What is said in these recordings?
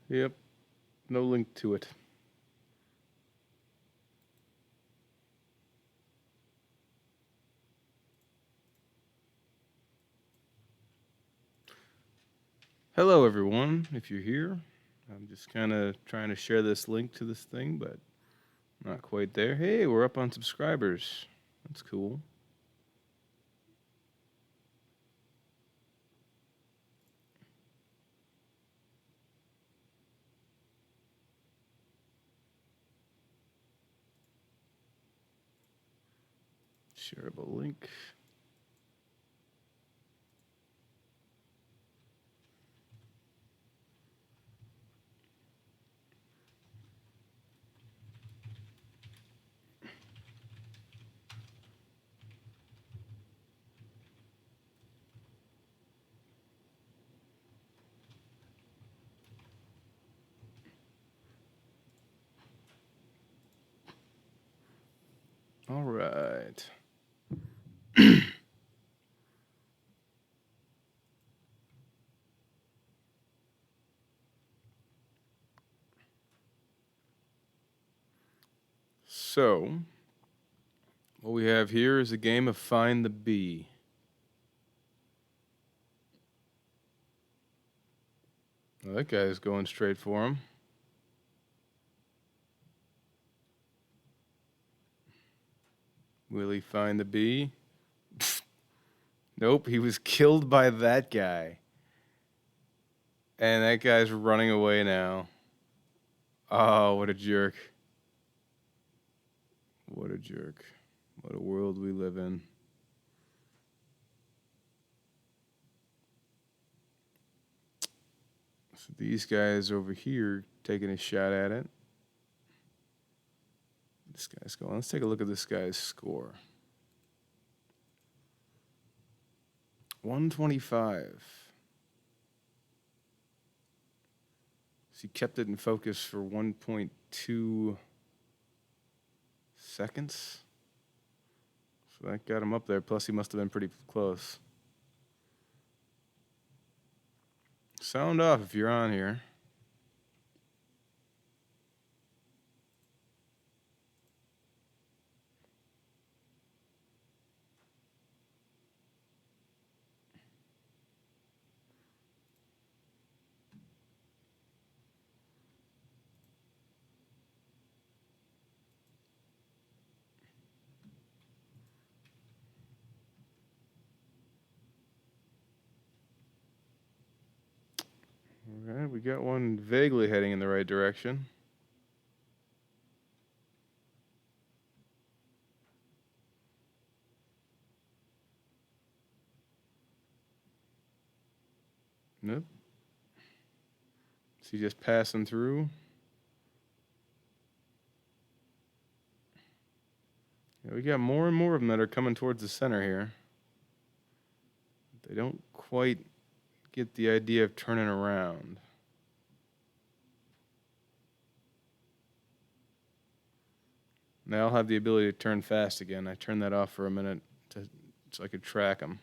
Yep. No link to it. Hello, everyone. If you're here, I'm just kind of trying to share this link to this thing, but not quite there. Hey, we're up on subscribers. That's cool. Shareable link. All right. So, what we have here is a game of Find the Bee. Well, that guy's going straight for him. Will he find the bee? Nope, he was killed by that guy. And that guy's running away now. Oh, what a jerk. What a jerk. What a world we live in. So these guys over here taking a shot at it. This guy's going. Let's take a look at this guy's score. 125. So he kept it in focus for 1.2 seconds. So that got him up there. Plus, he must have been pretty close. Sound off if you're on here. All right, we got one vaguely heading in the right direction. Nope. Is he just passing through? Yeah, we got more and more of them that are coming towards the center here. They don't quite get the idea of turning around. Now I'll have the ability to turn fast again. I turned that off for a minute so I could track them.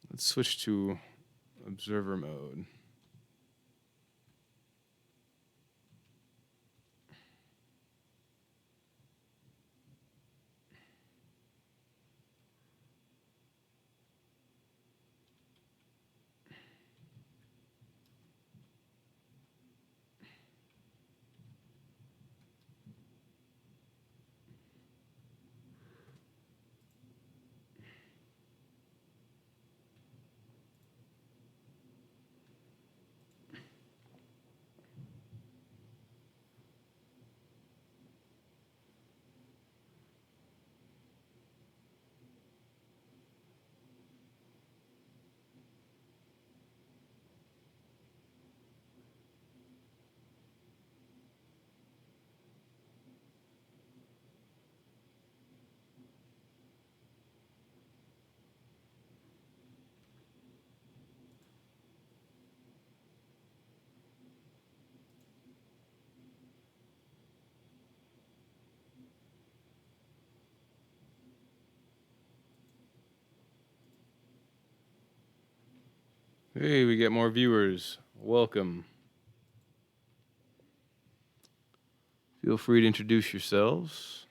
Let's switch to observer mode. Hey, we get more viewers. Welcome. Feel free to introduce yourselves.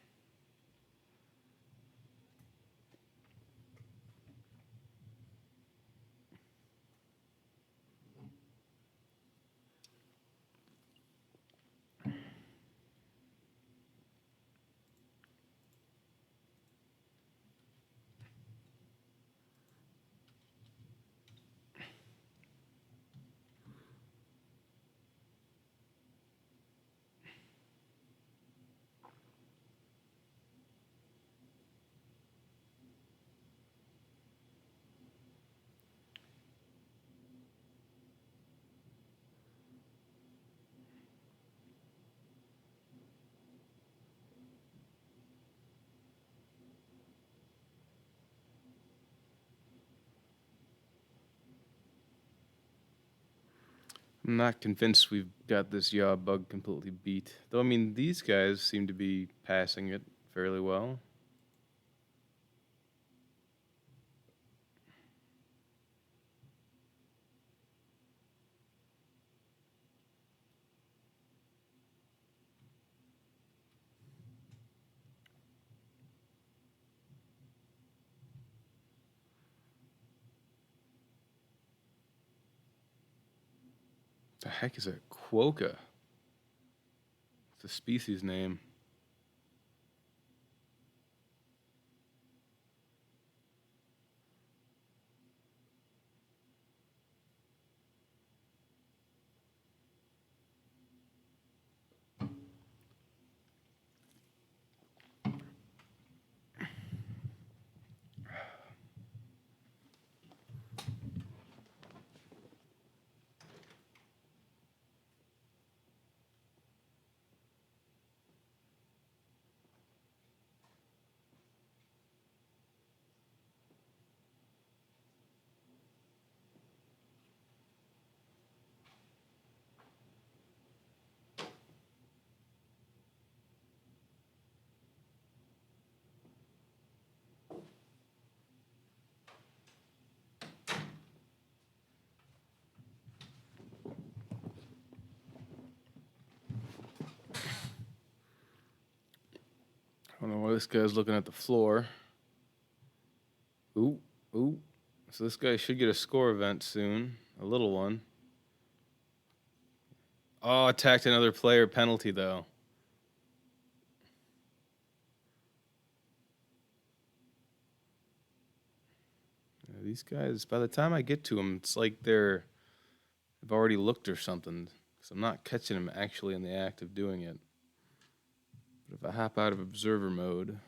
I'm not convinced we've got this yaw bug completely beat. Though, I mean, these guys seem to be passing it fairly well. The heck is a quokka? It's a species name. I don't know why this guy's looking at the floor. Ooh, ooh. So this guy should get a score event soon. A little one. Oh, attacked another player penalty, though. Yeah, these guys, by the time I get to them, it's like they've already looked or something. Because I'm not catching them actually in the act of doing it. But if I hop out of observer mode,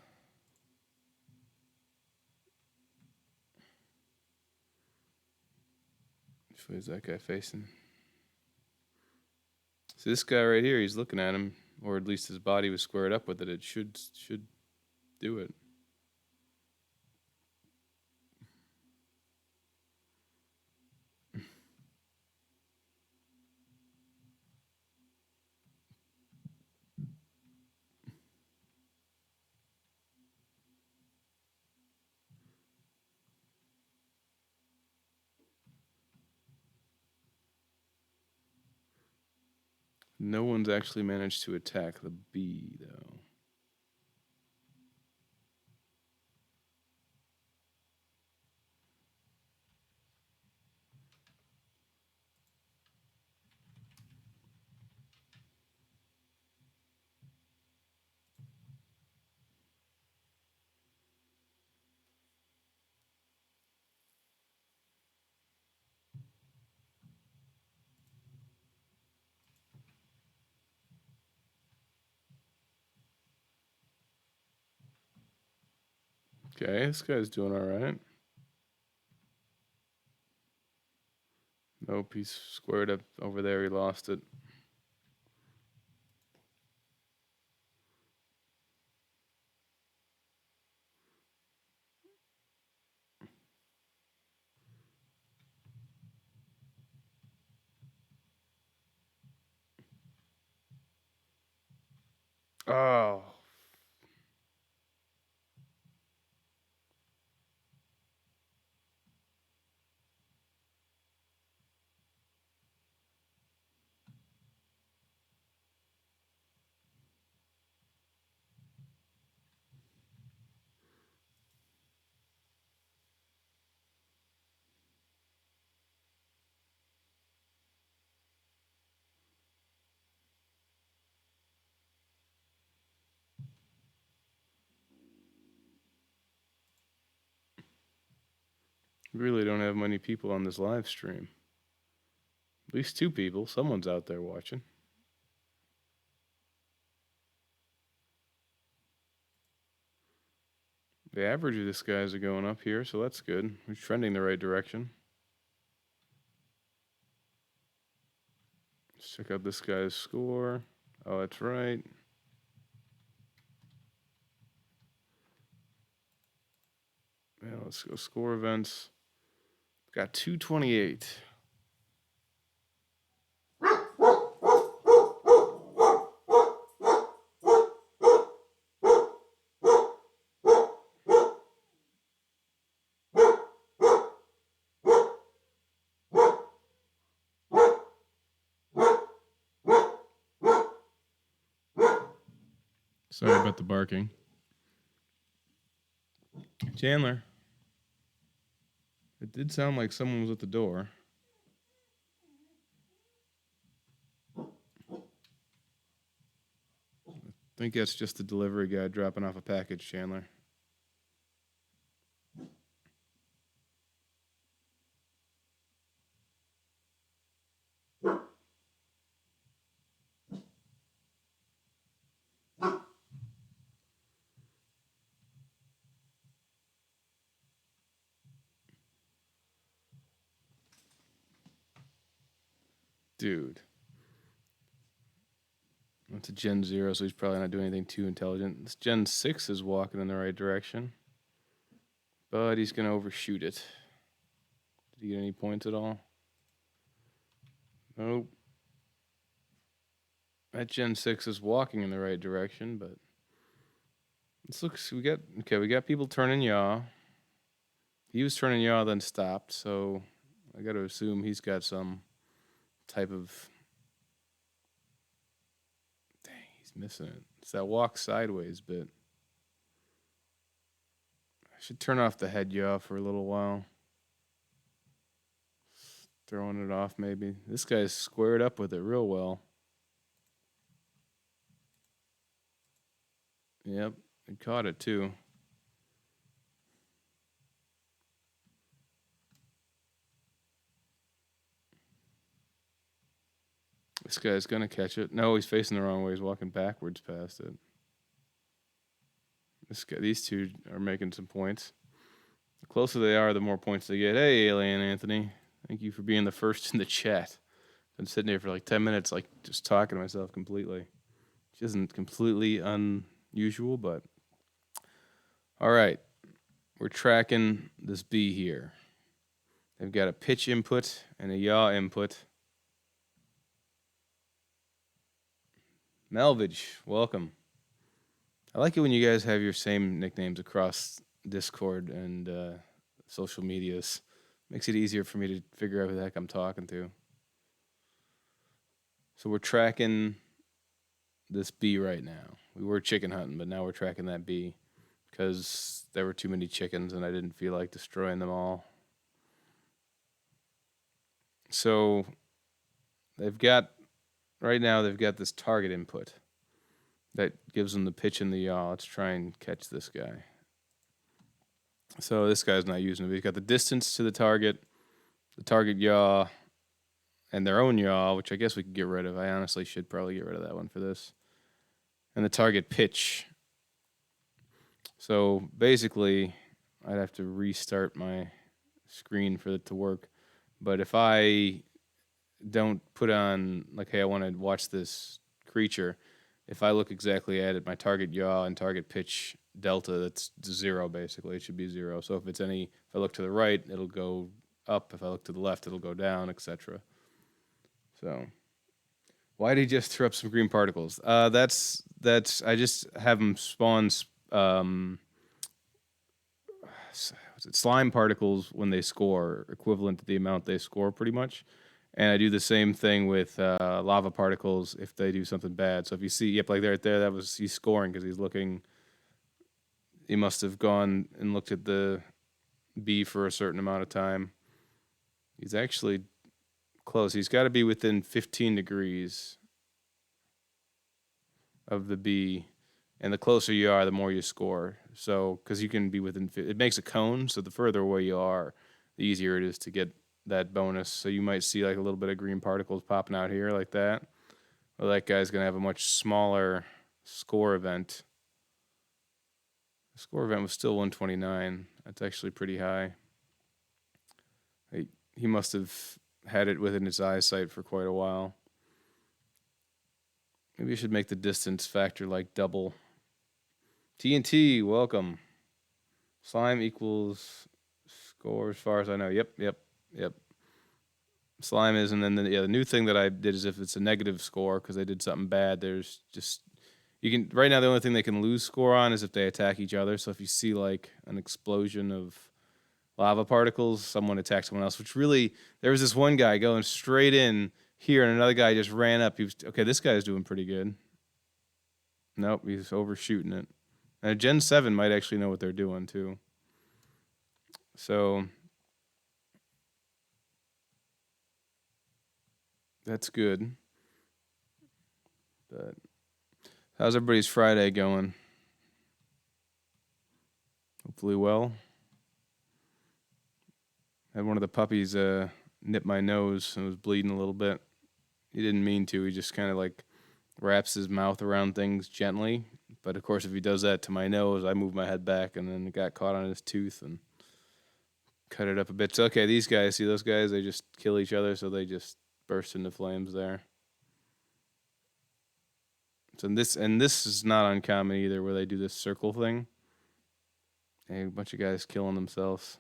which way is that guy facing? See this guy right here, he's looking at him, or at least his body was squared up with it. It should do it. No one's actually managed to attack the bee, though. Okay, this guy's doing all right. Nope, he's squared up over there. He lost it. Oh, We really don't have many people on this live stream. At least 2 people. Someone's out there watching. The average of this guys are going up here, so that's good. We're trending the right direction. Let's check out this guy's score. Oh, that's right. Yeah, let's go score events. Got 228. Sorry about the barking. Chandler. It did sound like someone was at the door. I think that's just the delivery guy dropping off a package, Chandler. Dude. That's a Gen 0, so he's probably not doing anything too intelligent. This Gen 6 is walking in the right direction. But he's going to overshoot it. Did he get any points at all? Nope. That Gen 6 is walking in the right direction, but this looks, we got people turning yaw. He was turning yaw, then stopped, so I got to assume he's got some type of, dang, he's missing it. It's that walk sideways bit. I should turn off the head yaw for a little while. Throwing it off maybe. This guy's squared up with it real well. Yep, he caught it too. This guy's gonna catch it. No, he's facing the wrong way. He's walking backwards past it. These two are making some points. The closer they are, the more points they get. Hey, Alien Anthony. Thank you for being the first in the chat. Been sitting here for like 10 minutes, like just talking to myself completely. Which isn't completely unusual, but all right. We're tracking this B here. They've got a pitch input and a yaw input. Melvage, welcome. I like it when you guys have your same nicknames across Discord and social medias. Makes it easier for me to figure out who the heck I'm talking to. So we're tracking this bee right now. We were chicken hunting, but now we're tracking that bee because there were too many chickens and I didn't feel like destroying them all. So right now they've got this target input that gives them the pitch and the yaw. Let's try and catch this guy. So this guy's not using it. He's got the distance to the target yaw, and their own yaw, which I guess we could get rid of. I honestly should probably get rid of that one for this. And the target pitch. So basically, I'd have to restart my screen for it to work. But if I don't put on, like, hey, I want to watch this creature, if I look exactly at it, my target yaw and target pitch delta, that's 0 basically. It should be 0. So if I look to the right, it'll go up. If I look to the left, it'll go down, etc. So why did he just throw up some green particles? That's I just have them spawn slime particles when they score, equivalent to the amount they score pretty much. And I do the same thing with lava particles if they do something bad. So if you see, yep, like right there, he's scoring because he's looking. He must have gone and looked at the B for a certain amount of time. He's actually close. He's got to be within 15 degrees of the B. And the closer you are, the more you score. So, because you can be within, it makes a cone. So the further away you are, the easier it is to get that bonus. So you might see like a little bit of green particles popping out here like that. Well, that guy's going to have a much smaller score event. The score event was still 129. That's actually pretty high. He must have had it within his eyesight for quite a while. Maybe I should make the distance factor like double. TNT, welcome. Slime equals score as far as I know. Yep. Slime is, and then the new thing that I did is if it's a negative score because they did something bad, there's just you can right now the only thing they can lose score on is if they attack each other. So if you see like an explosion of lava particles, someone attacks someone else, which really there was this one guy going straight in here and another guy just ran up. He was okay, this guy's doing pretty good. Nope, he's overshooting it. And Gen 7 might actually know what they're doing too. So that's good. But how's everybody's Friday going? Hopefully well. Had one of the puppies nip my nose and was bleeding a little bit. He didn't mean to. He just kind of like wraps his mouth around things gently. But of course, if he does that to my nose, I move my head back and then it got caught on his tooth and cut it up a bit. So, okay, these guys, see those guys? They just kill each other, so they just burst into flames there. So this is not uncommon either, where they do this circle thing. And a bunch of guys killing themselves.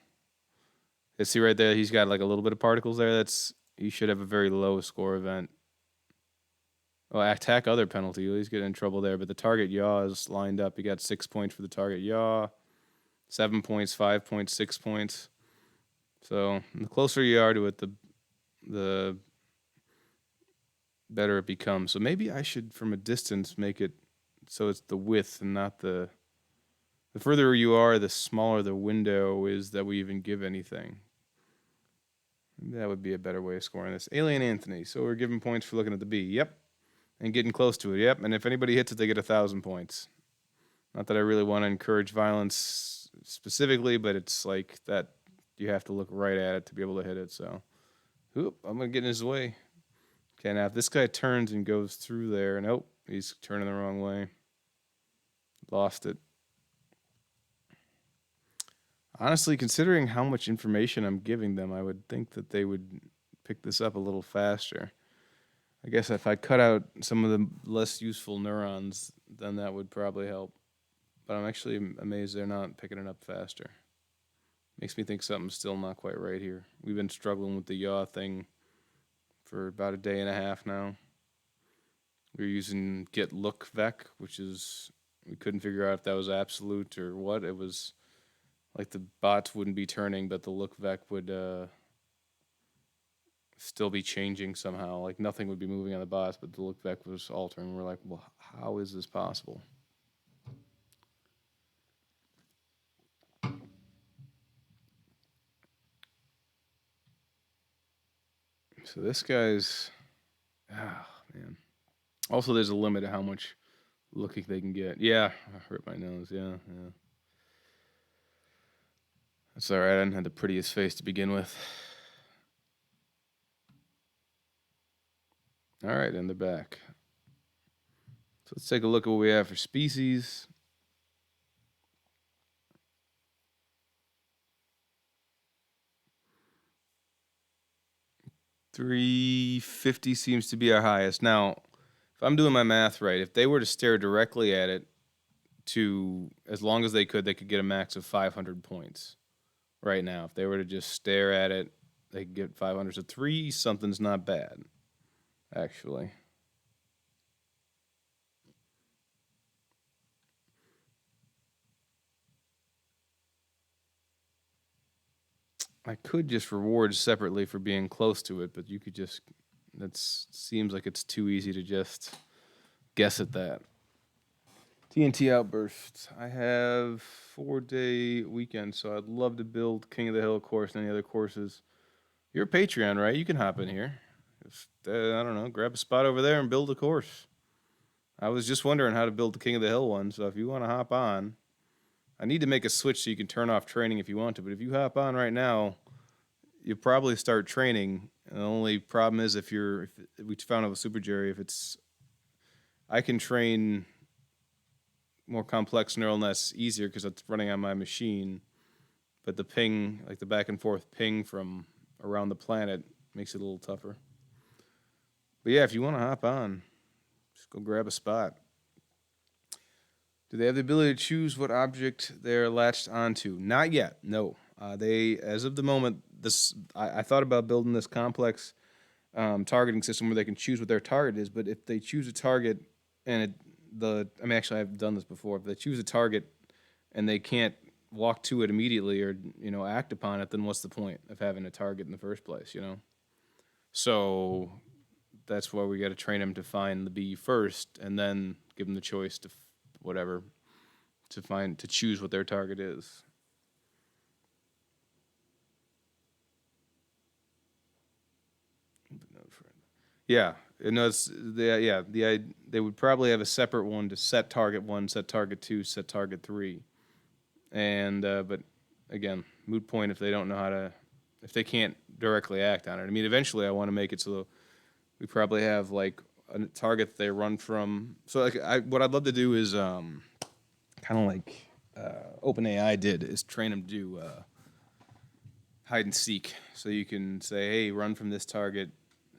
You see right there, he's got like a little bit of particles there. He should have a very low score event. Oh, attack other penalty. He's getting in trouble there, but the target yaw is lined up. He got 6 points for the target yaw, 7 points, 5 points, 6 points. So the closer you are to it, the better it becomes. So maybe I should, from a distance, make it so it's the width and not the further you are, the smaller the window is that we even give anything. Maybe that would be a better way of scoring this. Alien Anthony. So we're giving points for looking at the B. Yep. And getting close to it. Yep. And if anybody hits it, they get 1,000 points. Not that I really want to encourage violence specifically, but it's like that you have to look right at it to be able to hit it. So, oop, I'm going to get in his way. Okay, now if this guy turns and goes through there, nope, he's turning the wrong way. Lost it. Honestly, considering how much information I'm giving them, I would think that they would pick this up a little faster. I guess if I cut out some of the less useful neurons, then that would probably help. But I'm actually amazed they're not picking it up faster. Makes me think something's still not quite right here. We've been struggling with the yaw thing for about a day and a half now. We were using get look vec, which is, we couldn't figure out if that was absolute or what. It was like the bots wouldn't be turning, but the look vec would still be changing somehow. Like nothing would be moving on the bots, but the look vec was altering. We're like, well, how is this possible? So this guy's, man. Also, there's a limit to how much looking they can get. Yeah, I hurt my nose. Yeah. That's all right. I didn't have the prettiest face to begin with. All right, and they're back. So let's take a look at what we have for species. $350 seems to be our highest. Now, if I'm doing my math right, if they were to stare directly at it to as long as they could get a max of 500 points right now. If they were to just stare at it, they could get 500. So 3 something's not bad, actually. I could just reward separately for being close to it, but you could just, that seems like it's too easy to just guess at that. TNT Outburst. I have 4-day weekend, so I'd love to build King of the Hill course and any other courses. You're a Patreon, right? You can hop in here. Just, I don't know, grab a spot over there and build a course. I was just wondering how to build the King of the Hill one, so if you want to hop on, I need to make a switch so you can turn off training if you want to, but if you hop on right now, you probably start training. And the only problem is if we found out with Super Jerry, if it's, I can train more complex neural nets easier because it's running on my machine. But the ping, like the back and forth ping from around the planet, makes it a little tougher. But yeah, if you want to hop on, just go grab a spot. Do they have the ability to choose what object they're latched onto? Not yet. No. They, as of the moment, I thought about building this complex targeting system where they can choose what their target is. But if they choose a target and actually I've done this before. If they choose a target and they can't walk to it immediately or act upon it, then what's the point of having a target in the first place? So that's why we got to train them to find the bee first, and then give them the choice to to choose what their target is. Yeah, they would probably have a separate one to set target 1, set target 2, set target 3, and but again, moot point if they don't know if they can't directly act on it. I mean, eventually I want to make it so we probably have like a target they run from. So what I'd love to do is kind of like OpenAI did, is train them to do hide and seek. So you can say, hey, run from this target,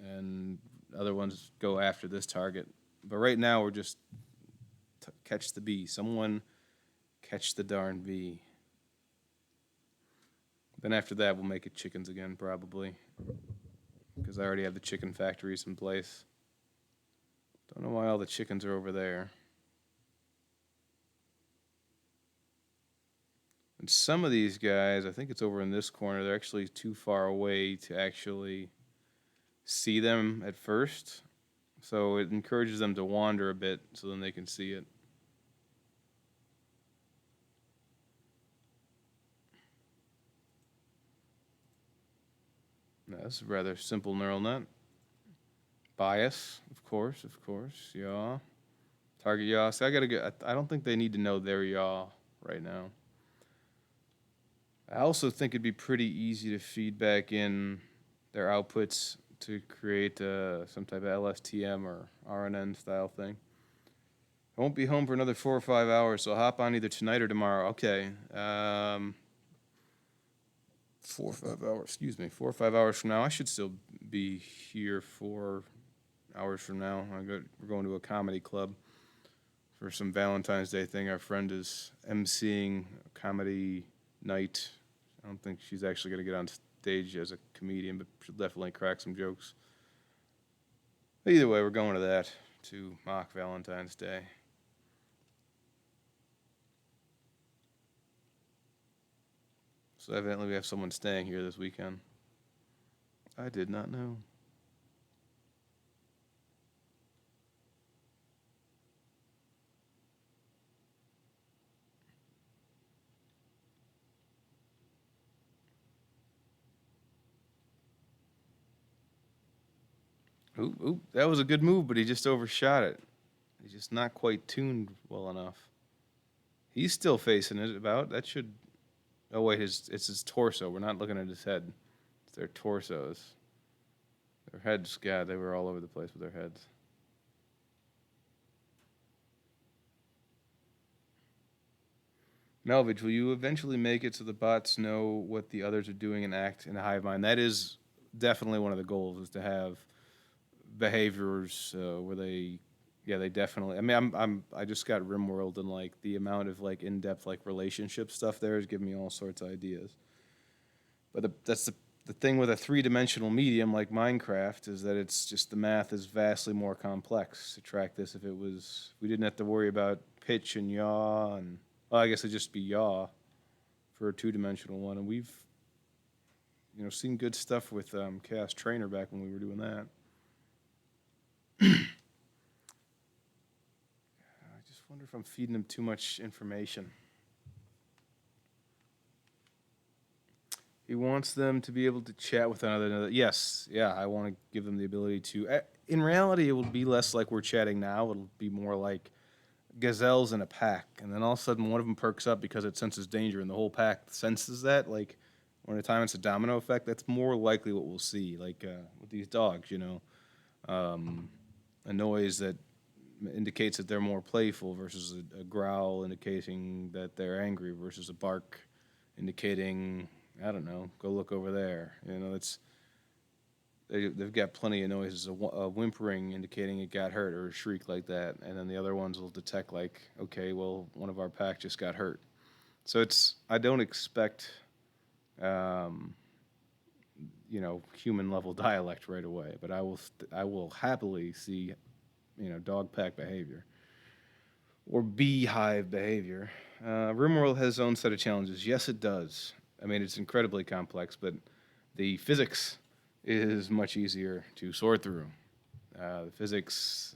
and other ones go after this target. But right now we're just catch the bee. Someone catch the darn bee. Then after that we'll make it chickens again probably, because I already have the chicken factories in place. Don't know why all the chickens are over there. And some of these guys, I think it's over in this corner, they're actually too far away to actually see them at first. So it encourages them to wander a bit so then they can see it. Now, this is a rather simple neural net. Bias, of course, yaw. Target yaw. So I don't think they need to know their yaw right now. I also think it'd be pretty easy to feed back in their outputs to create some type of LSTM or RNN style thing. I won't be home for another 4 or 5 hours, so I'll hop on either tonight or tomorrow. Okay. 4 or 5 hours, 4 or 5 hours from now. I should still be here 4 hours from now. We're going to a comedy club for some Valentine's Day thing. Our friend is emceeing a comedy night. I don't think she's actually going to get on stage as a comedian, but she'll definitely crack some jokes. Either way, we're going to that to mock Valentine's Day. So evidently we have someone staying here this weekend. I did not know. Ooh, that was a good move, but he just overshot it. He's just not quite tuned well enough. He's still facing it about. That should... Oh, wait, it's his torso. We're not looking at his head. It's their torsos. Their heads, God, they were all over the place with their heads. Melvage, will you eventually make it so the bots know what the others are doing and act in a hive mind? That is definitely one of the goals, is to have behaviors where they definitely... I mean, I just got RimWorld, and like the amount of like in-depth like relationship stuff there is giving me all sorts of ideas. But that's the thing with a 3-dimensional medium like Minecraft, is that it's just the math is vastly more complex to track this. If we didn't have to worry about pitch and yaw, and well, I guess it'd just be yaw for a 2-dimensional one. And we've seen good stuff with Chaos Trainer back when we were doing that. I just wonder if I'm feeding them too much information. He wants them to be able to chat with another. Yes, yeah, I want to give them the ability to. In reality, it will be less like we're chatting now. It'll be more like gazelles in a pack, and then all of a sudden one of them perks up because it senses danger, and the whole pack senses that. Like When at a time it's a domino effect, that's more likely what we'll see. Like with these dogs, a noise that indicates that they're more playful versus a growl indicating that they're angry versus a bark indicating, I don't know, go look over there. They've got plenty of noises, a whimpering indicating it got hurt or a shriek like that, and then the other ones will detect like, okay, well, one of our pack just got hurt. So I don't expect, um, human level dialect right away, but I will happily see, dog pack behavior or beehive behavior. RimWorld has its own set of challenges. Yes, it does. I mean, it's incredibly complex, but the physics is much easier to sort through. The physics,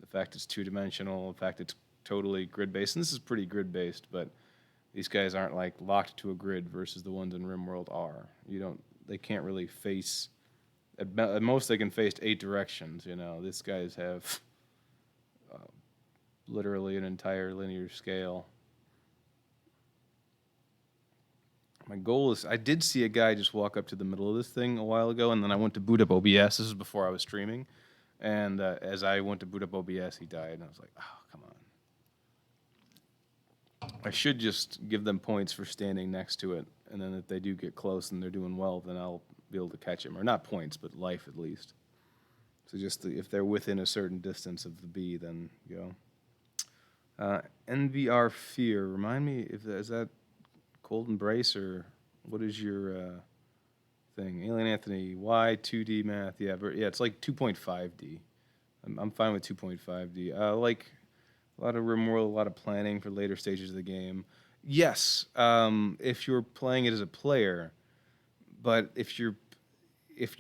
the fact it's two-dimensional, the fact it's totally grid-based, and this is pretty grid-based, but these guys aren't like locked to a grid versus the ones in RimWorld are. They can't really face. At most, they can face 8 directions. These guys have literally an entire linear scale. My goal is, I did see a guy just walk up to the middle of this thing a while ago, and then I went to boot up OBS. This is before I was streaming. And as I went to boot up OBS, he died. And I was like, oh, come on. I should just give them points for standing next to it. And then if they do get close and they're doing well, then I'll be able to catch him. Or not points, but life at least. So just if they're within a certain distance of the bee, then go. NVR Fear. Remind me, is that Cold Embrace, or what is your thing? Alien Anthony, why 2D math? Yeah, it's like 2.5D. I'm fine with 2.5D. Like a lot of RimWorld, a lot of planning for later stages of the game. Yes, if you're playing it as a player, but if you're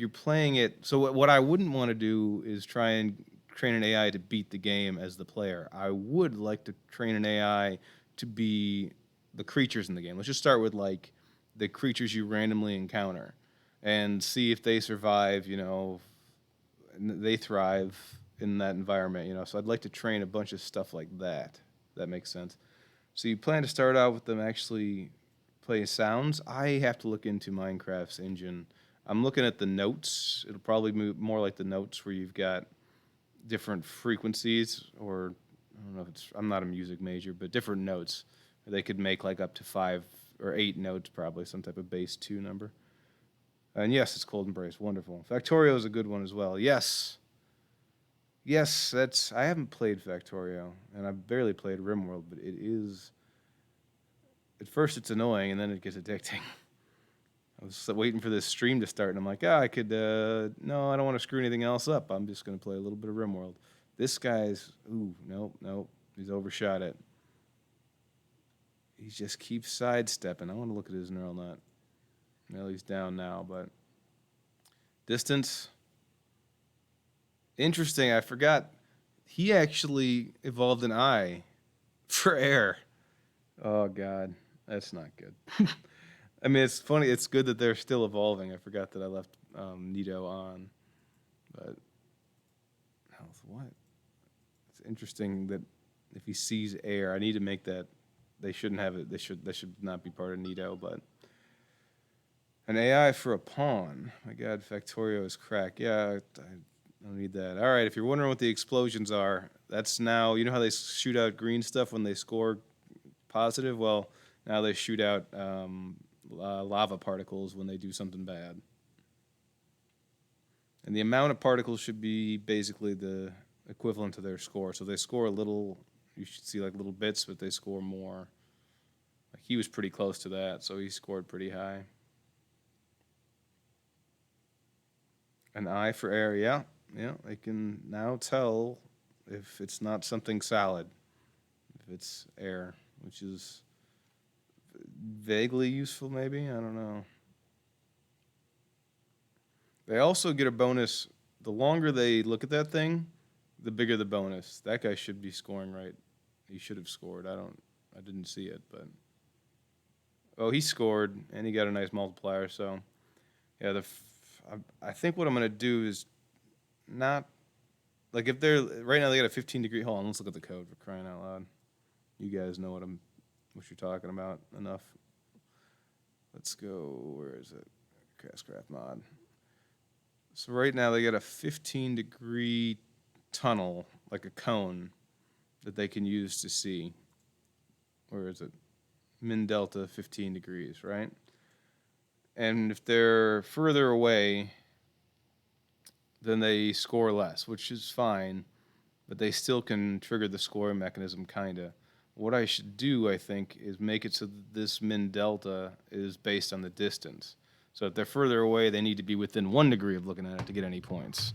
playing it, so what I wouldn't want to do is try and train an AI to beat the game as the player. I would like to train an AI to be the creatures in the game. Let's just start with like the creatures you randomly encounter and see if they survive, they thrive in that environment, So I'd like to train a bunch of stuff like that. That makes sense. So you plan to start out with them actually play sounds. I have to look into Minecraft's engine. I'm looking at the notes. It'll probably move more like the notes where you've got different frequencies, or I don't know if I'm not a music major, but different notes. They could make like up to 5 or 8 notes, probably some type of base 2 number. And yes, it's Cold Embrace, wonderful. Factorio is a good one as well. Yes, I haven't played Factorio, and I've barely played RimWorld, but it is. At first, it's annoying, and then it gets addicting. I was waiting for this stream to start, and I'm like, I could. No, I don't want to screw anything else up. I'm just going to play a little bit of RimWorld. This guy's. Nope. He's overshot it. He just keeps sidestepping. I want to look at his neural net. Well, he's down now, but distance. Interesting. I forgot. He actually evolved an eye for air. Oh God, that's not good. I mean, it's funny. It's good that they're still evolving. I forgot that I left Nito on, but health. What? It's interesting that if he sees air, I need to make that. They shouldn't have it. That should not be part of Nito, but an AI for a pawn. My God, Factorio is crack. Yeah, I don't need that. All right, if you're wondering what the explosions are, that's now. You know how they shoot out green stuff when they score positive? Well, now they shoot out lava particles when they do something bad. And the amount of particles should be basically the equivalent to their score. So they score a little. You should see like little bits, but they score more. Like he was pretty close to that, so he scored pretty high. An eye for air, yeah. They can now tell if it's not something solid, if it's air, which is vaguely useful, maybe. I don't know. They also get a bonus. The longer they look at that thing, the bigger the bonus. That guy should be scoring right. He should have scored. I didn't see it, but he scored and he got a nice multiplier. So, yeah, I think what I'm gonna do is not like if they're right now they got a 15-degree. Hold on, let's look at the code for crying out loud. You guys know what you're talking about enough. Let's go, where is it? ChaosCraft mod. So right now they got a 15-degree tunnel, like a cone, that they can use to see. Where is it? Min delta 15 degrees, right? And if they're further away, then they score less, which is fine, but they still can trigger the scoring mechanism, kinda. What I should do, I think, is make it so that this min delta is based on the distance. So if they're further away, they need to be within 1 degree of looking at it to get any points.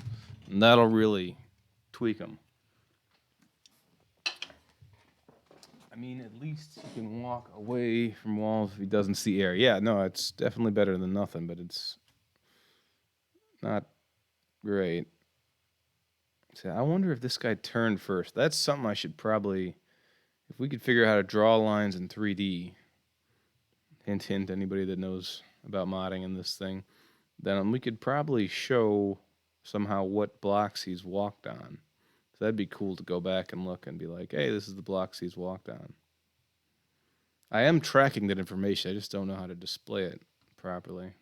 And that'll really tweak them. I mean, at least he can walk away from walls if he doesn't see air. Yeah, no, it's definitely better than nothing, but it's not great. So I wonder if this guy turned first. That's something I should probably, if we could figure out how to draw lines in 3D, hint, hint, anybody that knows about modding in this thing, then we could probably show somehow what blocks he's walked on. So that'd be cool to go back and look and be like, hey, this is the blocks he's walked on. I am tracking that information. I just don't know how to display it properly.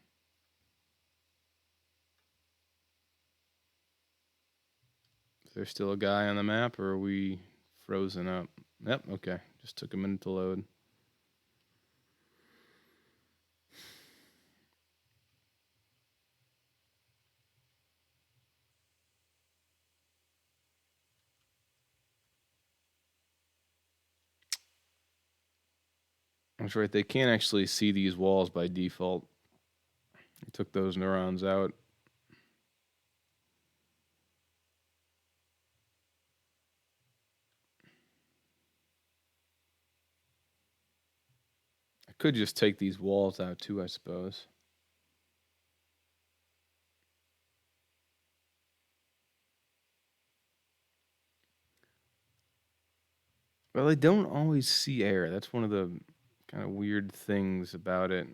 Is there still a guy on the map, or are we frozen up? Yep, okay. Just took a minute to load. That's right. They can't actually see these walls by default. I took those neurons out. I could just take these walls out too, I suppose. Well, they don't always see air. That's one of the kind of weird things about it.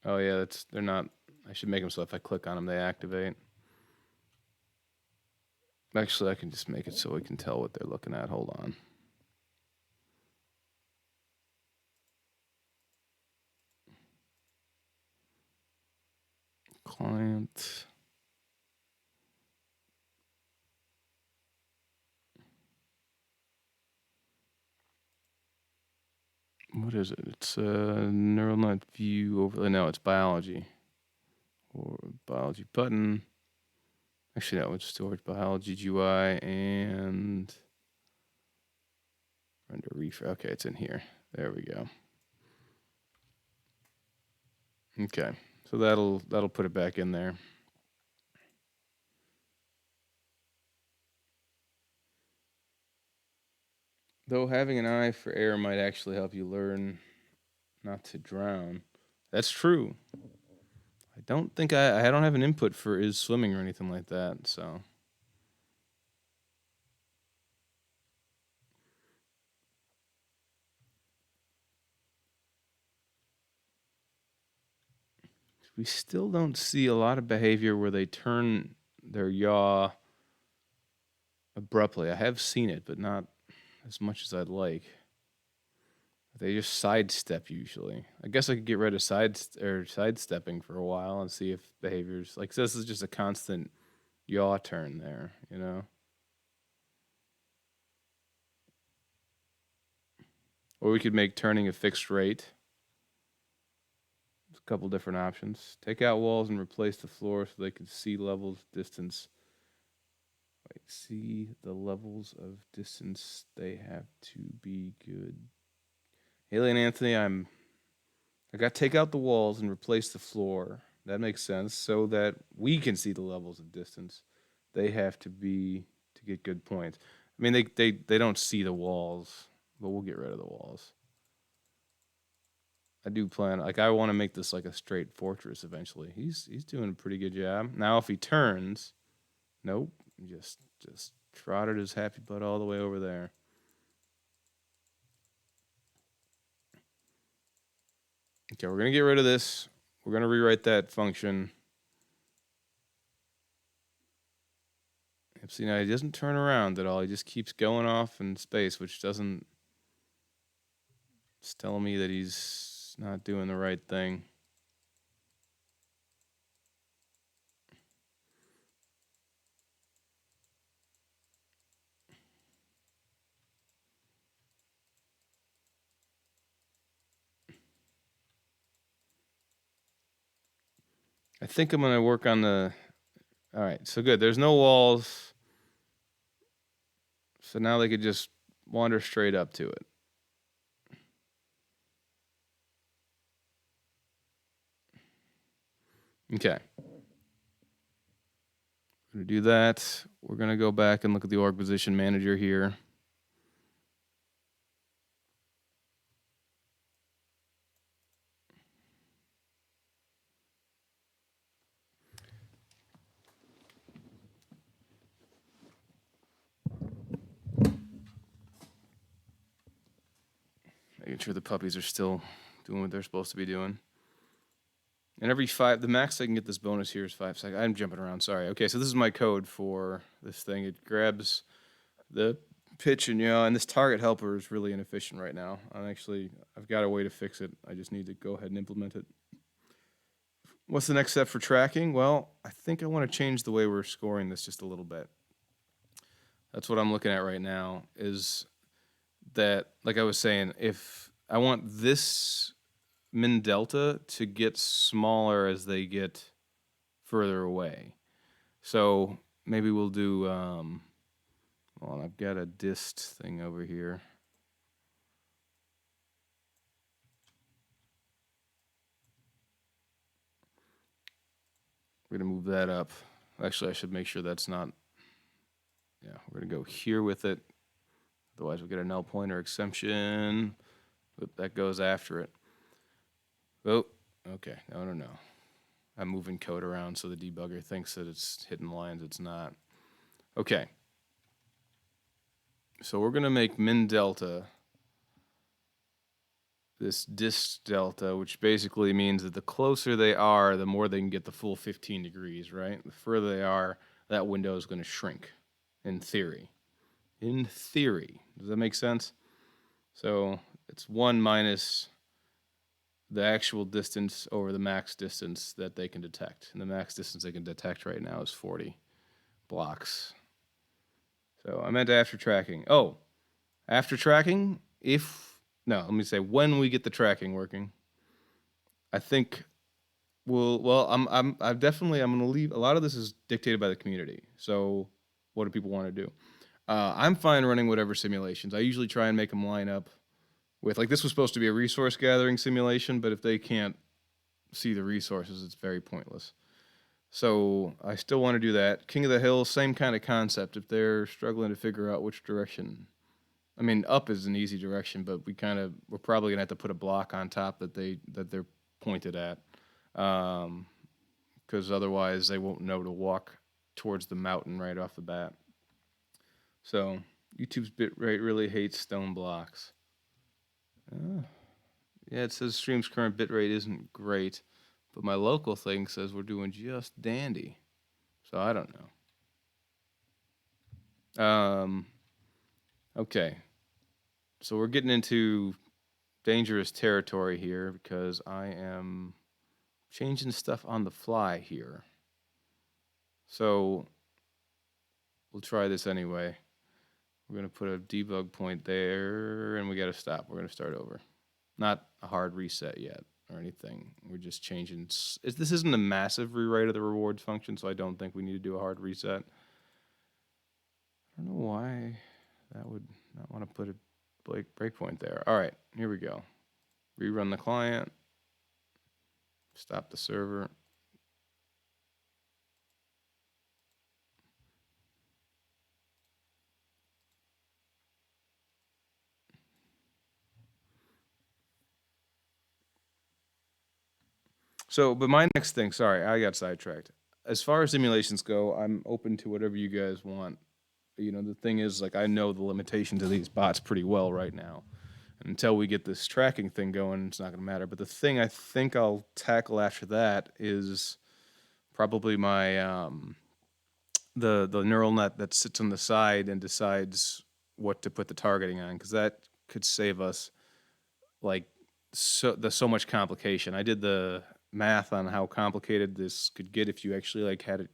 Oh yeah, they're not. I should make them so if I click on them, they activate. Actually, I can just make it so we can tell what they're looking at. Hold on. Client. What is it? It's a neural net view overlay. No, it's biology. Or biology button. Actually, no, it's storage biology GUI and render refresh. Okay, it's in here. There we go. Okay, so that'll put it back in there. Though having an eye for air might actually help you learn not to drown. That's true. I don't think I don't have an input for is swimming or anything like that, so. We still don't see a lot of behavior where they turn their yaw abruptly. I have seen it, but not as much as I'd like. They just sidestep usually. I guess I could get rid of sidestepping for a while and see if behaviors like this is just a constant yaw turn there, you know. Or we could make turning a fixed rate. There's a couple different options. Take out walls and replace the floor so they can see levels, distance. Wait, see the levels of distance. They have to be good. Haley and Anthony, I got to take out the walls and replace the floor. That makes sense. So that we can see the levels of distance. They have to be to get good points. I mean, they don't see the walls, but we'll get rid of the walls. I do plan, like, I want to make this like a straight fortress eventually. He's doing a pretty good job. Now, if he turns, nope, just trotted his happy butt all the way over there. Okay, we're gonna get rid of this. We're gonna rewrite that function. See, now he doesn't turn around at all. He just keeps going off in space, which doesn't. It's telling me that he's not doing the right thing. I think I'm going to work on the... All right, so good. There's no walls. So now they could just wander straight up to it. Okay. We're going to do that. We're going to go back and look at the org position manager here. Making sure the puppies are still doing what they're supposed to be doing. And every 5, the max I can get this bonus here is 5 seconds. I'm jumping around, sorry. Okay, so this is my code for this thing. It grabs the pitch and yaw, and this target helper is really inefficient right now. I've got a way to fix it. I just need to go ahead and implement it. What's the next step for tracking? Well, I think I want to change the way we're scoring this just a little bit. That's what I'm looking at right now, is that, like I was saying, if I want this min delta to get smaller as they get further away. So maybe we'll do, well, I've got a dist thing over here. We're gonna move that up. Actually, I should make sure that's not, yeah, we're gonna go here with it. Otherwise we'll get a null pointer exemption. Oop, that goes after it. Oh, okay, no. I'm moving code around so the debugger thinks that it's hitting lines, it's not. Okay. So we're gonna make min delta this dist delta, which basically means that the closer they are, the more they can get the full 15 degrees, right? The further they are, that window is gonna shrink, in theory. In theory, does that make sense? So it's 1 minus the actual distance over the max distance that they can detect. And the max distance they can detect right now is 40 blocks. So I meant after tracking. Oh, after tracking, let me say when we get the tracking working, I think I'm gonna leave. A lot of this is dictated by the community. So what do people want to do? I'm fine running whatever simulations. I usually try and make them line up with, like, this was supposed to be a resource gathering simulation, but if they can't see the resources, it's very pointless. So I still want to do that. King of the Hill, same kind of concept. If they're struggling to figure out which direction, I mean, up is an easy direction, but we're probably gonna have to put a block on top that they're pointed at, because otherwise they won't know to walk towards the mountain right off the bat. So YouTube's bitrate really hates stone blocks. Yeah, it says stream's current bitrate isn't great, but my local thing says we're doing just dandy. So I don't know. Okay. So we're getting into dangerous territory here because I am changing stuff on the fly here. So we'll try this anyway. We're going to put a debug point there, and we got to stop. We're going to start over. Not a hard reset yet or anything. We're just changing. This isn't a massive rewrite of the rewards function, so I don't think we need to do a hard reset. I don't know why that would not want to put a breakpoint there. All right, here we go. Rerun the client. Stop the server. So, but my next thing, sorry, I got sidetracked. As far as simulations go, I'm open to whatever you guys want. You know, the thing is, like, I know the limitations of these bots pretty well right now. Until we get this tracking thing going, it's not going to matter. But the thing I think I'll tackle after that is probably my the neural net that sits on the side and decides what to put the targeting on, because that could save us like so much complication. I did the math on how complicated this could get if you actually like had it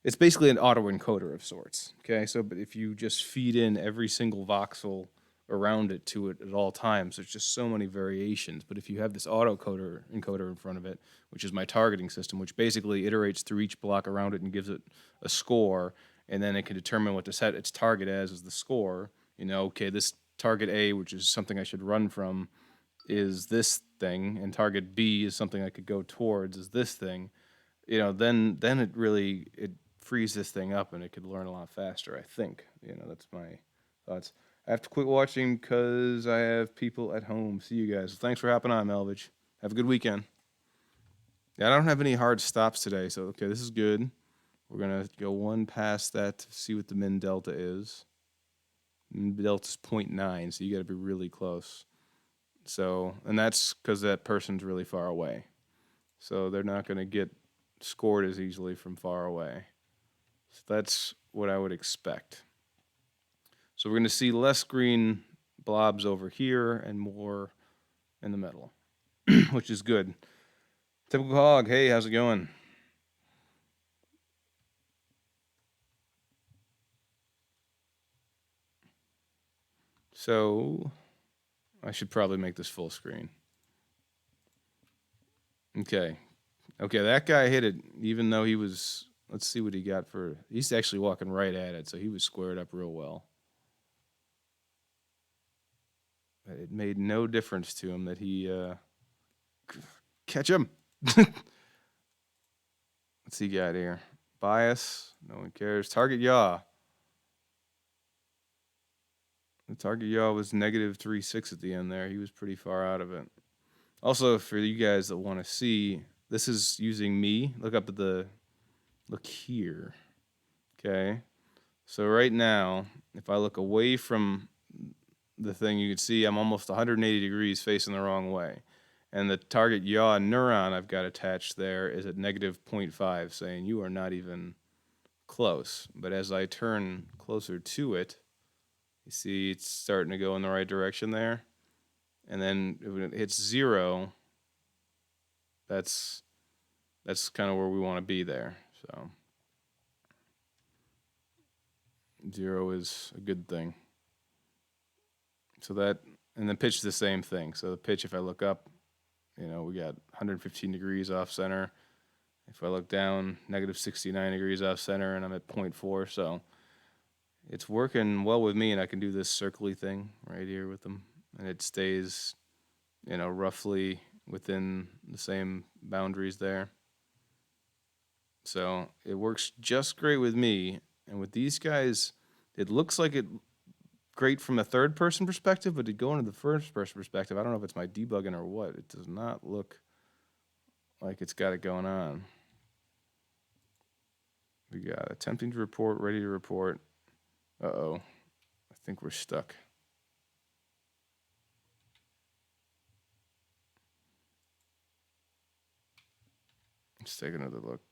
it's basically an autoencoder of sorts. Okay, so but if you just feed in every single voxel around it to it at all times. There's just so many variations. But if you have this autocoder encoder in front of it, which is my targeting system, which basically iterates through each block around it and gives it a score, and then it can determine what to set its target as the score. Okay, this target A, which is something I should run from, is this thing, and target B is something I could go towards, is this thing. Then it frees this thing up and it could learn a lot faster, I think. That's my thoughts. I have to quit watching because I have people at home. See you guys. Thanks for hopping on, Melvich. Have a good weekend. Yeah, I don't have any hard stops today, so okay, this is good. We're gonna go one past that to see what the min delta is. Min delta's 0.9, so you got to be really close. So, and that's because that person's really far away. So they're not going to get scored as easily from far away. So that's what I would expect. So we're going to see less green blobs over here and more in the middle, which is good. Typical Hog, hey, how's it going? So I should probably make this full screen. Okay, that guy hit it, even though he was, let's see what he got for, he's actually walking right at it, so he was squared up real well. But it made no difference to him that he, catch him. What's he got here? Bias, no one cares. Target yaw. The target yaw was -3.6 at the end there. He was pretty far out of it. Also, for you guys that want to see, this is using me. Look here. Okay. So right now, if I look away from the thing, you can see I'm almost 180 degrees facing the wrong way. And the target yaw neuron I've got attached there is at -0.5, saying you are not even close. But as I turn closer to it, you see it's starting to go in the right direction there. And then when it hits 0, that's kind of where we want to be there. So 0 is a good thing. So that, and the pitch is the same thing. So the pitch, if I look up, we got 115 degrees off center. If I look down, -69 degrees off center, and I'm at 0.4. So it's working well with me, and I can do this circly thing right here with them, and it stays, roughly within the same boundaries there. So it works just great with me, and with these guys, it looks like it great from a third-person perspective, but to go into the first-person perspective, I don't know if it's my debugging or what. It does not look like it's got it going on. We got attempting to report, ready to report. Uh-oh. I think we're stuck. Let's take another look.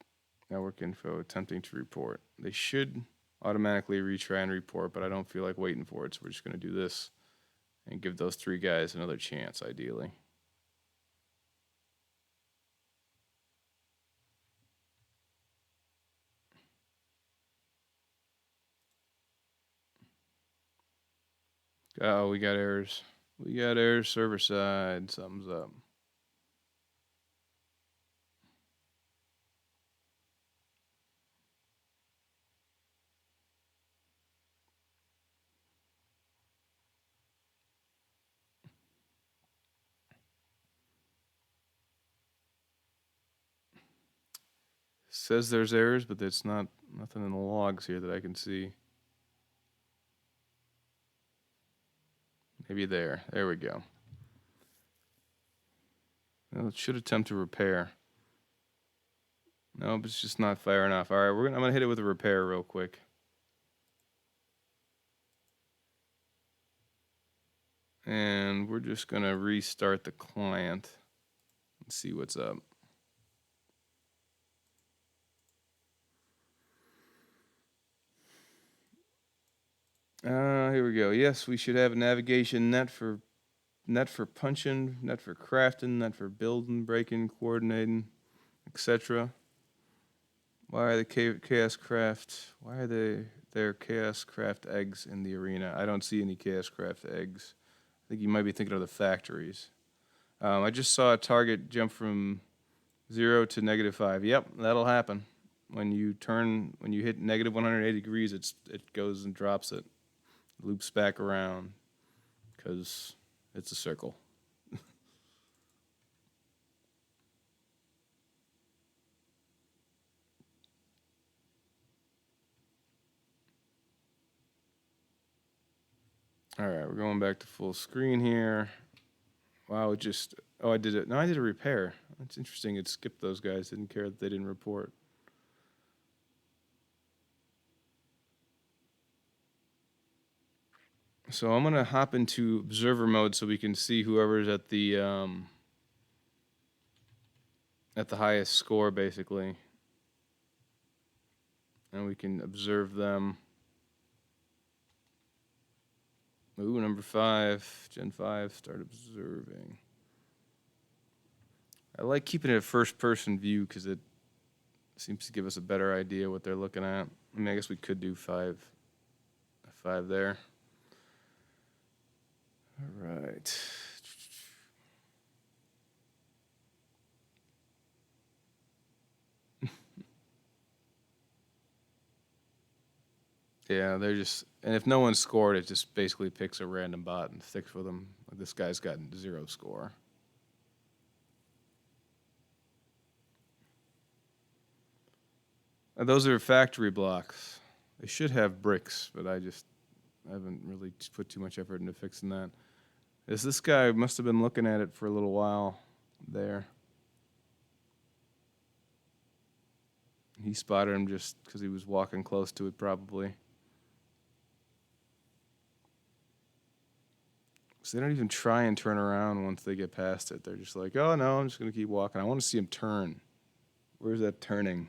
Network info, attempting to report. They should automatically retry and report, but I don't feel like waiting for it, so we're just going to do this and give those 3 guys another chance, ideally. Oh, we got errors. We got errors server side. Something's up. Says there's errors, but there's nothing in the logs here that I can see. Maybe there. There we go. Well, it should attempt to repair. Nope, it's just not fire enough. All right, I'm gonna hit it with a repair real quick. And we're just gonna restart the client and see what's up. Here we go. Yes, we should have a navigation net for punching, net for crafting, net for building, breaking, coordinating, etc. Why are the ChaosCraft? Why are there ChaosCraft eggs in the arena? I don't see any ChaosCraft eggs. I think you might be thinking of the factories. I just saw a target jump from 0 to -5. Yep, that'll happen. When you hit negative 180 degrees, it goes and drops it, loops back around, because it's a circle. All right, we're going back to full screen here. Wow, it just, oh, I did it. No, I did a repair. That's interesting. It skipped those guys. Didn't care that they didn't report. So I'm gonna hop into observer mode so we can see whoever's at the highest score, basically, and we can observe them. Ooh, number 5, Gen 5, start observing. I like keeping it a first-person view because it seems to give us a better idea what they're looking at. I mean, I guess we could do 5 there. All right. Yeah, they're just, and if no one scored, it just basically picks a random bot and sticks with them. Like this guy's gotten 0 score. Those are factory blocks. They should have bricks, but I haven't really put too much effort into fixing that. This guy must have been looking at it for a little while there. He spotted him just because he was walking close to it, probably. So they don't even try and turn around once they get past it. They're just like, oh no, I'm just going to keep walking. I want to see him turn. Where's that turning?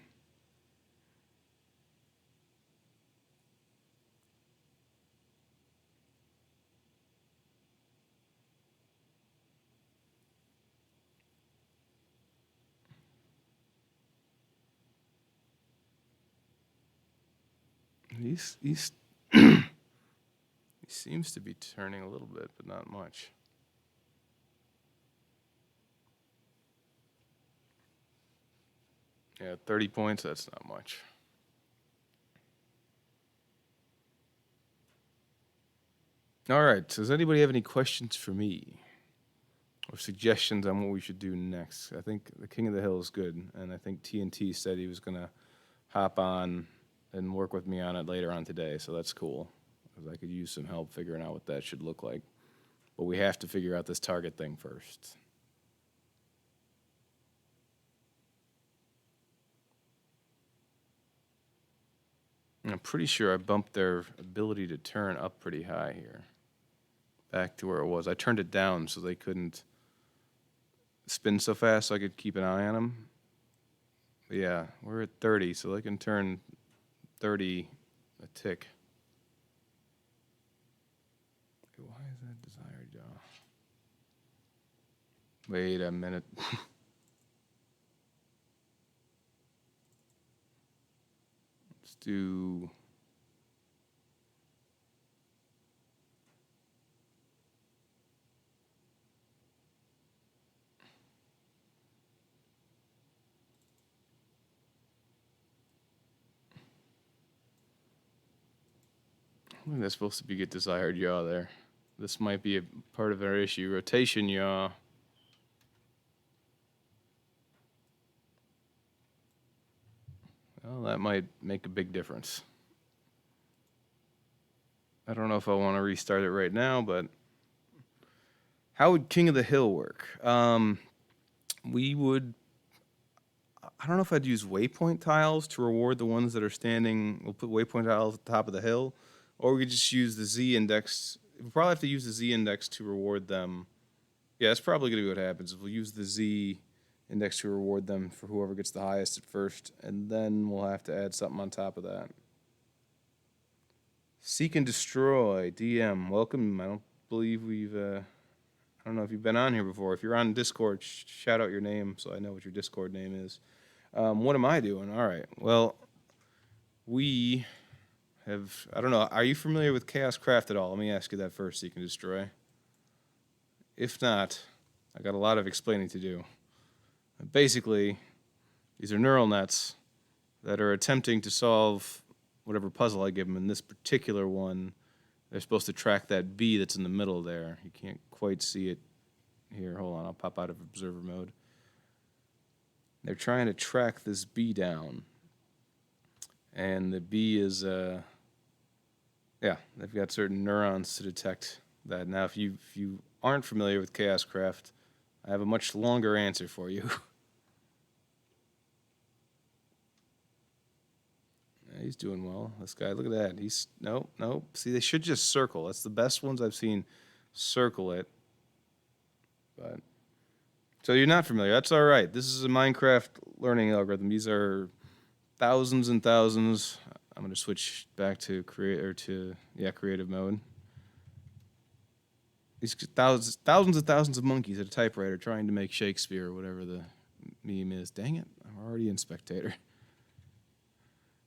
He's he seems to be turning a little bit, but not much. Yeah, 30 points, that's not much. All right, so does anybody have any questions for me? Or suggestions on what we should do next? I think the King of the Hill is good, and I think TNT said he was going to hop on and work with me on it later on today, so that's cool. Because I could use some help figuring out what that should look like. But we have to figure out this target thing first. And I'm pretty sure I bumped their ability to turn up pretty high here. Back to where it was. I turned it down so they couldn't spin so fast so I could keep an eye on them. But yeah, we're at 30, so they can turn 30 a tick. Why is that desired yaw? Wait a minute. Let's do... I think that's supposed to be get desired yaw there. This might be a part of our issue. Rotation yaw. Well, that might make a big difference. I don't know if I want to restart it right now, but how would King of the Hill work? We would, I don't know if I'd use waypoint tiles to reward the ones that are standing. We'll put waypoint tiles at the top of the hill, or we could just use the Z index. We'll probably have to use the Z index to reward them. Yeah, that's probably going to be what happens. We'll use the Z index to reward them for whoever gets the highest at first, and then we'll have to add something on top of that. Seek and Destroy, DM, welcome. I don't believe we've, I don't know if you've been on here before. If you're on Discord, shout out your name so I know what your Discord name is. What am I doing? All right. Well, we have. I don't know. Are you familiar with ChaosCraft at all? Let me ask you that first so you can destroy. If not, I got a lot of explaining to do. Basically, these are neural nets that are attempting to solve whatever puzzle I give them. In this particular one, they're supposed to track that bee that's in the middle there. You can't quite see it here. Hold on, I'll pop out of observer mode. They're trying to track this bee down. And the bee is, yeah, they've got certain neurons to detect that. Now, if you aren't familiar with ChaosCraft, I have a much longer answer for you. Yeah, he's doing well. This guy, look at that. He's nope. See, they should just circle. That's the best ones I've seen. Circle it. But so you're not familiar. That's all right. This is a Minecraft learning algorithm. These are thousands and thousands. I'm going to switch back to creative mode. These thousands and thousands of monkeys at a typewriter trying to make Shakespeare or whatever the meme is. Dang it, I'm already in spectator.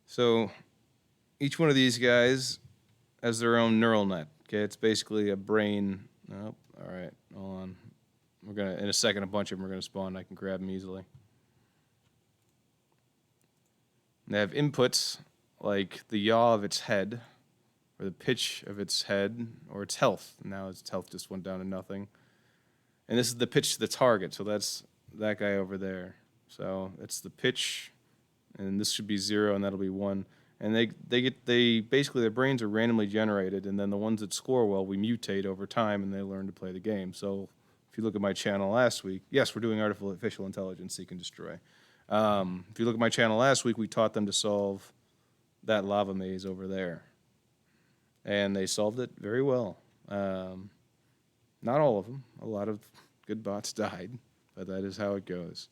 So each one of these guys has their own neural net. Okay, it's basically a brain. Nope. All right, hold on. We're gonna in a second. A bunch of them are gonna spawn. I can grab them easily. They have inputs like the yaw of its head, or the pitch of its head, or its health. Now its health just went down to nothing. And this is the pitch to the target. So that's that guy over there. So it's the pitch, and this should be 0, and that'll be 1. And they basically their brains are randomly generated, and then the ones that score well, we mutate over time, and they learn to play the game. So if you look at my channel last week, yes, we're doing artificial intelligence, seek and destroy. If you look at my channel last week, we taught them to solve that lava maze over there, and they solved it very well. Not all of them. A lot of good bots died, but that is how it goes.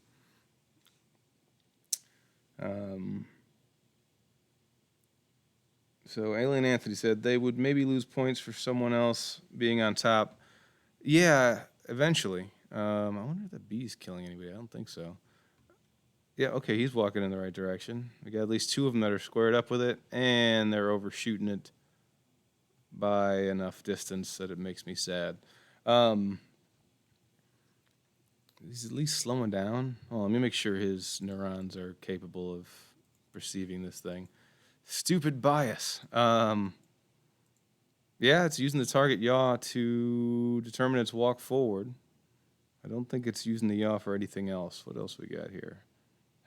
So Alien Anthony said they would maybe lose points for someone else being on top. Yeah, eventually. I wonder if the bee's killing anybody. I don't think so. Yeah, okay, he's walking in the right direction. We got at least 2 of them that are squared up with it, and they're overshooting it by enough distance that it makes me sad. He's at least slowing down. Oh, let me make sure his neurons are capable of perceiving this thing. Stupid bias. Yeah, it's using the target yaw to determine its walk forward. I don't think it's using the yaw for anything else. What else we got here?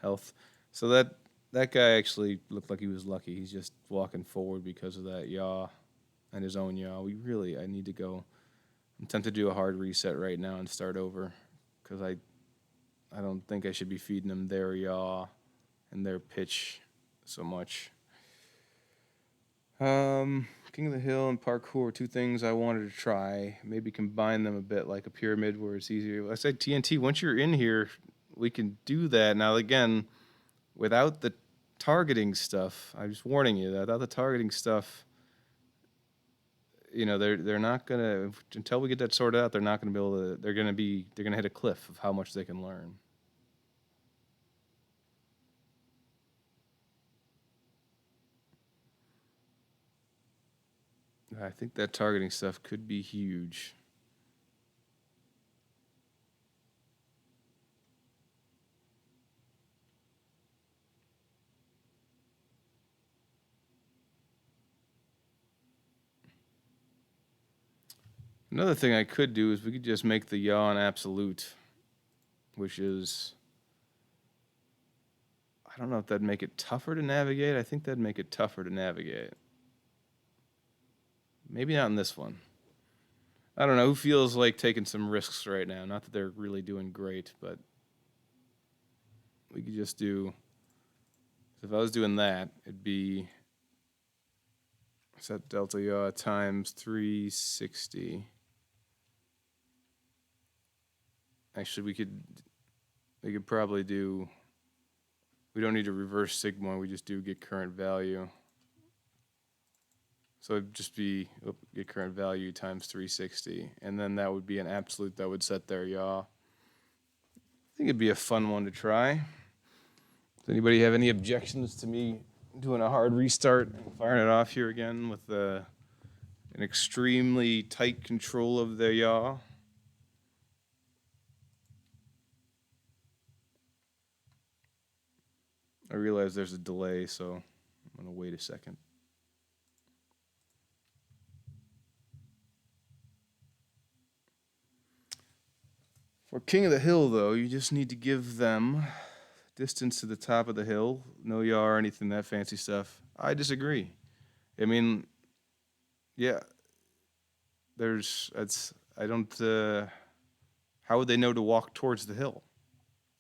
Health. So that guy actually looked like he was lucky. He's just walking forward because of that yaw and his own yaw. I need to go. I'm tempted to do a hard reset right now and start over because I don't think I should be feeding them their yaw and their pitch so much. King of the Hill and parkour, 2 things I wanted to try. Maybe combine them a bit like a pyramid where it's easier. I said TNT, once you're in here, we can do that. Now, again, without the targeting stuff, I'm just warning you that without the targeting stuff, you know, they're not gonna, until we get that sorted out, they're not gonna be able to, they're gonna hit a cliff of how much they can learn. I think that targeting stuff could be huge. Another thing I could do is we could just make the yaw an absolute, which is, I don't know if that'd make it tougher to navigate. I think that'd make it tougher to navigate. Maybe not in this one. I don't know. Who feels like taking some risks right now? Not that they're really doing great, but we could just do, if I was doing that, it'd be set delta yaw times 360. Actually, we could probably do, we don't need to reverse sigma, we just do get current value. So it'd just be get current value times 360, and then that would be an absolute that would set their yaw. I think it'd be a fun one to try. Does anybody have any objections to me doing a hard restart and firing it off here again with an extremely tight control of the yaw? I realize there's a delay, so I'm going to wait a second. For King of the Hill, though, you just need to give them distance to the top of the hill, no yaw or anything, that fancy stuff. I disagree. I mean, yeah, I don't, how would they know to walk towards the hill?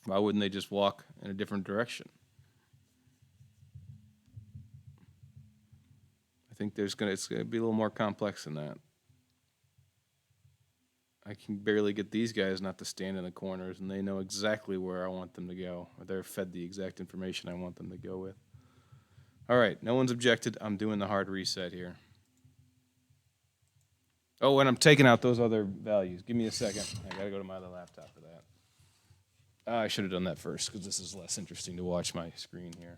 Why wouldn't they just walk in a different direction? I think it's gonna be a little more complex than that. I can barely get these guys not to stand in the corners, and they know exactly where I want them to go, or they're fed the exact information I want them to go with. All right, no one's objected. I'm doing the hard reset here. Oh, and I'm taking out those other values. Give me a second. I gotta go to my other laptop for that. I should have done that first, because this is less interesting to watch my screen here.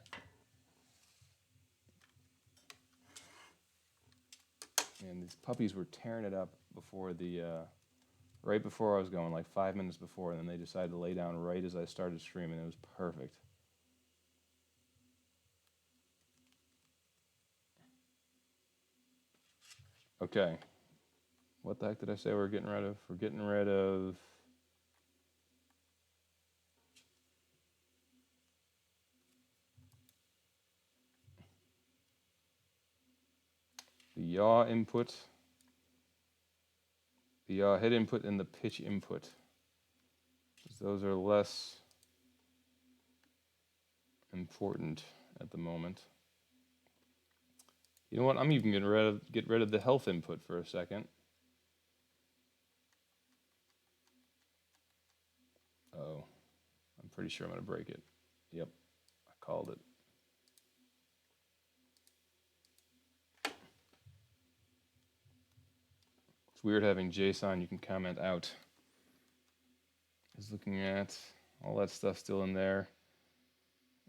And these puppies were tearing it up before right before I was going, like 5 minutes before, and then they decided to lay down right as I started streaming. It was perfect. Okay. What the heck did I say we're getting rid of? We're getting rid of the yaw input, the yaw head input, and the pitch input. Those are less important at the moment. You know what? I'm even gonna get rid of the health input for a second. Oh, I'm pretty sure I'm gonna break it. Yep, I called it. It's weird having JSON you can comment out. Is looking at all that stuff still in there,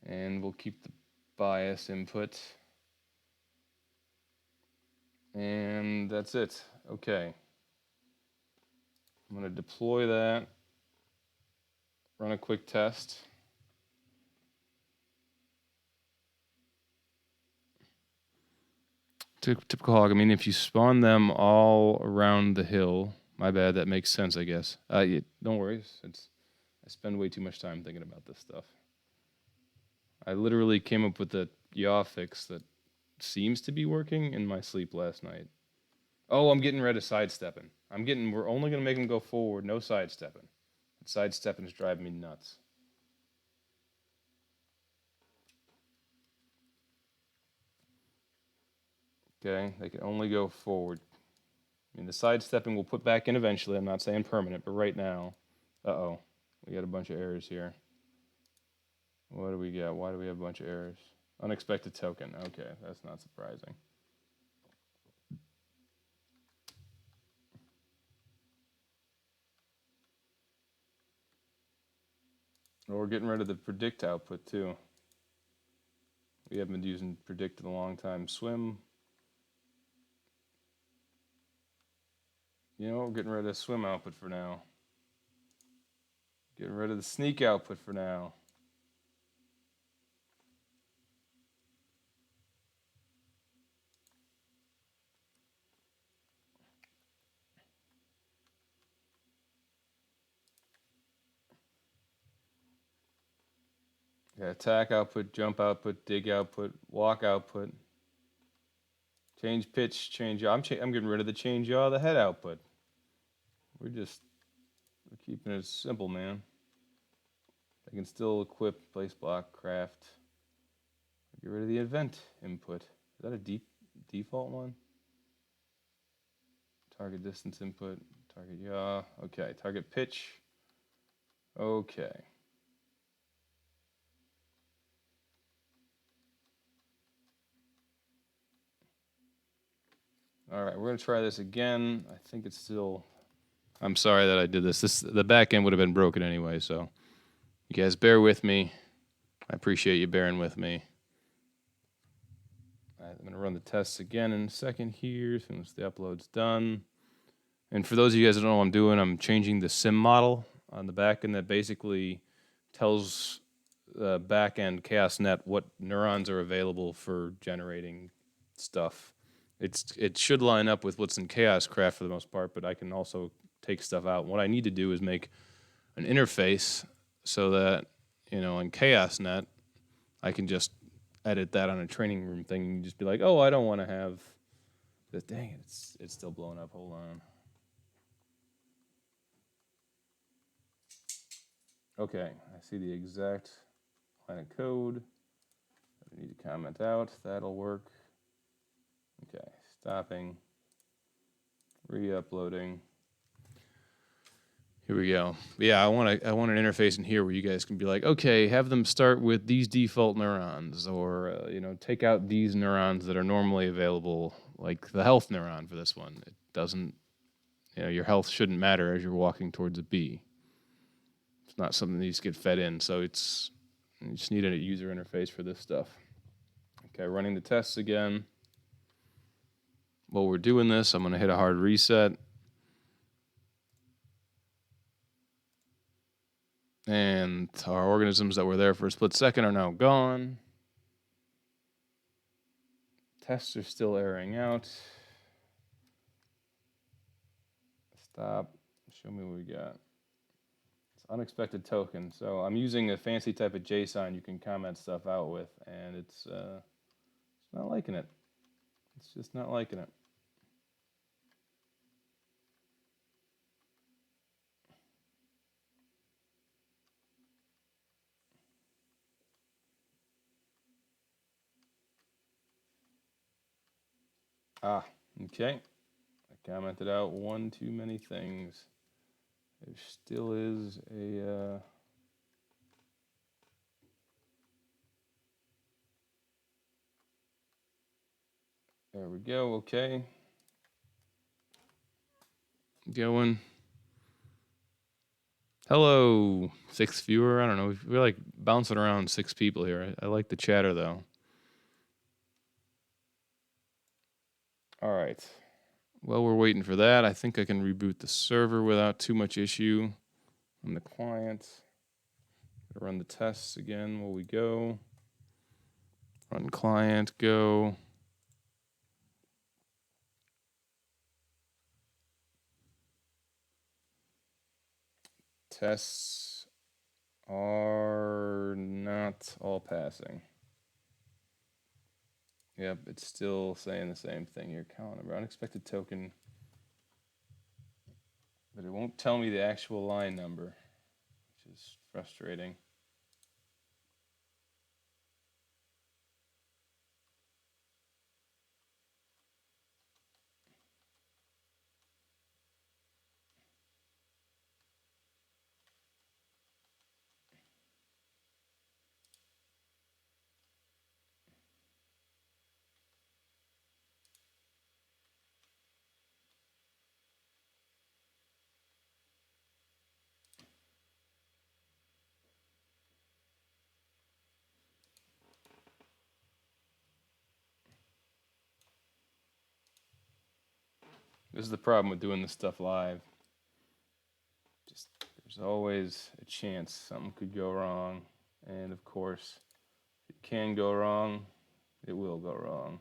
and we'll keep the bias input, and that's it. Okay, I'm going to deploy that, run a quick test. Typical hog. I mean, if you spawn them all around the hill, my bad, that makes sense, I guess. Don't worry, I spend way too much time thinking about this stuff. I literally came up with a yaw fix that seems to be working in my sleep last night. Oh, I'm getting rid of sidestepping. We're only going to make them go forward, no sidestepping. Sidestepping is driving me nuts. Okay, they can only go forward. I mean, the sidestepping we'll put back in eventually. I'm not saying permanent, but right now, uh-oh, we got a bunch of errors here. What do we got? Why do we have a bunch of errors? Unexpected token. Okay, that's not surprising. Well, we're getting rid of the predict output too. We haven't been using predict in a long time. Swim. You know, we're getting rid of swim output for now. Getting rid of the sneak output for now. Yeah, attack output, jump output, dig output, walk output. Change pitch, change yaw. I'm getting rid of the change yaw, the head output. We're keeping it simple, man. I can still equip, place block, craft. Get rid of the event input. Is that a default one? Target distance input, target yaw. Okay, target pitch. Okay. All right, we're gonna try this again. I think it's still. I'm sorry that I did this. The back end would have been broken anyway, so you guys bear with me. I appreciate you bearing with me. All right, I'm going to run the tests again in a second here as soon as the upload's done. And for those of you guys that don't know what I'm doing, I'm changing the sim model on the back end that basically tells the back end ChaosNet what neurons are available for generating stuff. It should line up with what's in ChaosCraft for the most part, but I can also take stuff out. And what I need to do is make an interface so that, in ChaosNet, I can just edit that on a training room thing and just be like, oh, I don't want to have this. Dang it, it's still blowing up. Hold on. Okay, I see the exact line of code. I need to comment out. That'll work. Okay, stopping, re-uploading. Here we go. But yeah, I want an interface in here where you guys can be like, okay, have them start with these default neurons, or take out these neurons that are normally available, like the health neuron for this one. It doesn't, your health shouldn't matter as you're walking towards a bee. It's not something that needs to get fed in, so you just need a user interface for this stuff. Okay, running the tests again. While we're doing this, I'm going to hit a hard reset. And our organisms that were there for a split second are now gone. Tests are still airing out. Stop. Show me what we got. It's unexpected token. So I'm using a fancy type of JSON you can comment stuff out with, and it's not liking it. It's just not liking it. Okay. I commented out one too many things. There still is a... There we go, okay. Going. Hello, 6th viewer. I don't know. We're like bouncing around 6 people here. I like the chatter though. All right. Well, we're waiting for that. I think I can reboot the server without too much issue on the client. Run the tests again while we go. Run client, go. Tests are not all passing. Yep, it's still saying the same thing here. Count number, unexpected token. But it won't tell me the actual line number, which is frustrating. This is the problem with doing this stuff live. Just there's always a chance something could go wrong. And of course, if it can go wrong, it will go wrong.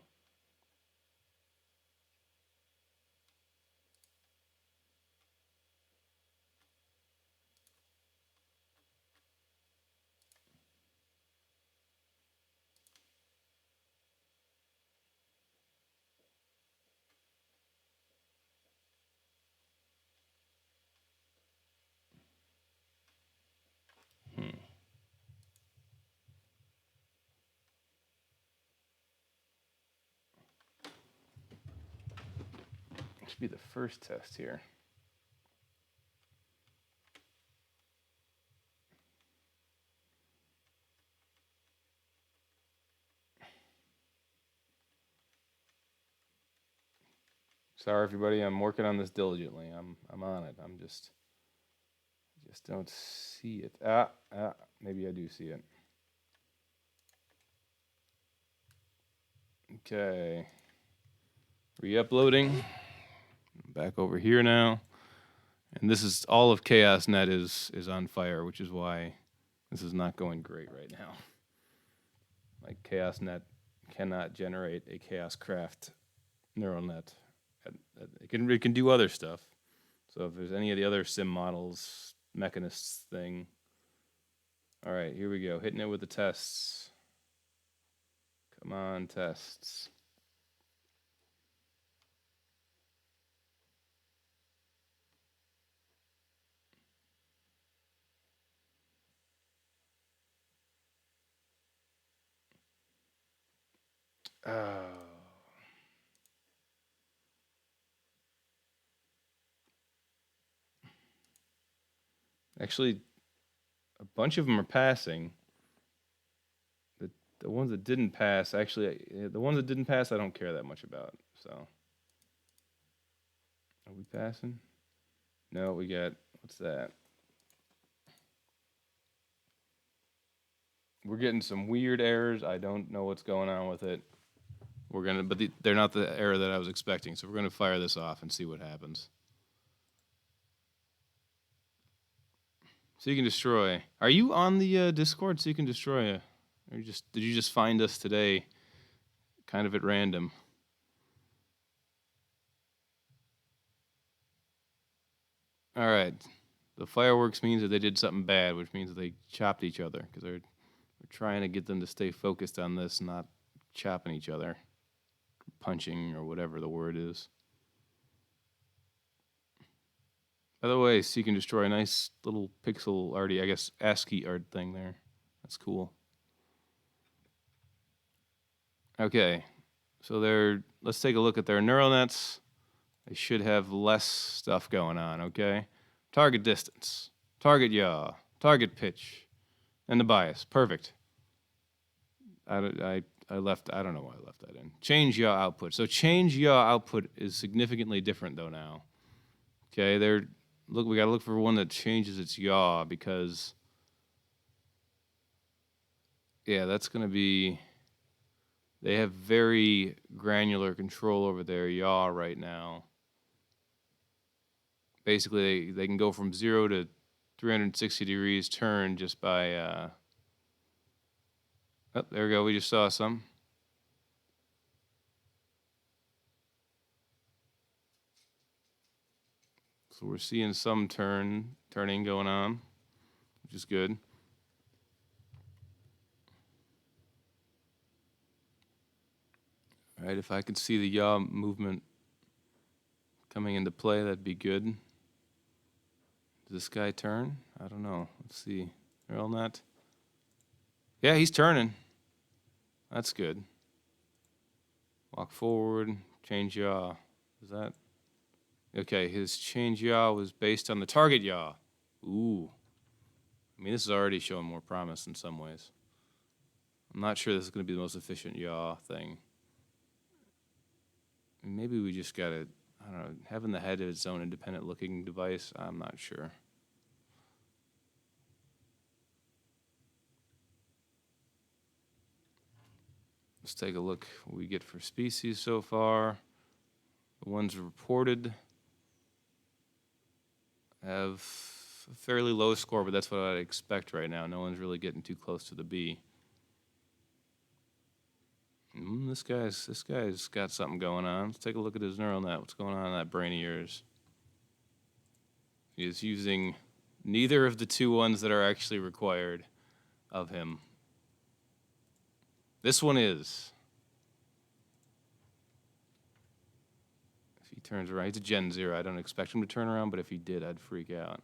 Should be the first test here. Sorry, everybody. I'm working on this diligently. I'm on it. I'm just don't see it. Maybe I do see it. Okay. Re-uploading. Back over here now. And this is all of ChaosNet is on fire, which is why this is not going great right now. Like ChaosNet cannot generate a ChaosCraft neural net. It can do other stuff. So if there's any of the other sim models, mechanists thing. All right, here we go. Hitting it with the tests. Come on, tests. Oh. Actually, a bunch of them are passing. The ones that didn't pass, actually, the ones that didn't pass, I don't care that much about. So, are we passing? No, we got, what's that? We're getting some weird errors. I don't know what's going on with it. We're gonna, but they're not the error that I was expecting. So we're gonna fire this off and see what happens. Seek and destroy. Are you on the Discord? Seek and destroy. Or did you just find us today, kind of at random? All right. The fireworks means that they did something bad, which means that they chopped each other because we're trying to get them to stay focused on this, not chopping each other, punching or whatever the word is. By the way, Seek and Destroy, a nice little pixel arty, I guess ASCII art thing there. That's cool. Okay, so let's take a look at their neural nets. They should have less stuff going on, okay? Target distance, target yaw, target pitch, and the bias. Perfect. I don't know why I left that in. Change yaw output. So change yaw output is significantly different though now. Okay, we gotta look for one that changes its yaw because yeah, that's gonna be, they have very granular control over their yaw right now. Basically, they can go from 0 to 360 degrees turn just by, oh, there we go, we just saw some. So we're seeing some turning going on, which is good. All right, if I could see the yaw movement coming into play, that'd be good. Does this guy turn? I don't know. Let's see. Neural net. Yeah, he's turning. That's good. Walk forward, change yaw. Is that? Okay, his change yaw was based on the target yaw. Ooh. I mean, this is already showing more promise in some ways. I'm not sure this is going to be the most efficient yaw thing. Maybe we just got to, I don't know, having the head of its own independent looking device, I'm not sure. Let's take a look what we get for species so far. The ones reported have a fairly low score, but that's what I'd expect right now. No one's really getting too close to the B. This guy's got something going on. Let's take a look at his neural net. What's going on in that brain of yours? He is using neither of the two ones that are actually required of him. This one is. If he turns around, he's a Gen 0. I don't expect him to turn around, but if he did, I'd freak out.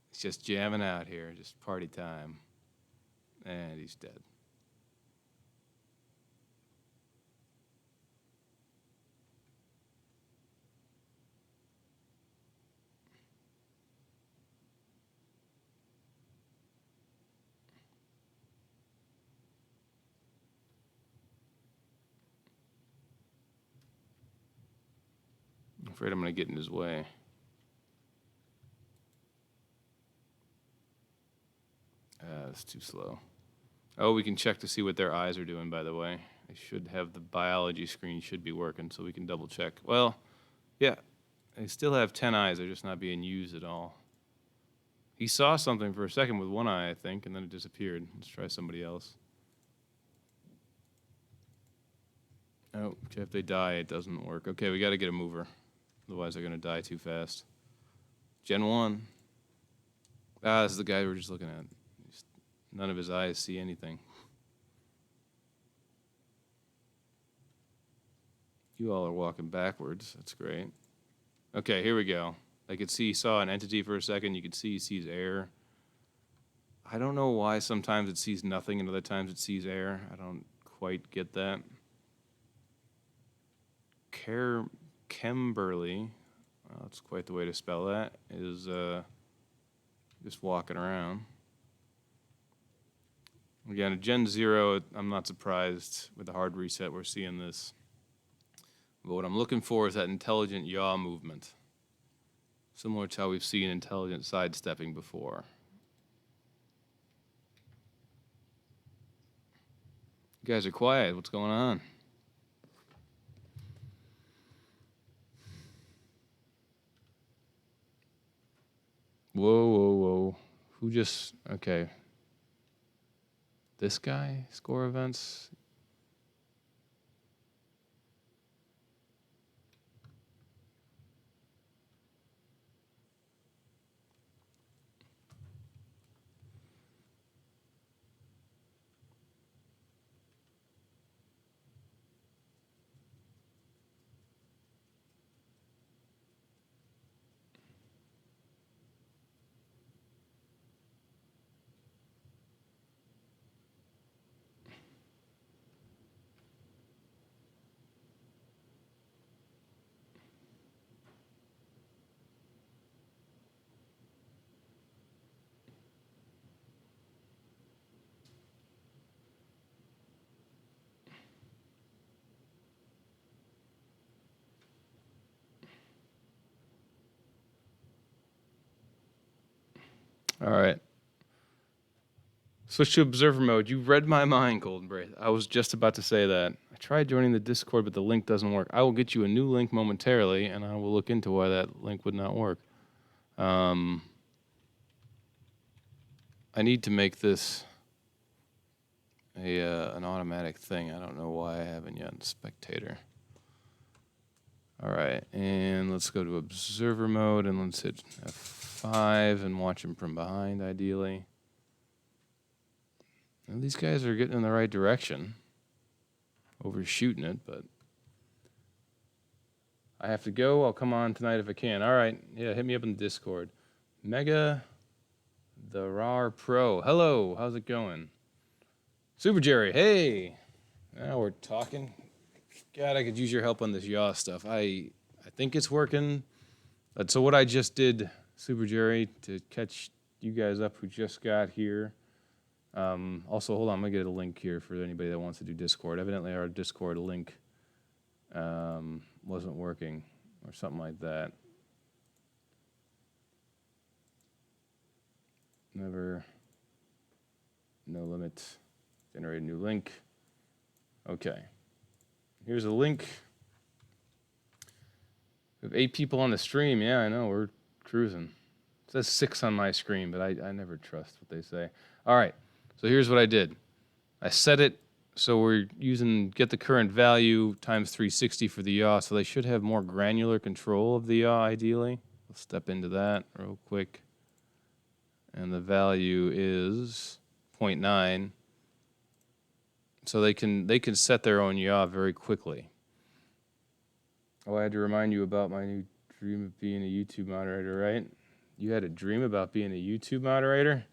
He's just jamming out here, just party time. And he's dead. I'm afraid I'm going to get in his way. That's too slow. Oh, we can check to see what their eyes are doing, by the way. They should have the biology screen should be working, so we can double check. Well, yeah, they still have 10 eyes. They're just not being used at all. He saw something for a second with one eye, I think, and then it disappeared. Let's try somebody else. Oh, okay, if they die, it doesn't work. Okay, we got to get a mover. Otherwise, they're going to die too fast. Gen 1. Ah, this is the guy we were just looking at. None of his eyes see anything. You all are walking backwards. That's great. Okay, here we go. I could see he saw an entity for a second. You could see he sees air. I don't know why sometimes it sees nothing and other times it sees air. I don't quite get that. Kimberly, that's quite the way to spell that, is just walking around. Again, at Gen 0, I'm not surprised with the hard reset we're seeing this. But what I'm looking for is that intelligent yaw movement. Similar to how we've seen intelligent sidestepping before. You guys are quiet. What's going on? Whoa, whoa, whoa. Who just... Okay. This guy? Score events? All right. Switch to observer mode. You read my mind, Golden Braith. I was just about to say that. I tried joining the Discord, but the link doesn't work. I will get you a new link momentarily, and I will look into why that link would not work. I need to make this an automatic thing. I don't know why I haven't yet. Spectator. All right, and let's go to observer mode, and let's hit F5 and watch him from behind, ideally. Well, these guys are getting in the right direction. Overshooting it, but I have to go. I'll come on tonight if I can. All right, yeah, hit me up in the Discord. Mega the RAR Pro. Hello, how's it going? Super Jerry, hey. Now we're talking. God, I could use your help on this yaw stuff. I think it's working. So what I just did, Super Jerry, to catch you guys up who just got here. Also, hold on, I'm going to get a link here for anybody that wants to do Discord. Evidently, our Discord link wasn't working or something like that. Never, no limit, generate a new link. Okay, here's a link. We have 8 people on the stream. Yeah, I know, we're cruising. It says 6 on my screen, but I never trust what they say. All right, so here's what I did. I set it so we're using get the current value times 360 for the yaw, so they should have more granular control of the yaw, ideally. Let's step into that real quick. And the value is 0.9. So they can set their own yaw very quickly. Oh, I had to remind you about my new dream of being a YouTube moderator, right? You had a dream about being a YouTube moderator?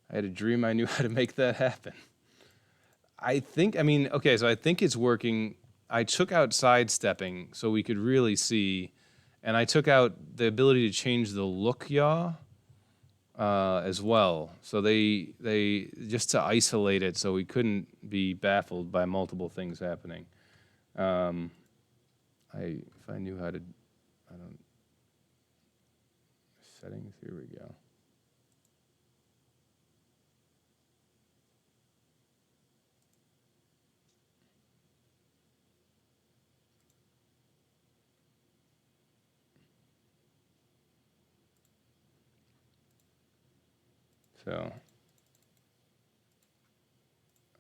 I had a dream I knew how to make that happen. I think it's working. I took out sidestepping so we could really see, and I took out the ability to change the look yaw as well. So they just to isolate it so we couldn't be baffled by multiple things happening. If I knew how to, settings, here we go. So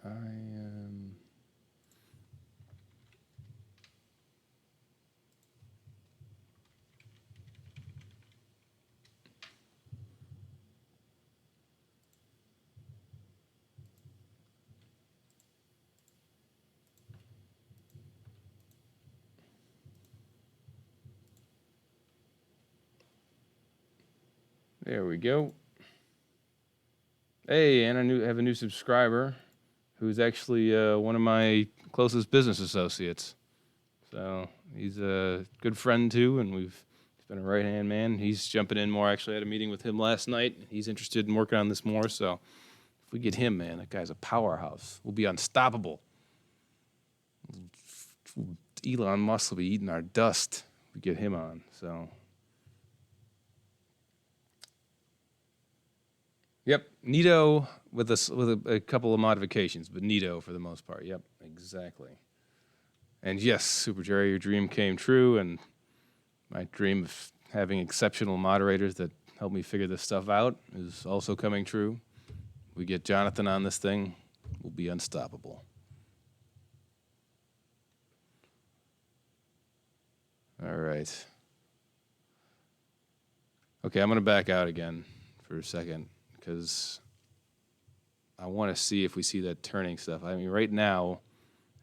I am. There we go. Hey, and I have a new subscriber who's actually one of my closest business associates. So he's a good friend too, and he's been a right-hand man. He's jumping in more. Actually, I had a meeting with him last night. He's interested in working on this more. So if we get him, man, that guy's a powerhouse. We'll be unstoppable. Elon Musk will be eating our dust if we get him on. So. Yep, Nito with a couple of modifications, but Nito for the most part. Yep, exactly. And yes, Super Jerry, your dream came true, and my dream of having exceptional moderators that help me figure this stuff out is also coming true. We get Jonathan on this thing, we'll be unstoppable. All right. Okay, I'm going to back out again for a second because I want to see if we see that turning stuff. I mean, right now,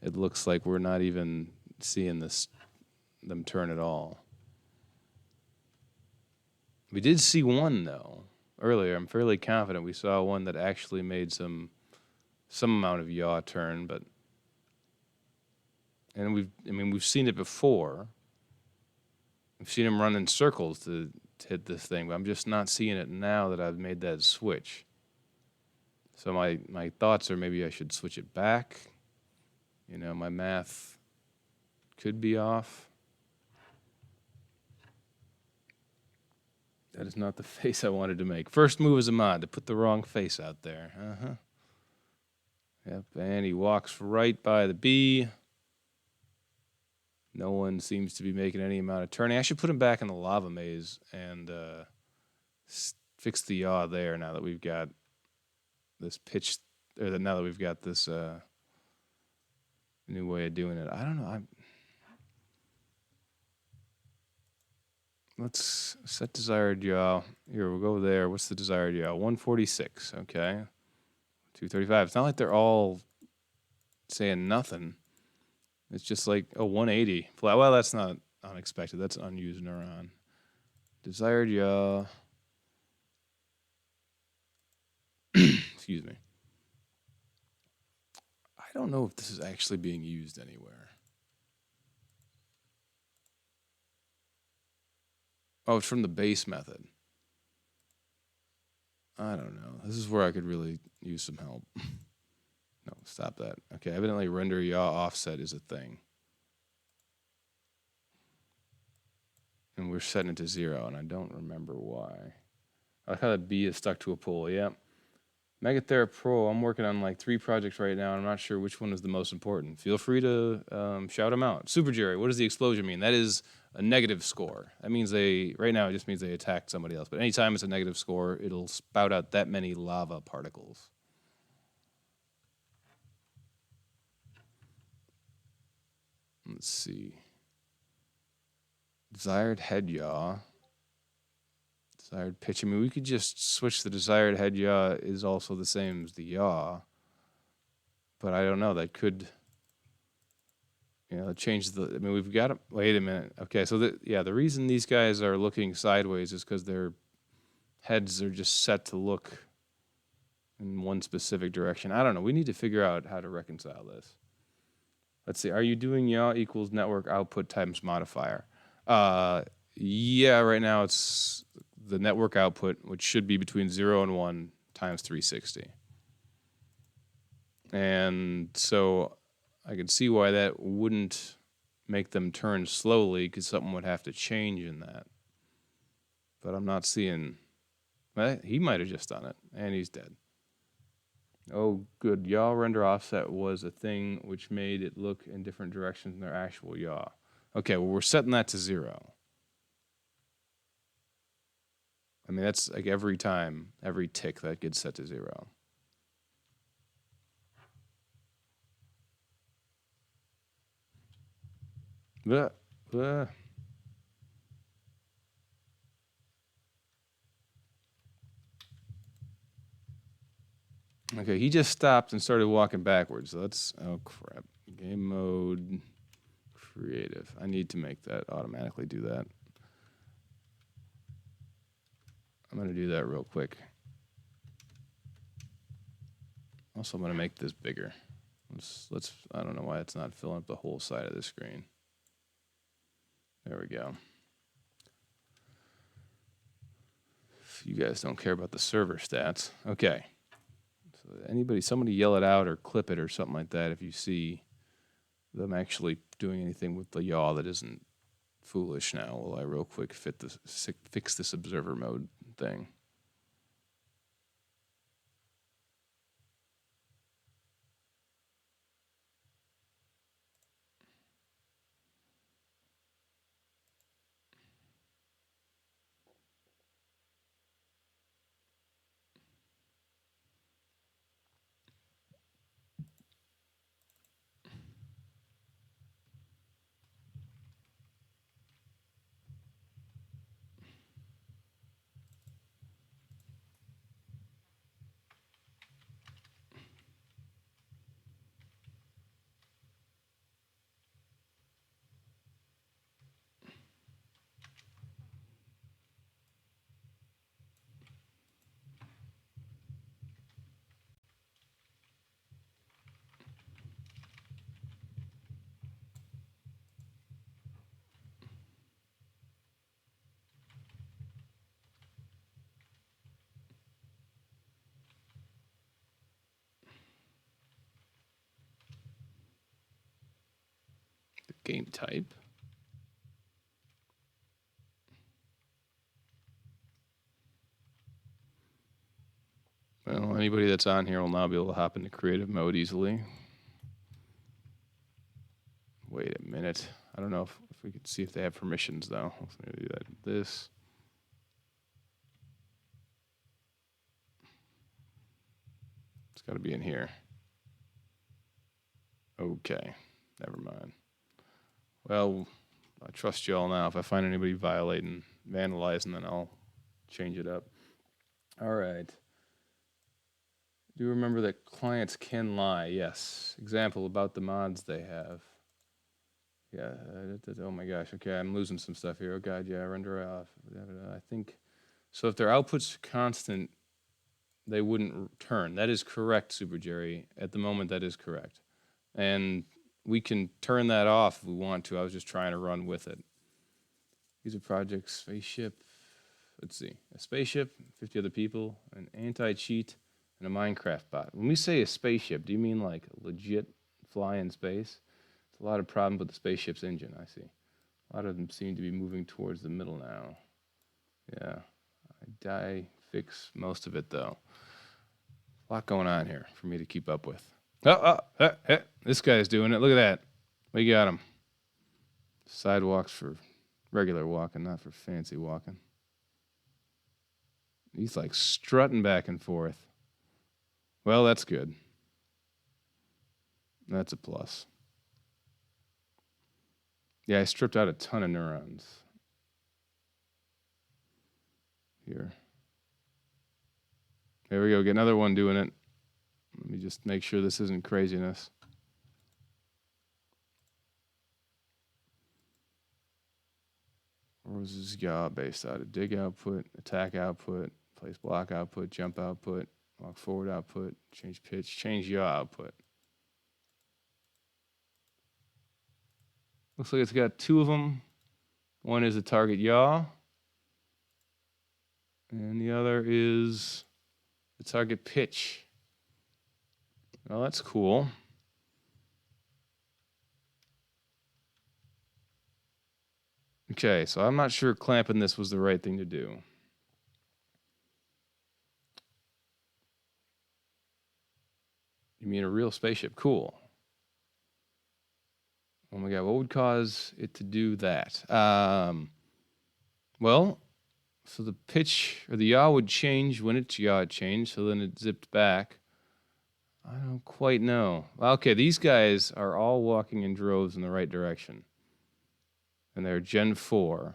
it looks like we're not even seeing them turn at all. We did see one though earlier. I'm fairly confident we saw one that actually made some amount of yaw turn, and we've seen it before. We've seen him run in circles to hit this thing, but I'm just not seeing it now that I've made that switch. So my thoughts are maybe I should switch it back. You know, my math could be off. That is not the face I wanted to make. First move as a mod, to put the wrong face out there. Uh-huh. Yep, and he walks right by the B. No one seems to be making any amount of turning. I should put him back in the lava maze and fix the yaw there now that we've got this pitch, or now that we've got this new way of doing it. I don't know. Let's set desired yaw. Here, we'll go there. What's the desired yaw? 146, okay. 235. It's not like they're all saying nothing. It's just like, 180. Well, that's not unexpected. That's unused neuron. Desired yaw. Excuse me. I don't know if this is actually being used anywhere. Oh, it's from the base method. I don't know. This is where I could really use some help. No, stop that. Okay, evidently render yaw offset is a thing. And we're setting it to 0, and I don't remember why. I like how that B is stuck to a pole. Yeah. Megathera Pro, I'm working on like 3 projects right now, and I'm not sure which one is the most important. Feel free to shout them out. Super Jerry, what does the explosion mean? That is a negative score. That means right now it just means they attacked somebody else. But anytime it's a negative score, it'll spout out that many lava particles. Let's see. Desired head yaw. Desired pitch. I mean, we could just switch the desired head yaw is also the same as the yaw. But I don't know. That could, change the. I mean, we've got to. Wait a minute. Okay, so the reason these guys are looking sideways is because their heads are just set to look in one specific direction. I don't know. We need to figure out how to reconcile this. Let's see. Are you doing yaw equals network output times modifier? Yeah, right now it's the network output, which should be between 0 and 1 times 360. And so I could see why that wouldn't make them turn slowly, because something would have to change in that. But I'm not seeing. He might have just done it, and he's dead. Oh, good. Yaw render offset was a thing which made it look in different directions than their actual yaw. Okay, well, we're setting that to 0. I mean, that's like every time, every tick that gets set to 0. Blah, blah. Okay, he just stopped and started walking backwards. Let's, oh crap. Game mode, creative. I need to make that automatically do that. I'm going to do that real quick. Also, I'm going to make this bigger. Let's, I don't know why it's not filling up the whole side of the screen. There we go. You guys don't care about the server stats. Okay. So somebody yell it out or clip it or something like that if you see them actually doing anything with the yaw that isn't foolish now while I real quick fix this observer mode thing. The game type. Well, anybody that's on here will now be able to hop into creative mode easily. Wait a minute. I don't know if we could see if they have permissions, though. Let's maybe do that. This. It's got to be in here. Okay. Never mind. Well, I trust you all now. If I find anybody violating, vandalizing, then I'll change it up. All right. Do you remember that clients can lie? Yes. Example about the mods they have. Yeah. Oh my gosh. Okay, I'm losing some stuff here. Oh god, yeah. Render off. I think so. If their output's constant, they wouldn't return. That is correct, Super Jerry. At the moment, that is correct, and we can turn that off if we want to. I was just trying to run with it. User project, spaceship. Let's see. A spaceship, 50 other people, an anti-cheat, and a Minecraft bot. When we say a spaceship, do you mean like legit fly in space? It's a lot of problems with the spaceship's engine, I see. A lot of them seem to be moving towards the middle now. Yeah. I fix most of it, though. A lot going on here for me to keep up with. This guy's doing it. Look at that. We got him. Sidewalks for regular walking, not for fancy walking. He's like strutting back and forth. Well, that's good. That's a plus. Yeah, I stripped out a ton of neurons. Here. There we go. Get another one doing it. Let me just make sure this isn't craziness. Where was this yaw based out of? Dig output, attack output, place block output, jump output, walk forward output, change pitch, change yaw output. Looks like it's got two of them. One is a target yaw, and the other is the target pitch. Well, that's cool. Okay, so I'm not sure clamping this was the right thing to do. You mean a real spaceship? Cool. Oh my god, what would cause it to do that? Well, So the pitch or the yaw would change when its yaw changed, so then it zipped back. I don't quite know. Okay, these guys are all walking in droves in the right direction. And they're Gen 4.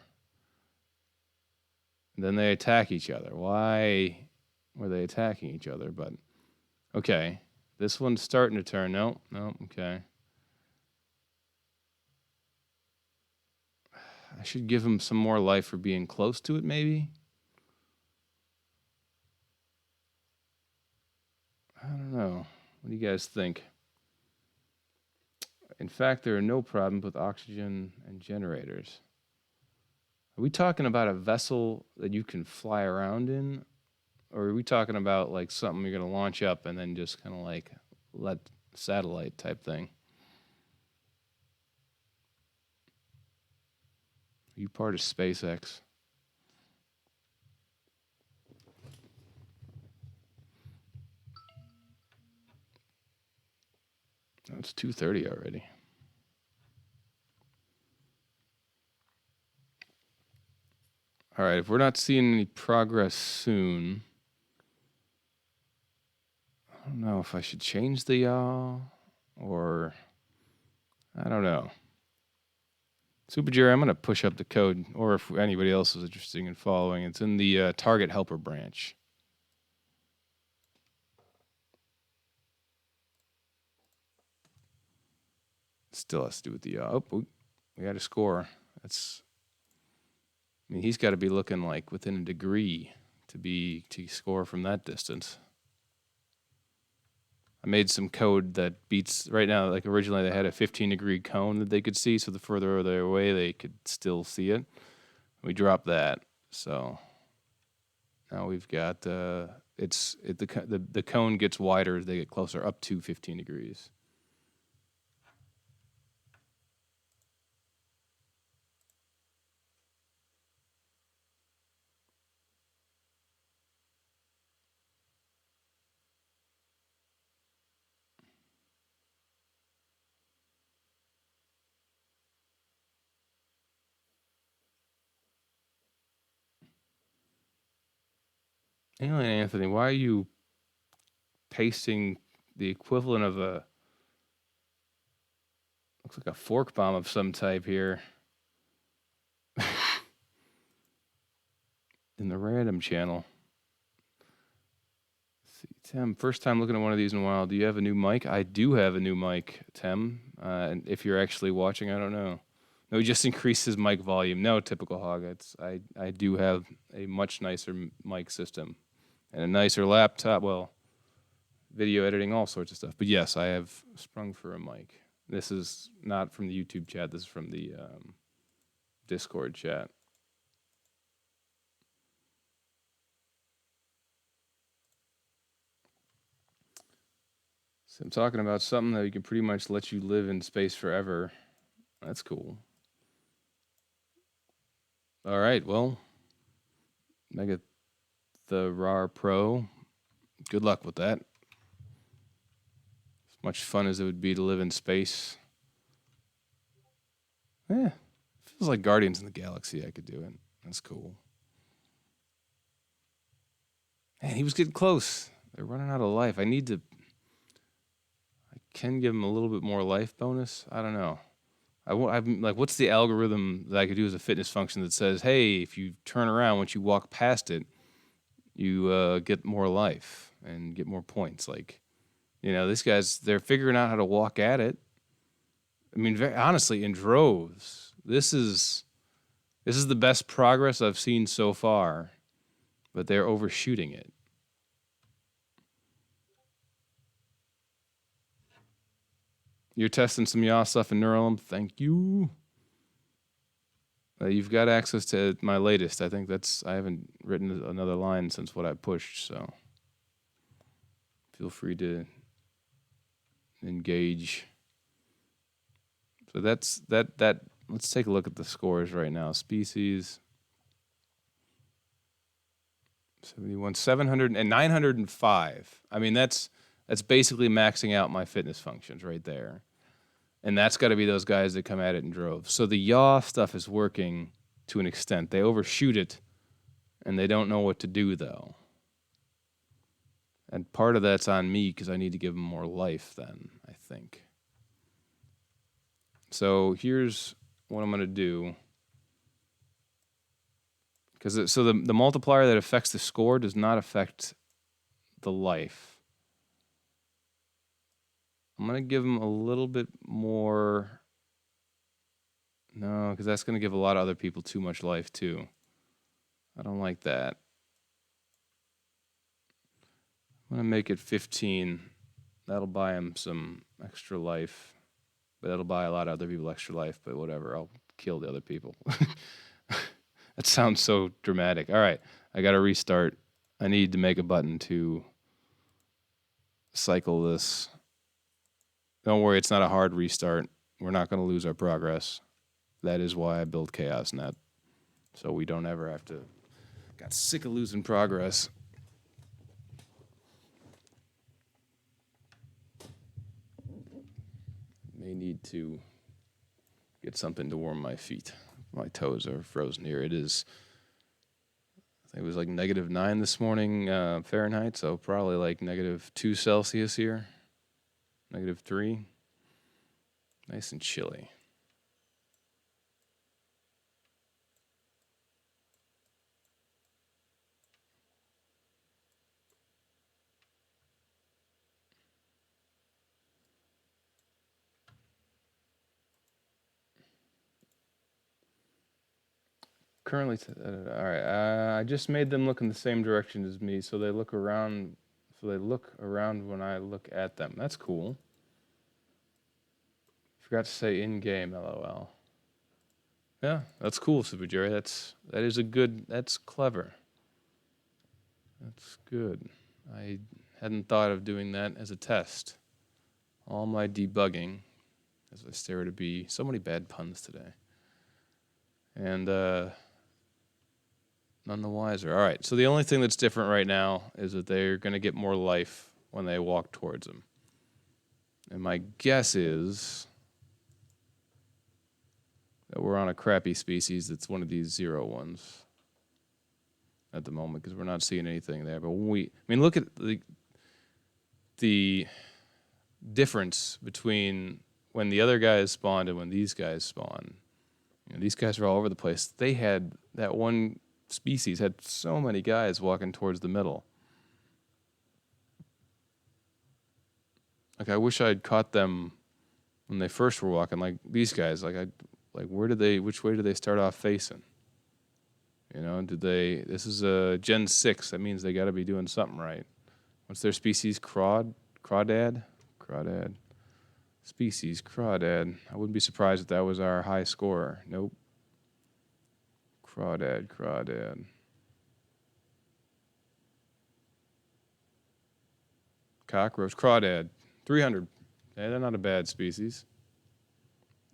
And then they attack each other. Why were they attacking each other? But, okay. This one's starting to turn. No, okay. I should give him some more life for being close to it, maybe? I don't know. What do you guys think? In fact, there are no problems with oxygen and generators. Are we talking about a vessel that you can fly around in? Or are we talking about like something you're going to launch up and then just kind of like let satellite type thing? Are you part of SpaceX? Oh, it's 2:30 already. All right, if we're not seeing any progress soon, I don't know if I should change the yaw or I don't know. Super Jerry, I'm going to push up the code, or if anybody else is interested in following, it's in the target helper branch. Still has to do with the yaw. Oh, we got a score. I mean, he's got to be looking like within a degree to score from that distance. I made some code that beats right now. Like originally, they had a 15-degree cone that they could see, so the further they're away, they could still see it. We dropped that, so now we've got the cone gets wider as they get closer, up to 15 degrees. Alien Anthony, why are you pasting the equivalent of looks like a fork bomb of some type here in the random channel? Let's see, Tim, first time looking at one of these in a while. Do you have a new mic? I do have a new mic, Tim. And if you're actually watching, I don't know. No, he just increased his mic volume. No, typical hog. I do have a much nicer mic system and a nicer laptop. Well, video editing, all sorts of stuff. But yes, I have sprung for a mic. This is not from the YouTube chat. This is from the Discord chat. So I'm talking about something that you can pretty much let you live in space forever. That's cool. All right, well, Mega the RAR Pro, good luck with that. As much fun as it would be to live in space. Yeah, feels like Guardians in the Galaxy. I could do it. That's cool. Man, he was getting close. They're running out of life. I can give him a little bit more life bonus. I don't know. I'm like, what's the algorithm that I could do as a fitness function that says, hey, if you turn around, once you walk past it, you get more life and get more points. Like, these guys, they're figuring out how to walk at it. I mean, very honestly, in droves. This is the best progress I've seen so far, but they're overshooting it. You're testing some yaw stuff in Nerual. Thank you. You've got access to my latest. I think I haven't written another line since what I pushed, so feel free to engage. So that's that. Let's take a look at the scores right now. Species 71, 700, and 905. I mean, that's basically maxing out my fitness functions right there. And that's got to be those guys that come at it in droves. So the yaw stuff is working to an extent. They overshoot it, and they don't know what to do, though. And part of that's on me because I need to give them more life then, I think. So here's what I'm going to do. So the multiplier that affects the score does not affect the life. I'm going to give them a little bit more. No, because that's going to give a lot of other people too much life, too. I don't like that. I'm going to make it 15. That'll buy them some extra life. But that'll buy a lot of other people extra life. But whatever, I'll kill the other people. That sounds so dramatic. All right, I got to restart. I need to make a button to cycle this. Don't worry, it's not a hard restart. We're not going to lose our progress. That is why I built ChaosNet. So we don't ever have to. Got sick of losing progress. May need to get something to warm my feet. My toes are frozen here. It is, I think it was like -9 this morning Fahrenheit, so probably like -2 Celsius here. -3. Nice and chilly. Currently, all right. I just made them look in the same direction as me, so they look around. So they look around when I look at them. That's cool. Forgot to say in game, LOL. Yeah, that's cool, Super Jerry. That's clever. That's good. I hadn't thought of doing that as a test. All my debugging, as I stare to be so many bad puns today. And none the wiser. All right, so the only thing that's different right now is that they're going to get more life when they walk towards them. And my guess is that we're on a crappy species that's one of these 0 ones at the moment because we're not seeing anything there. But look at the difference between when the other guys spawned and when these guys spawn. These guys are all over the place. They had that one species had so many guys walking towards the middle. Like I wish I'd caught them when they first were walking. Like these guys, which way do they start off facing? This is a Gen 6. That means they got to be doing something right. What's their species? Crawdad? Crawdad. Species, Crawdad. I wouldn't be surprised if that was our high scorer. Nope. Crawdad. Cockroach, Crawdad. 300. Yeah, they're not a bad species.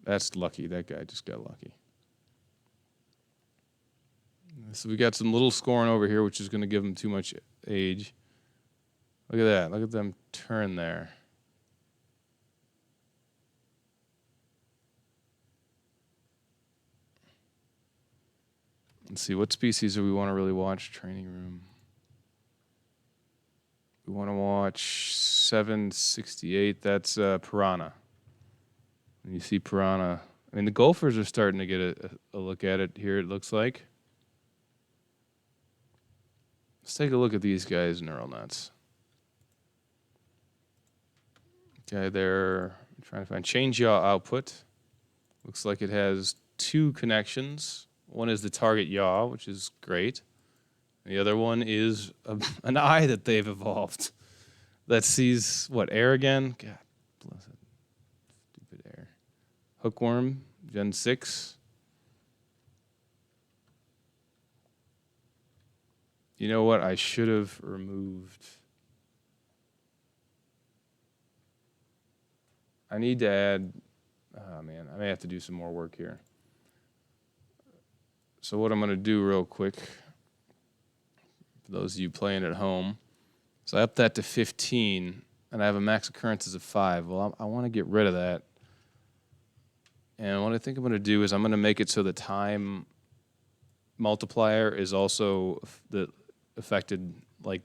That's lucky. That guy just got lucky. So we got some little scoring over here, which is going to give them too much age. Look at that. Look at them turn there. Let's see, what species do we want to really watch? Training room. We want to watch 768. That's piranha. And you see piranha. I mean, the golfers are starting to get a look at it here, it looks like. Let's take a look at these guys' neural nets. Okay, they're trying to find change yaw output. Looks like it has 2 connections. One is the target yaw, which is great. The other one is an eye that they've evolved that sees, air again? God bless it. Stupid air. Hookworm, Gen 6. You know what? I should have removed. I need to add. Oh, man. I may have to do some more work here. So what I'm going to do real quick, for those of you playing at home, so I upped that to 15, and I have a max occurrences of 5. Well, I want to get rid of that. And what I think I'm going to do is I'm going to make it so the time multiplier is also affected. Like,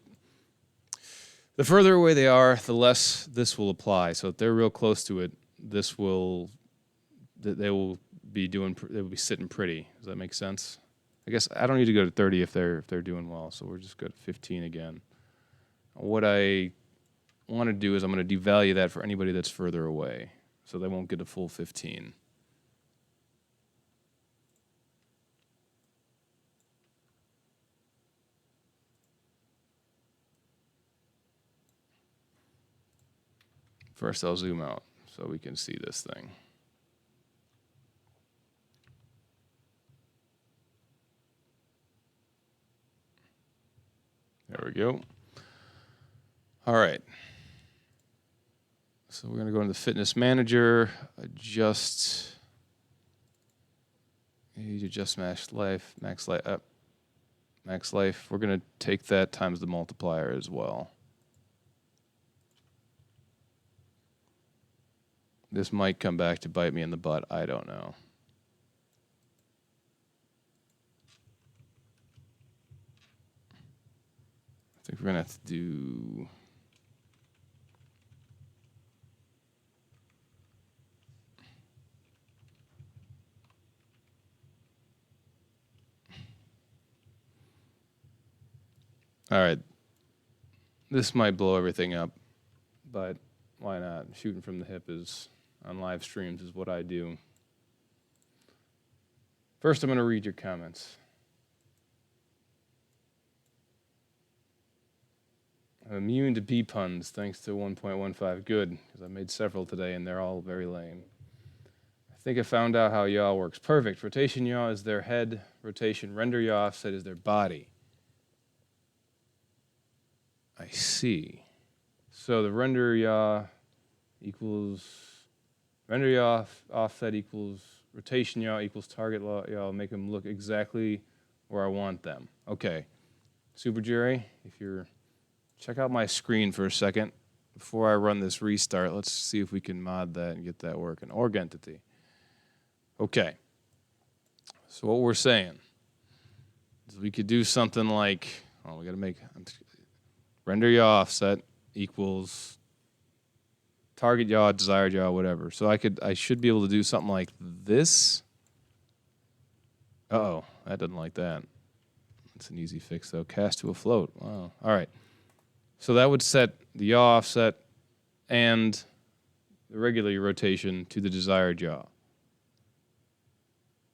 the further away they are, the less this will apply. So if they're real close to it, they will be sitting pretty. Does that make sense? I guess I don't need to go to 30 if they're doing well. So we're just good at 15 again. What I want to do is I'm going to devalue that for anybody that's further away, so they won't get a full 15. First, I'll zoom out so we can see this thing. There we go. All right. So we're going to go into the Fitness Manager, adjust max life. We're going to take that times the multiplier as well. This might come back to bite me in the butt. I don't know. I think we're going to have to do... All right. This might blow everything up, but why not? Shooting from the hip on live streams is what I do. First, I'm going to read your comments. I'm immune to pee puns thanks to 1.15. Good, because I made several today and they're all very lame. I think I found out how yaw works. Perfect. Rotation yaw is their head. Rotation render yaw offset is their body. I see. So the render yaw offset equals rotation yaw equals target yaw. Make them look exactly where I want them. Okay. Super Jerry, if you're... Check out my screen for a second. Before I run this restart, let's see if we can mod that and get that working. Org entity. Okay. So what we're saying is we could do something like... Oh, we got to make... Render yaw offset equals target yaw, desired yaw, whatever. So I should be able to do something like this. Uh-oh, that doesn't like that. That's an easy fix, though. Cast to a float. Wow. All right. So that would set the yaw offset and the regular rotation to the desired yaw.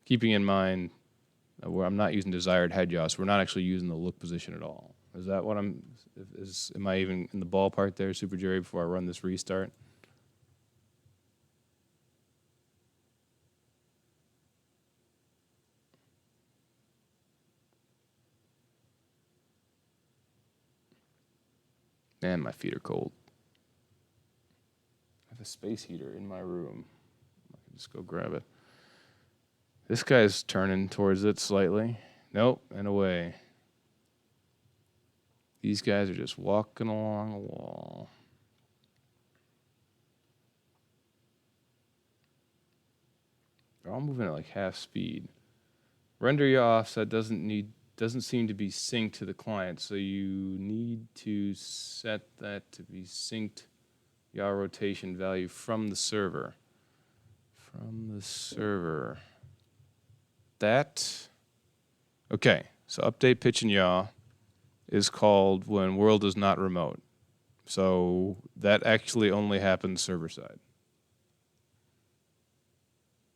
Keeping in mind where I'm not using desired head yaw, so we're not actually using the look position at all. Is that what am I even in the ballpark there, Super Jerry, before I run this restart? Man, my feet are cold. I have a space heater in my room. I can just go grab it. This guy's turning towards it slightly. Nope, and away. These guys are just walking along a wall. They're all moving at like half speed. Render yaw offset doesn't seem to be synced to the client, so you need to set that to be synced yaw rotation value from the server. Okay, so update pitch and yaw is called when world is not remote. So that actually only happens server side.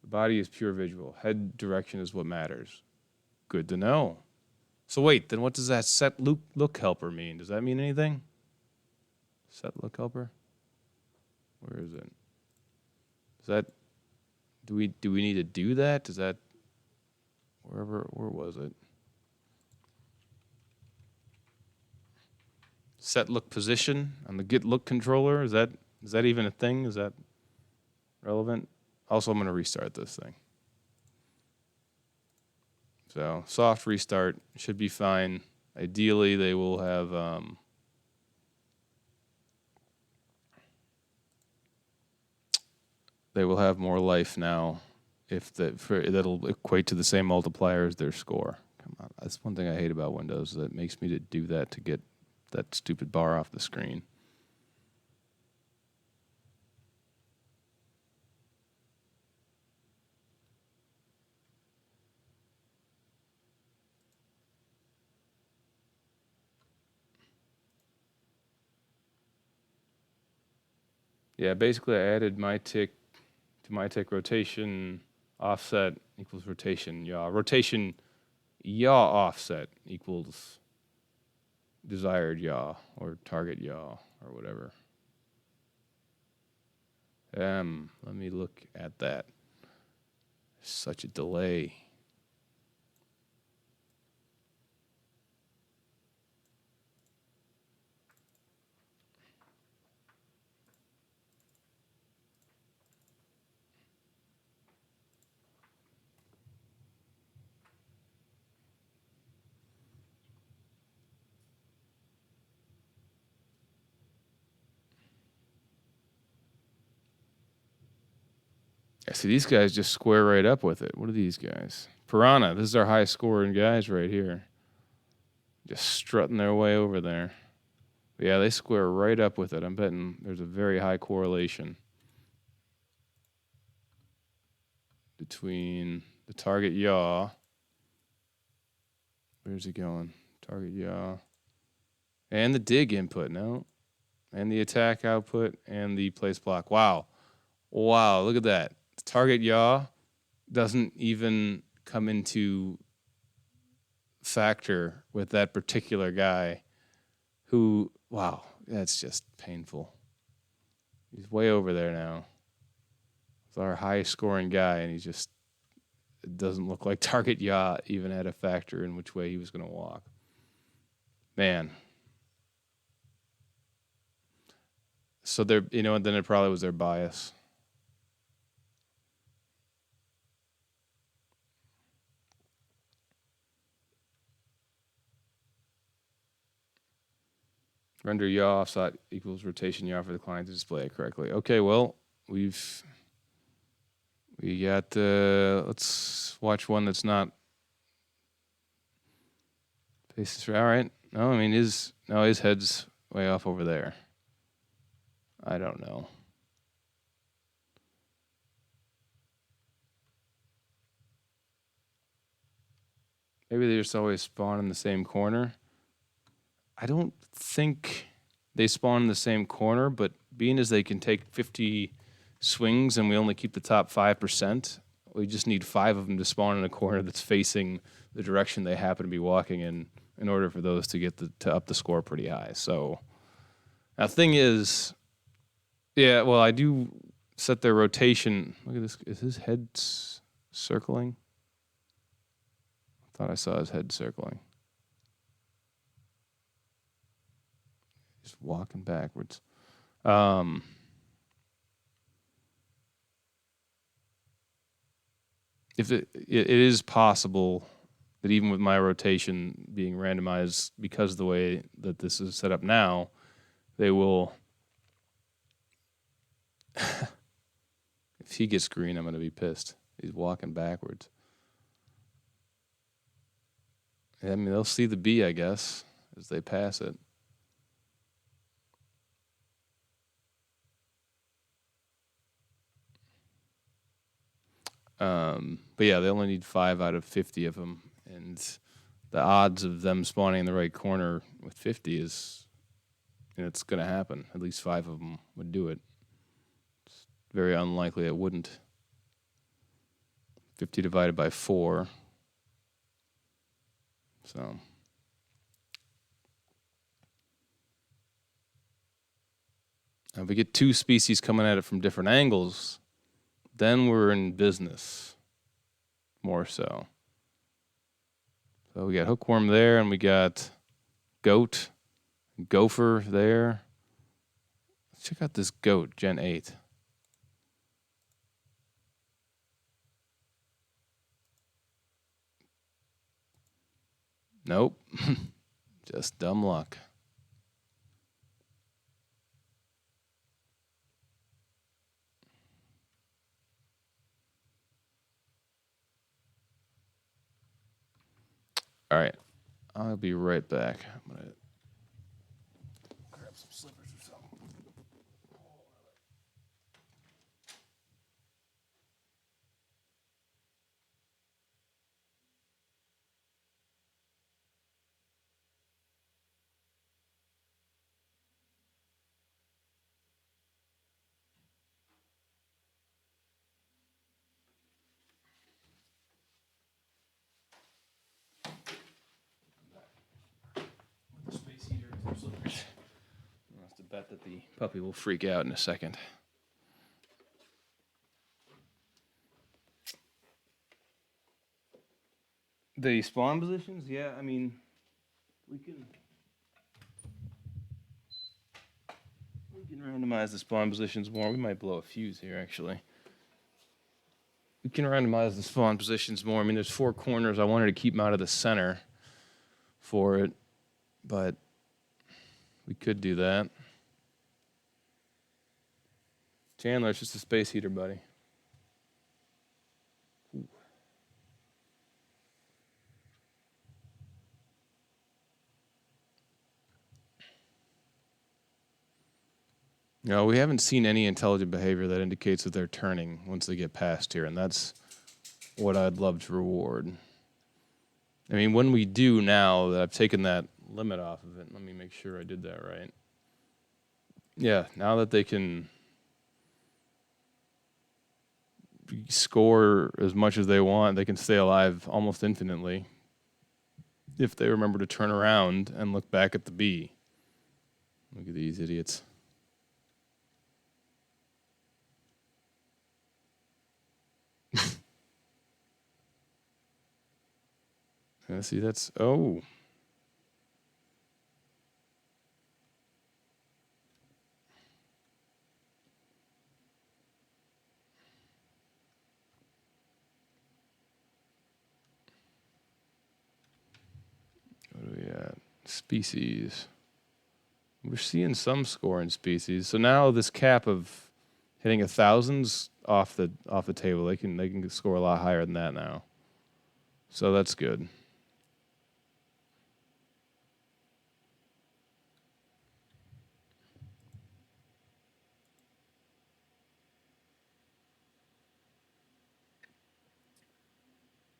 The body is pure visual. Head direction is what matters. Good to know. So wait, then what does that set look helper mean? Does that mean anything? Set look helper? Where is it? Is that do we need to do that? Is that where was it? Set look position on the get look controller. Is that even a thing? Is that relevant? Also, I'm going to restart this thing. So soft restart should be fine. Ideally, they will have more life now. If that'll equate to the same multiplier as their score. Come on. That's one thing I hate about Windows, that it makes me to do that to get that stupid bar off the screen. Yeah, basically I added my tick to my tick rotation offset equals rotation yaw. Rotation yaw offset equals desired yaw or target yaw or whatever. Let me look at that. Such a delay. Yeah, see, these guys just square right up with it. What are these guys? Piranha. This is our high scoring guys right here. Just strutting their way over there. But yeah, they square right up with it. I'm betting there's a very high correlation between the target yaw. Where's he going? Target yaw. And the dig input, no. And the attack output and the place block. Wow. Wow, look at that. The target yaw doesn't even come into factor with that particular guy who, wow, that's just painful. He's way over there now. It's our highest scoring guy, and he just, it doesn't look like target yaw even had a factor in which way he was going to walk. Man. So they're, you know, and then it probably was their bias. Render yaw offset equals rotation yaw for the client to display it correctly. Okay, well, we got, let's watch one that's not faces. All right. No, I mean, his head's way off over there. I don't know. Maybe they just always spawn in the same corner. I don't think they spawn in the same corner, but being as they can take 50 swings and we only keep the top 5%, we just need 5 of them to spawn in a corner that's facing the direction they happen to be walking in order for those to get to up the score pretty high. So now the thing is, yeah, well, I do set their rotation. Look at this. Is his head circling? I thought I saw his head circling. Just walking backwards. If it is possible that even with my rotation being randomized because of the way that this is set up now, they will. If he gets green, I'm going to be pissed. He's walking backwards. I mean, they'll see the B, I guess, as they pass it. But yeah, they only need 5 out of 50 of them, and the odds of them spawning in the right corner with 50 is, it's going to happen. At least 5 of them would do it. It's very unlikely it wouldn't. 50 divided by 4. So. Now if we get 2 species coming at it from different angles, then we're in business. More so. So we got hookworm there, and we got goat, gopher there. Let's check out this goat, Gen 8. Nope. Just dumb luck. All right. I'll be right back. I'm going to grab some slippers or something. Space heater and some slippers. I'll have to bet that the puppy will freak out in a second. The spawn positions? Yeah, I mean, we can randomize the spawn positions more. We might blow a fuse here, actually. We can randomize the spawn positions more. I mean, there's 4 corners. I wanted to keep them out of the center for it, but we could do that. Chandler, it's just a space heater, buddy. Ooh. No, we haven't seen any intelligent behavior that indicates that they're turning once they get past here, and that's what I'd love to reward. I mean, when we do now that I've taken that limit off of it, let me make sure I did that right. Yeah, now that they can score as much as they want, they can stay alive almost infinitely if they remember to turn around and look back at the bee. Look at these idiots. See, that's, oh. What are we at? Species. We're seeing some score in species. So now this cap of hitting 1,000's off the table. They can score a lot higher than that now. So that's good.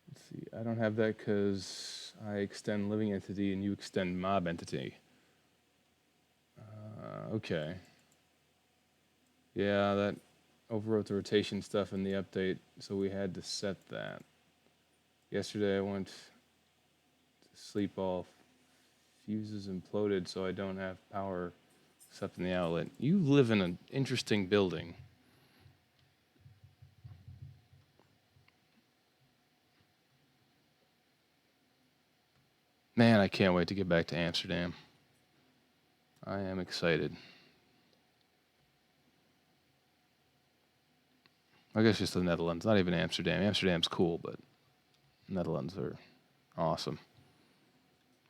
Let's see. I don't have that because I extend living entity and you extend mob entity. Okay. Yeah, that overwrote the rotation stuff in the update, so we had to set that. Yesterday I went to sleep, all fuses imploded, so I don't have power except in the outlet. You live in an interesting building. Man, I can't wait to get back to Amsterdam. I am excited. I guess just the Netherlands, not even Amsterdam. Amsterdam's cool, but Netherlands are awesome.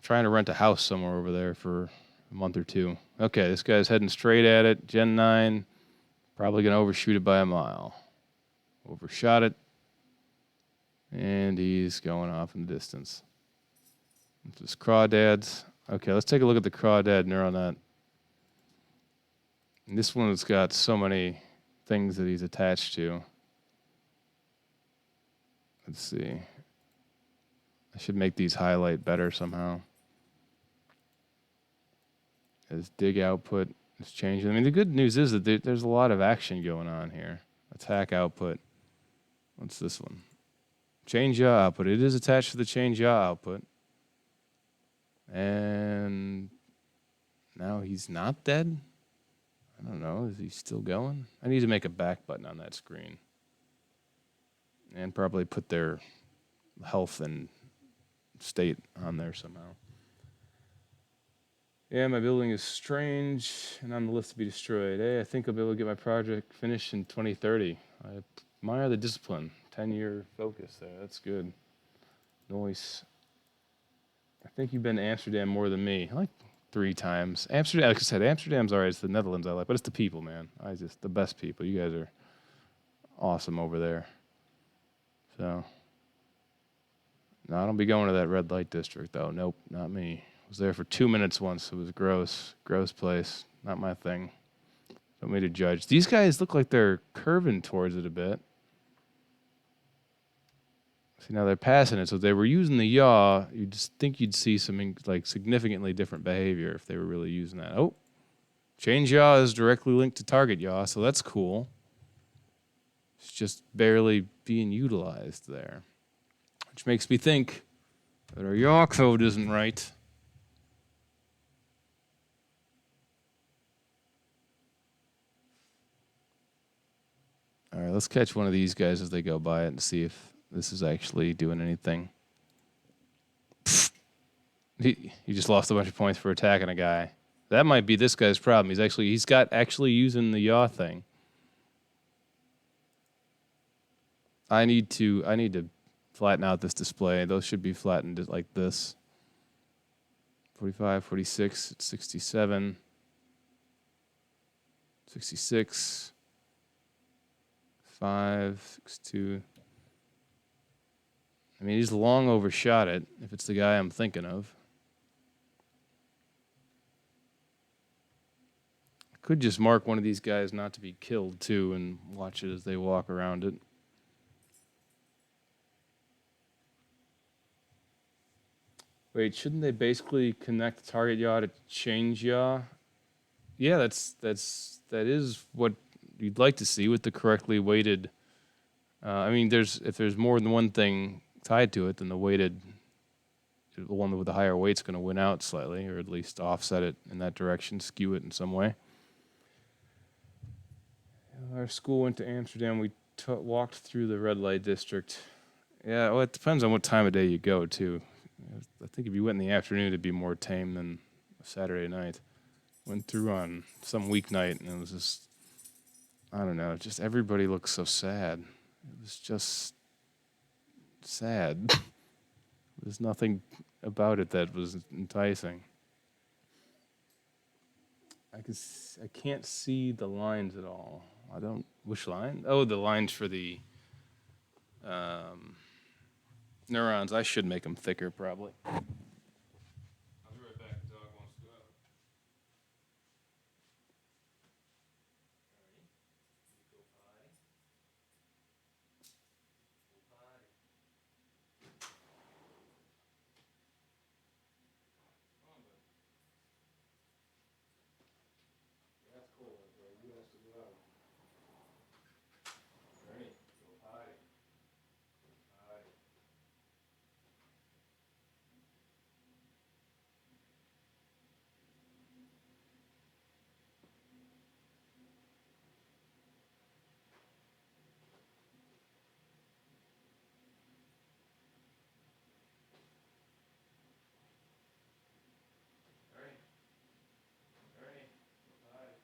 Trying to rent a house somewhere over there for a month or 2. Okay, this guy's heading straight at it. Gen 9, probably going to overshoot it by a mile. Overshot it. And he's going off in the distance. Just crawdads. Okay, let's take a look at the crawdad neural net. And this one's got so many things that he's attached to. Let's see. I should make these highlight better somehow. His dig output is changing. I mean, the good news is that there's a lot of action going on here. Attack output. What's this one? Change yaw output. It is attached to the change yaw output. And now he's not dead? I don't know. Is he still going? I need to make a back button on that screen. And probably put their health and state on there somehow. Yeah, my building is strange and on the list to be destroyed. Hey, I think I'll be able to get my project finished in 2030. I admire the discipline. 10-year focus there. That's good. Nice. I think you've been to Amsterdam more than me. Like 3 times. Amsterdam, like I said, Amsterdam's all right. It's the Netherlands I like, but it's the people, man. The best people. You guys are awesome over there. So, No, I don't be going to that red light district, though. Nope, not me. I was there for 2 minutes once. It was gross. Gross place. Not my thing. Don't me to judge. These guys look like they're curving towards it a bit. See, now they're passing it. So if they were using the yaw, you'd just think you'd see some like significantly different behavior if they were really using that. Oh, change yaw is directly linked to target yaw, so that's cool. It's just barely being utilized there. Which makes me think that our yaw code isn't right. All right, let's catch one of these guys as they go by it and see if this is actually doing anything. He just lost a bunch of points for attacking a guy. That might be this guy's problem. He's got using the yaw thing. I need to flatten out this display. Those should be flattened like this. 45, 46, 67, 66, 5, 62. I mean, he's long overshot it, if it's the guy I'm thinking of. I could just mark one of these guys not to be killed, too, and watch it as they walk around it. Wait, shouldn't they basically connect the target yaw to change yaw? Yeah, that is what you'd like to see with the correctly weighted. I mean, if there's more than one thing tied to it, then the one with the higher weight's going to win out slightly, or at least offset it in that direction, skew it in some way. Our school went to Amsterdam. We walked through the red light district. Yeah, well, it depends on what time of day you go, too. I think if you went in the afternoon, it'd be more tame than a Saturday night. Went through on some weeknight, and it was just, I don't know, just everybody looked so sad. It was just sad. There's nothing about it that was enticing. I can't see the lines at all. Which line? Oh, the lines for the neurons. I should make them thicker, probably. I'll be right back. The dog wants to go out. That's cool. He wants to go out. Ready? Go potty. Potty. Ready? Ready? Go potty.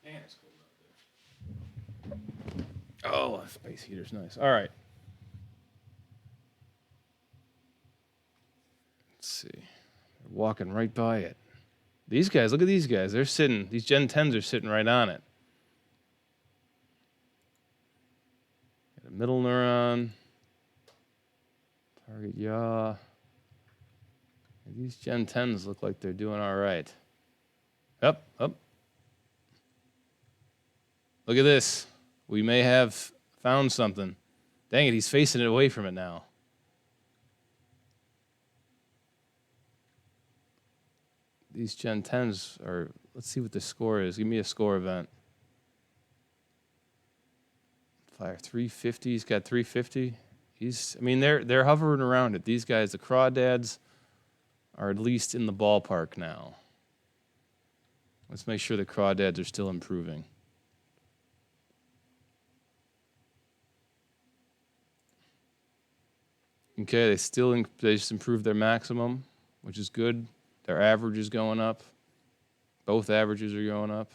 Man, it's cold out there. Oh, a space heater's nice. All right. Let's see. They're walking right by it. These guys, look at these guys. They're sitting, these Gen 10s are sitting right on it. Got a middle neuron. Target yaw. These Gen 10s look like they're doing all right. Up, up. Look at this. We may have found something. Dang it, he's facing it away from it now. These Gen 10s are, let's see what the score is. Give me a score event. Fire 350, he's got 350. They're hovering around it. These guys, the crawdads, are at least in the ballpark now. Let's make sure the crawdads are still improving. Okay, they just improved their maximum, which is good. Their average is going up. Both averages are going up.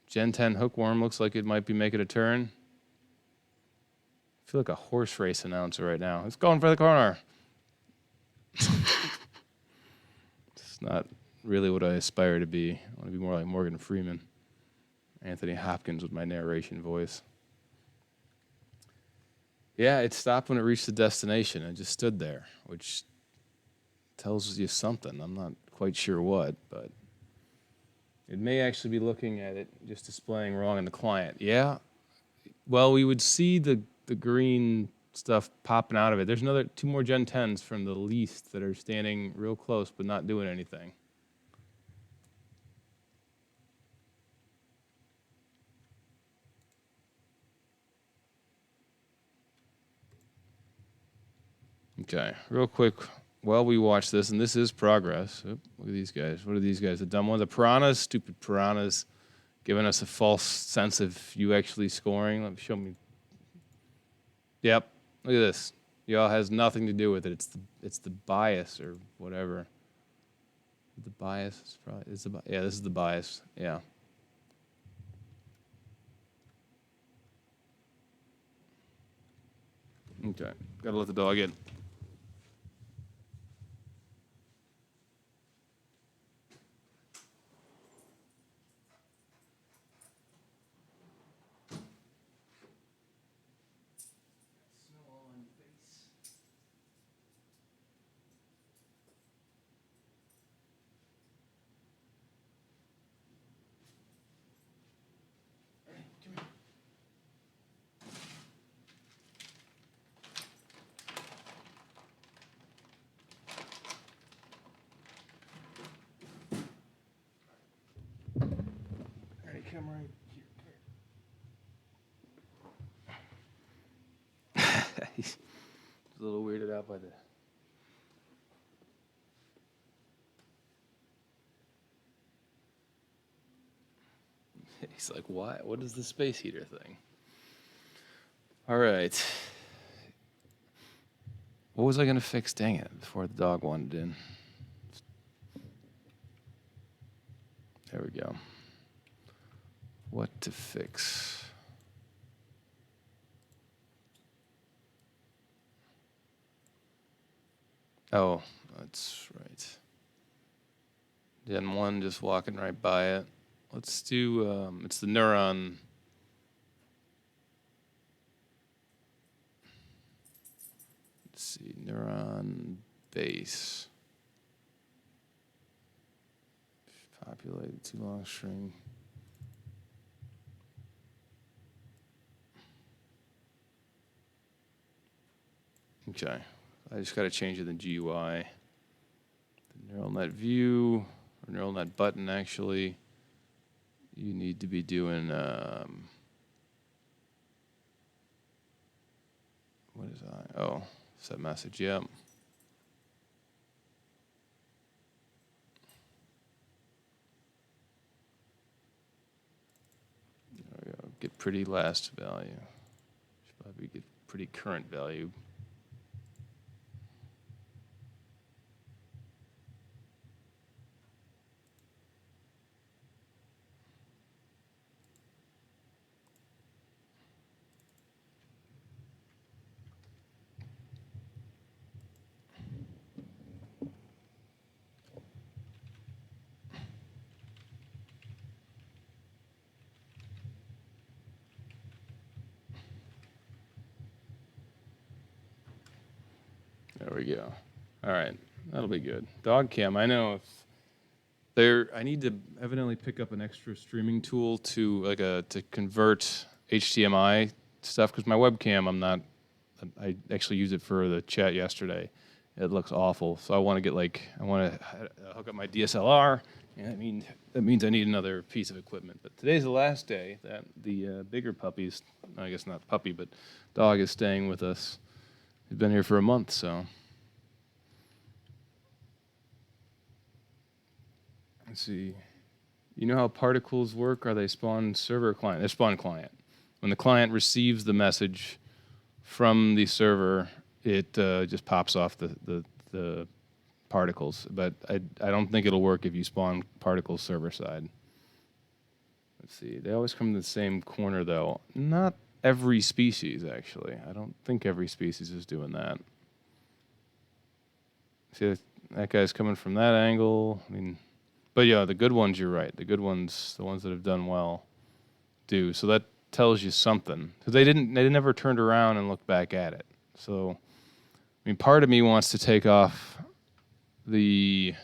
Gen 10 hookworm looks like it might be making a turn. feel like a horse race announcer right now. It's going for the corner. It's not really what I aspire to be. I want to be more like Morgan Freeman, Anthony Hopkins with my narration voice. Yeah, it stopped when it reached the destination. It just stood there, which tells you something. I'm not quite sure what, but it may actually be looking at it just displaying wrong in the client. Yeah, well, we would see the green stuff popping out of it. There's two more Gen 10s from the least that are standing real close but not doing anything. Okay, real quick, while we watch this, and this is progress. Oop, look at these guys. What are these guys? The dumb ones? The piranhas? Stupid piranhas. Giving us a false sense of you actually scoring. Let me show me. Yep, look at this. Y'all has nothing to do with it. It's the bias or whatever. The bias is probably yeah. This is the bias. Yeah. Okay, gotta let the dog in. Come right here. He's a little weirded out by the. He's like, "Why? What is the space heater thing?" All right. What was I gonna fix? Dang it! Before the dog wandered in. There we go. What to fix? Oh, that's right. Gen 1 just walking right by it. Let's do, it's the neuron. Let's see, neuron base. Populated too long string. Okay, I just got to change it in GUI. The neural net view, or neural net button actually. You need to be doing, what is I? Oh, set message, yep. There we go, get pretty last value. Should probably get pretty current value. There we go. All right, that'll be good. Dog cam, I know if there, I need to evidently pick up an extra streaming tool to to convert HDMI stuff because my webcam, I actually used it for the chat yesterday. It looks awful, so I want to get I want to hook up my DSLR, and that means I need another piece of equipment. But today's the last day that the bigger puppies, I guess not puppy, but dog is staying with us. He's been here for a month, so. Let's see. You know how particles work? Are they spawn server or client? They're spawn client. When the client receives the message from the server, it just pops off the particles. But I don't think it'll work if you spawn particles server side. Let's see. They always come to the same corner, though. Not every species, actually. I don't think every species is doing that. See, that guy's coming from that angle. I mean, but yeah, the good ones, you're right. The good ones, the ones that have done well, do. So that tells you something. Because they never turned around and looked back at it. So, I mean, part of me wants to take off the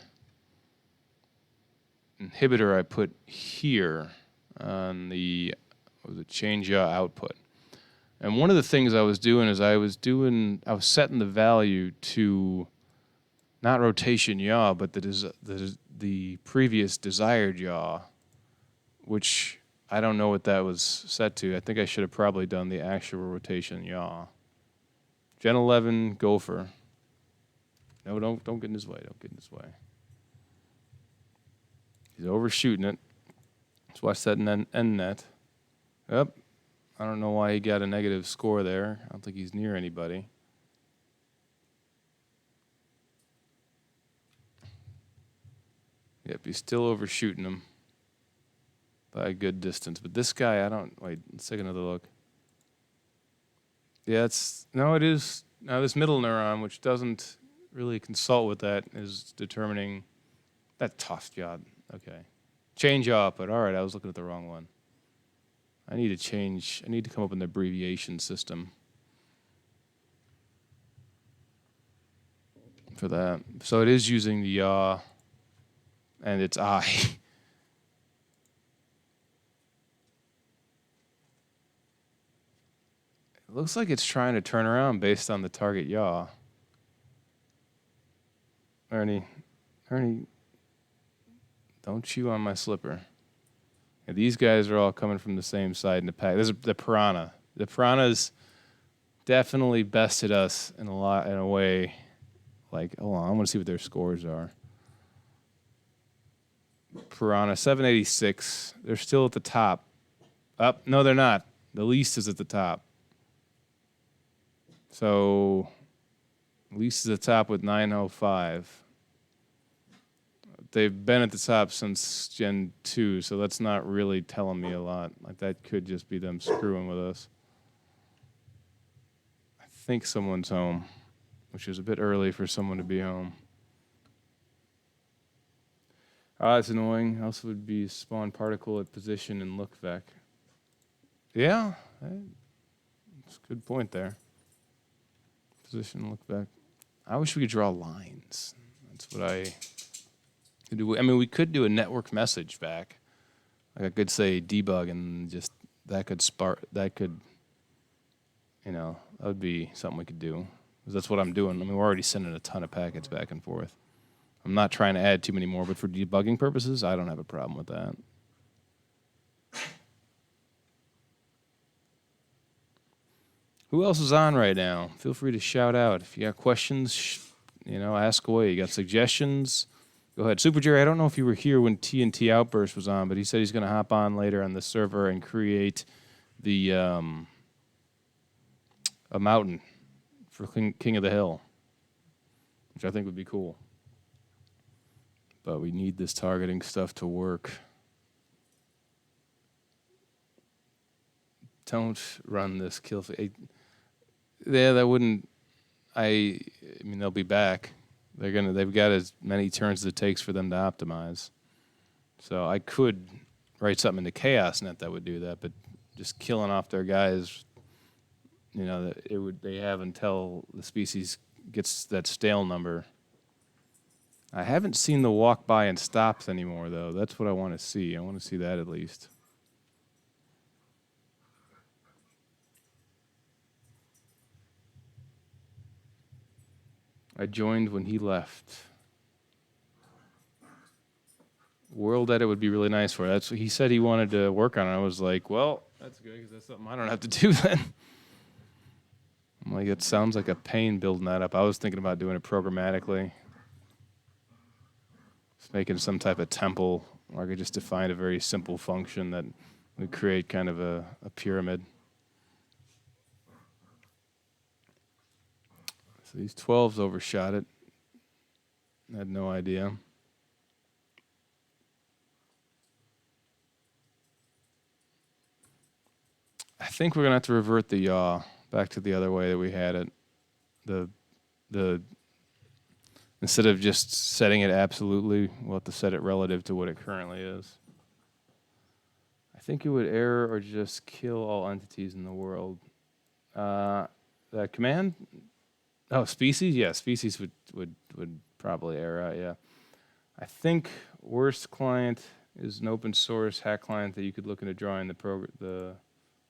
inhibitor I put here on the change yaw output. And one of the things I was doing is I was setting the value to not rotation yaw, but the previous desired yaw, which I don't know what that was set to. I think I should have probably done the actual rotation yaw. Gen 11 gopher. No, don't get in his way. Don't get in his way. He's overshooting it. Let's watch that end net. Yep. I don't know why he got a negative score there. I don't think he's near anybody. Yep, he's still overshooting him by a good distance. But this guy, wait, let's take another look. Yeah, it is. Now this middle neuron, which doesn't really consult with that, is determining that tossed yaw. Okay. Change yaw output. All right, I was looking at the wrong one. I need to come up with an abbreviation system for that. So it is using the yaw and its I. It looks like it's trying to turn around based on the target yaw. Ernie, don't chew on my slipper. Yeah, these guys are all coming from the same side in the pack. This is the piranha. The piranhas definitely bested us in a way. Like, hold on, I want to see what their scores are. Piranha 786. They're still at the top. No, they're not. The least is at the top. So, least is at the top with 905. They've been at the top since Gen 2, so that's not really telling me a lot. Like, that could just be them screwing with us. I think someone's home, which is a bit early for someone to be home. That's annoying. Also would be spawn particle at position and look vec. Yeah, that's a good point there. Position, look back. I wish we could draw lines. That's what I could do. I mean, we could do a network message back. Like I could say debug and just that could, that would be something we could do. Because that's what I'm doing. I mean, we're already sending a ton of packets back and forth. I'm not trying to add too many more, but for debugging purposes, I don't have a problem with that. Who else is on right now? Feel free to shout out. If you got questions, ask away. You got suggestions? Go ahead. Super Jerry, I don't know if you were here when TNT Outburst was on, but he said he's going to hop on later on the server and create the a mountain for King of the Hill, which I think would be cool. But we need this targeting stuff to work. Don't run this kill. Yeah, that wouldn't. I mean, they'll be back. They've got as many turns as it takes for them to optimize. So I could write something into ChaosNet that would do that, but just killing off their guys, they have until the species gets that stale number. I haven't seen the walk by and stops anymore, though. That's what I want to see. I want to see that at least. I joined when he left. World Edit would be really nice for it. That's what he said he wanted to work on it. I was like, well, that's good because that's something I don't have to do then. I'm like, it sounds like a pain building that up. I was thinking about doing it programmatically. Just making some type of temple, or I could just define a very simple function that would create kind of a pyramid. So these 12s overshot it. I had no idea. I think we're gonna have to revert the yaw back to the other way that we had it. The instead of just setting it absolutely, we'll have to set it relative to what it currently is. I think it would error or just kill all entities in the world. The command? Oh, species? Yeah, species would probably error out, yeah. I think worst client is an open source hack client that you could look into drawing the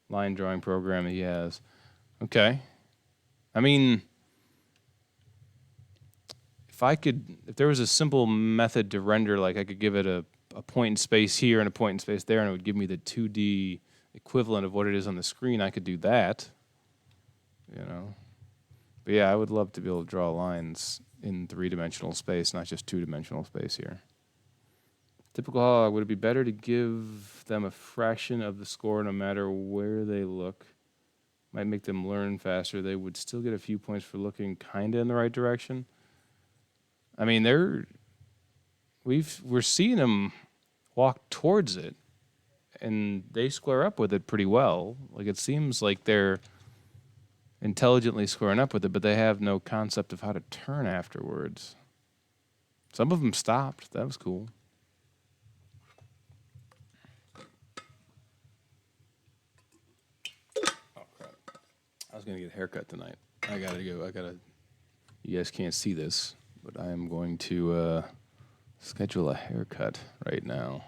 line drawing program that he has. Okay. I mean, if there was a simple method to render, like I could give it a point in space here and a point in space there, and it would give me the 2D equivalent of what it is on the screen, I could do that. You know. But yeah, I would love to be able to draw lines in 3-dimensional space, not just 2-dimensional space here. Typical hog, would it be better to give them a fraction of the score no matter where they look? Might make them learn faster. They would still get a few points for looking kind of in the right direction. I mean, we're seeing them walk towards it, and they square up with it pretty well. Like, it seems like they're intelligently squaring up with it, but they have no concept of how to turn afterwards. Some of them stopped. That was cool. Oh, crap. I was going to get a haircut tonight. I got to go. You guys can't see this, but I am going to schedule a haircut right now.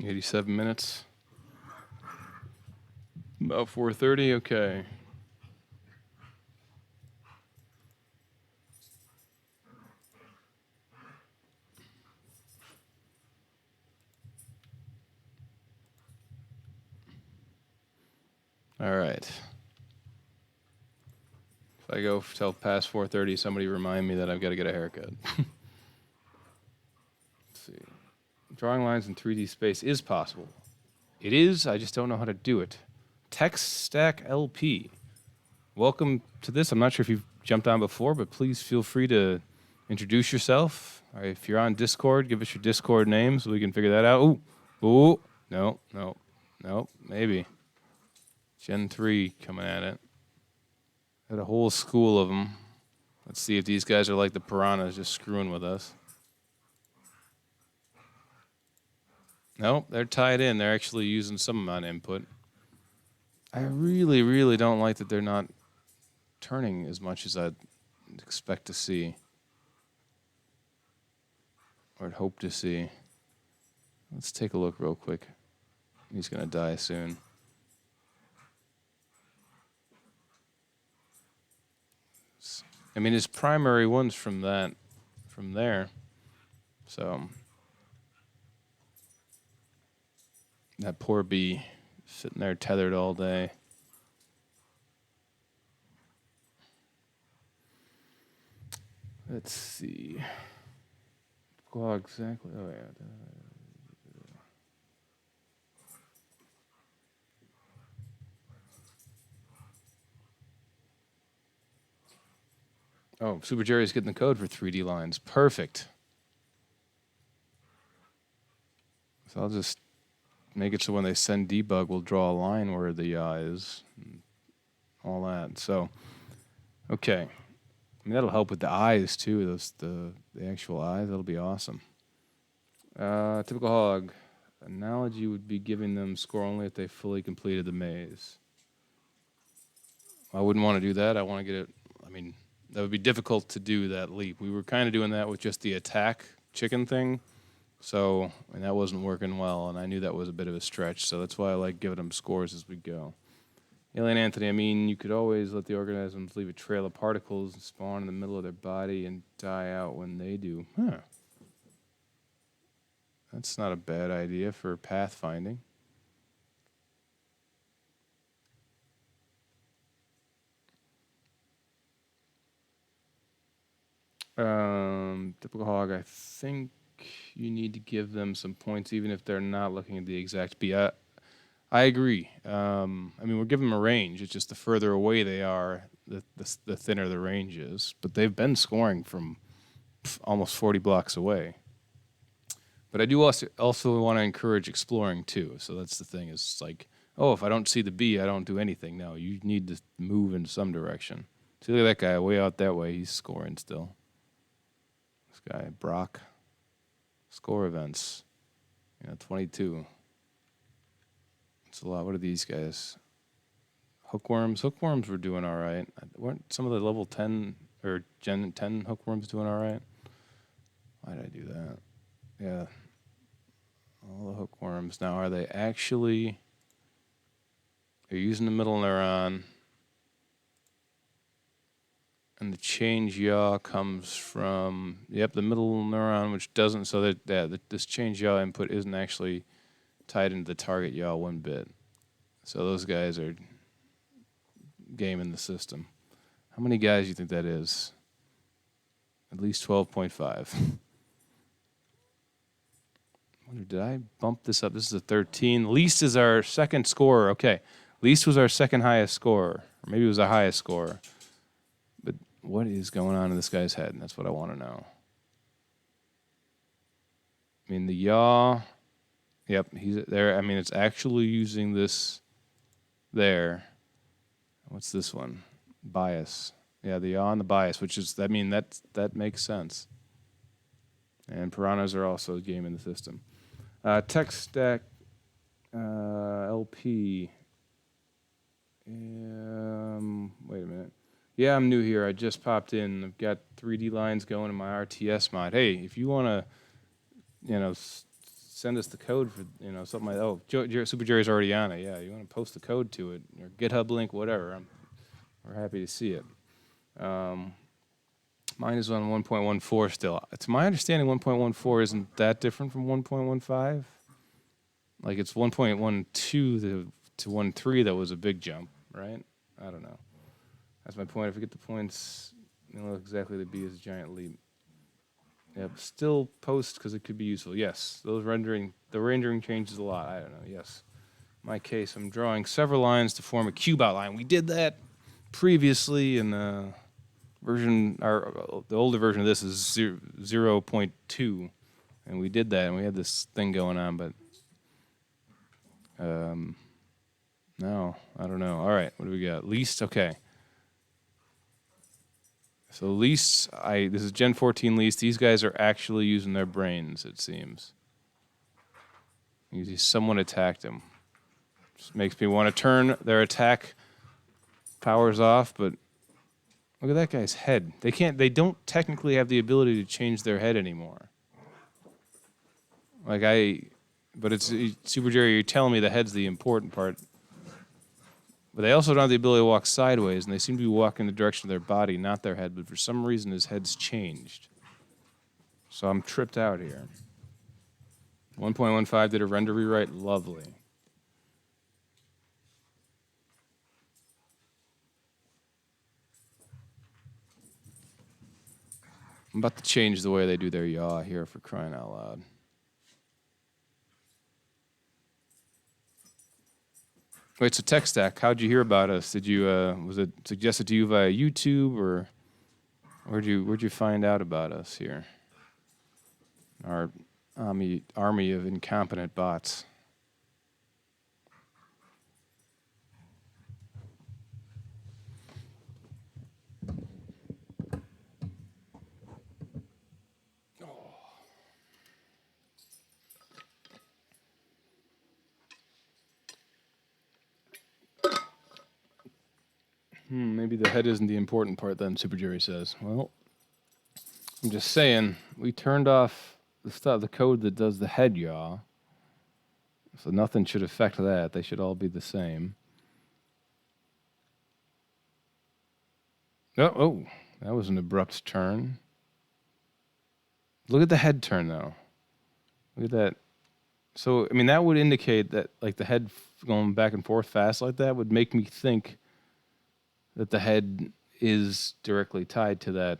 $87 minutes. About 4:30. Okay. All right. If I go till past 4:30, somebody remind me that I've got to get a haircut. Let's see. Drawing lines in 3D space is possible. It is, I just don't know how to do it. Text Stack LP. Welcome to this. I'm not sure if you've jumped on before, but please feel free to introduce yourself. All right, if you're on Discord, give us your Discord name so we can figure that out. Ooh. No. Maybe. Gen 3 coming at it. Got a whole school of them. Let's see if these guys are like the piranhas just screwing with us. Nope, they're tied in. They're actually using some amount of input. I really, really don't like that they're not turning as much as I'd expect to see. Or I'd hope to see. Let's take a look real quick. He's going to die soon. I mean, his primary one's from there. So, that poor bee sitting there tethered all day. Let's see. Oh, exactly. Oh, yeah. Oh, Super Jerry's getting the code for 3D lines. Perfect. So I'll just make it so when they send debug, we'll draw a line where the eye is. And all that. So, okay. I mean, that'll help with the eyes, too. The actual eyes. That'll be awesome. Typical hog. Analogy would be giving them score only if they fully completed the maze. I wouldn't want to do that. I want to get it. I mean, that would be difficult to do that leap. We were kind of doing that with just the attack chicken thing. So, and that wasn't working well, and I knew that was a bit of a stretch. So that's why I like giving them scores as we go. Alien Anthony, I mean, you could always let the organisms leave a trail of particles and spawn in the middle of their body and die out when they do. Huh. That's not a bad idea for pathfinding. Typical hog, I think you need to give them some points even if they're not looking at the exact B. I agree. I mean, we're giving them a range. It's just the further away they are, the thinner the range is. But they've been scoring from almost 40 blocks away. But I do also want to encourage exploring too. So that's the thing. Is like, oh, if I don't see the bee, I don't do anything. No, you need to move in some direction. See, look at that guy way out that way. He's scoring still. This guy, Brock. Score events. 22. It's a lot. What are these guys? Hookworms. Hookworms were doing all right. Weren't some of the level 10 or Gen 10 hookworms doing all right? Why did I do that? Yeah. All the hookworms. Now, are they actually... They're using the middle neuron. And the change yaw comes from... Yep, the middle neuron, which doesn't... So that this change yaw input isn't actually tied into the target yaw one bit. So those guys are gaming the system. How many guys do you think that is? At least 12.5. Did I bump this up? This is a 13. Least is our second scorer. Okay. Least was our second highest scorer. Or maybe it was our highest scorer. But what is going on in this guy's head? And that's what I want to know. I mean, the yaw... Yep, he's there. I mean, it's actually using this there. What's this one? Bias. Yeah, the yaw and the bias, which is, I mean, that makes sense. And piranhas are also gaming the system. Tech stack LP. Wait a minute. Yeah, I'm new here. I just popped in. I've got 3D lines going in my RTS mod. Hey, if you want to, send us the code for, something like that. Oh, Super Jerry's already on it. Yeah, you want to post the code to it, or GitHub link, whatever. We're happy to see it. Mine is on 1.14 still. To my understanding, 1.14 isn't that different from 1.15. Like, it's 1.12 to 1.3 that was a big jump, right? I don't know. That's my point. If we get the points, exactly the B is a giant leap. Yep, still post because it could be useful. Yes, the rendering changes a lot. I don't know. Yes. In my case, I'm drawing several lines to form a cube outline. We did that previously in the older version of this is 0.2, and we did that, and we had this thing going on, but no, I don't know. All right, what do we got? Least, okay. So least, this is Gen 14 least. These guys are actually using their brains, it seems. Someone attacked him. Just makes me want to turn their attack powers off, but look at that guy's head. They don't technically have the ability to change their head anymore. But it's Super Jerry, you're telling me the head's the important part. But they also don't have the ability to walk sideways, and they seem to be walking in the direction of their body, not their head. But for some reason, his head's changed. So I'm tripped out here. 1.15 did a render rewrite. Lovely. I'm about to change the way they do their yaw here, for crying out loud. Wait, so Tech Stack, how'd you hear about us? Did you was it suggested to you via YouTube, or where'd you find out about us here? Our army of incompetent bots. maybe the head isn't the important part then, Super Jerry says. Well, I'm just saying, we turned off the code that does the head yaw, so nothing should affect that. They should all be the same. Oh, that was an abrupt turn. Look at the head turn, though. Look at that. So, I mean, that would indicate that, like, the head going back and forth fast like that would make me think that the head is directly tied to that,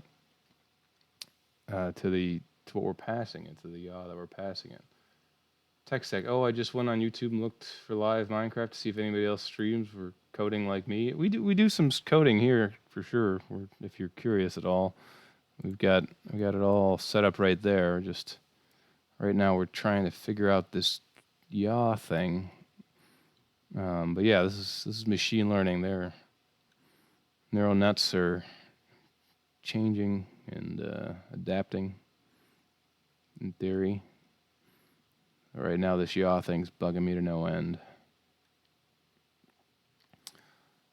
to what we're passing it, to the yaw that we're passing it. Tech Stack. Oh, I just went on YouTube and looked for live Minecraft to see if anybody else streams for coding like me. We do some coding here for sure. If you're curious at all, we got it all set up right there. Just right now we're trying to figure out this yaw thing. But yeah, this is machine learning. Their neural nets are changing and adapting in theory. Right now, this yaw thing's bugging me to no end.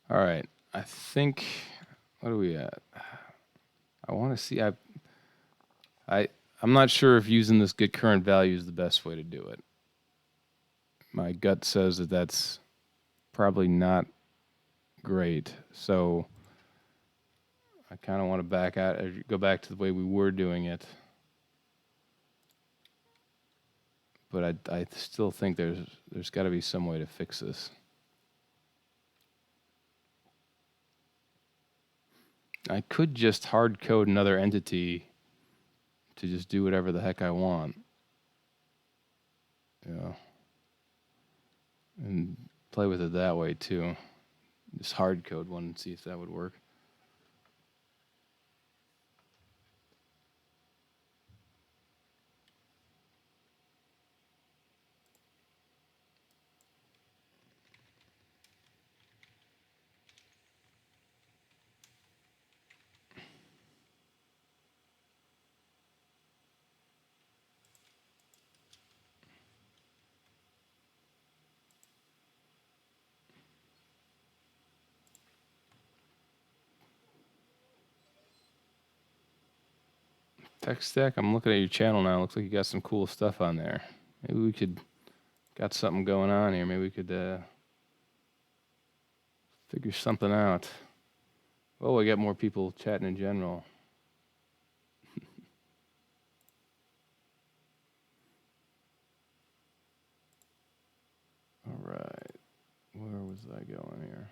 All right, I think, what are we at? I want to see. I'm not sure if using this get current value is the best way to do it. My gut says that that's probably not great. So I kind of want to go back to the way we were doing it. But I still think there's got to be some way to fix this. I could just hard code another entity to just do whatever the heck I want. Yeah. And play with it that way too. Just hard code one and see if that would work. Tech Stack, I'm looking at your channel now. Looks like you got some cool stuff on there. Maybe we could got something going on here. Maybe we could figure something out. Oh, we got more people chatting in general. All right. Where was I going here?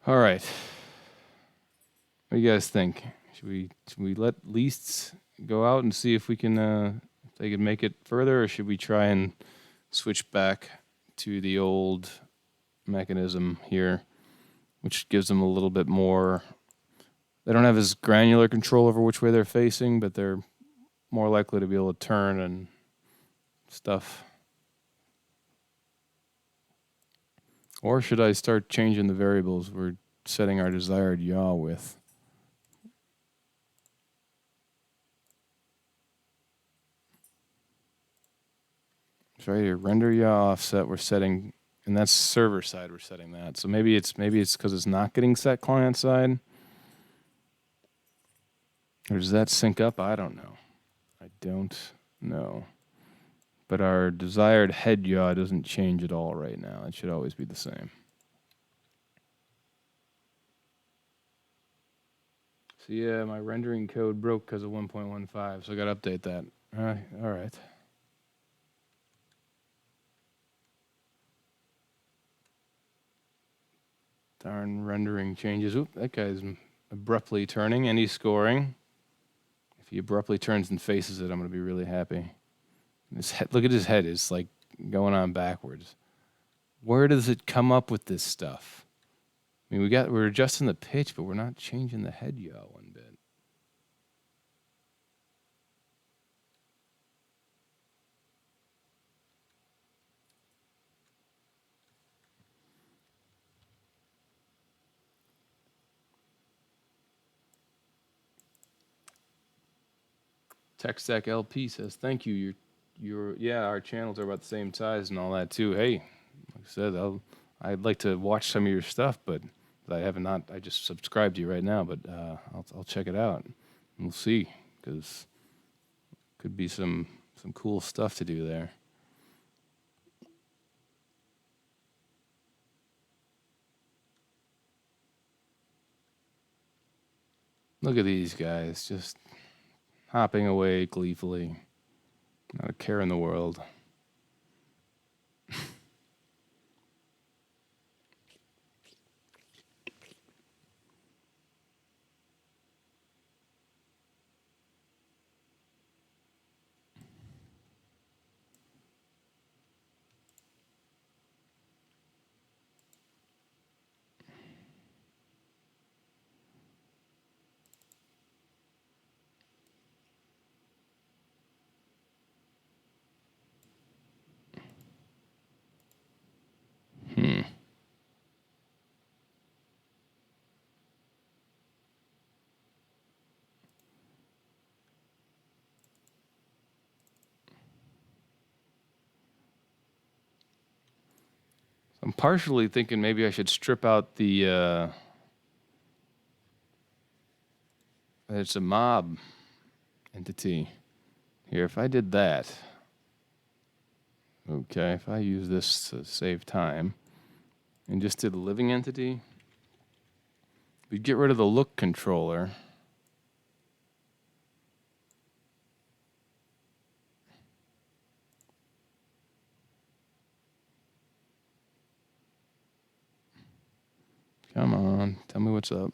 All right. What do you guys think? Should we let leasts go out and see if we can if they can make it further, or should we try and switch back to the old mechanism here, which gives them a little bit more. They don't have as granular control over which way they're facing, but they're more likely to be able to turn and stuff. Or should I start changing the variables we're setting our desired yaw with? So right here, render yaw offset, we're setting, and that's server side, we're setting that. So maybe it's because it's not getting set client side. Or does that sync up? I don't know. I don't know. But our desired head yaw doesn't change at all right now. It should always be the same. So yeah, my rendering code broke because of 1.15, so I got to update that. All right. Darn rendering changes. Oop, that guy's abruptly turning, and he's scoring. If he abruptly turns and faces it, I'm going to be really happy. His head, look at his head. It's like going on backwards. Where does it come up with this stuff? I mean, we're adjusting the pitch, but we're not changing the head yaw one bit. Tech Stack LP says, "Thank you. Yeah, our channels are about the same size and all that too. Hey, like I said, I'd like to watch some of your stuff, but I have not. I just subscribed to you right now, but I'll check it out. We'll see, because could be some cool stuff to do there. Look at these guys just hopping away gleefully. Not a care in the world. I'm partially thinking maybe I should strip out the. It's a mob entity. Here, if I did that. Okay, if I use this to save time and just did a living entity, we'd get rid of the look controller. Come on, tell me what's up.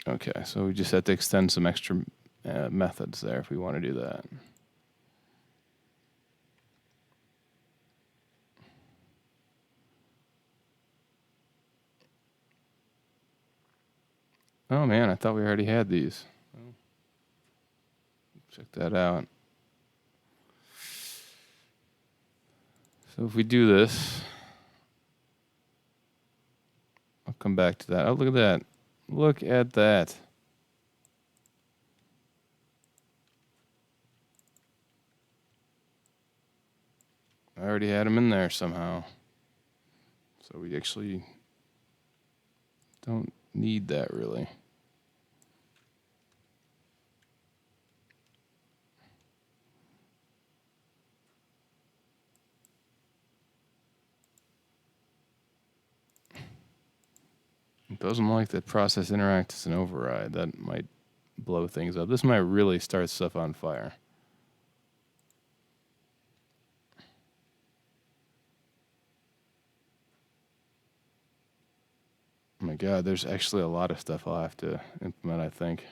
Okay, so we just have to extend some extra methods there if we want to do that. Oh man, I thought we already had these. Oh. Check that out. So if we do this, I'll come back to that. Oh, look at that. Look at that. I already had them in there somehow. So we actually don't need that really. It doesn't like that process interact as an override. That might blow things up. This might really start stuff on fire. Oh my God, there's actually a lot of stuff I'll have to implement, I think.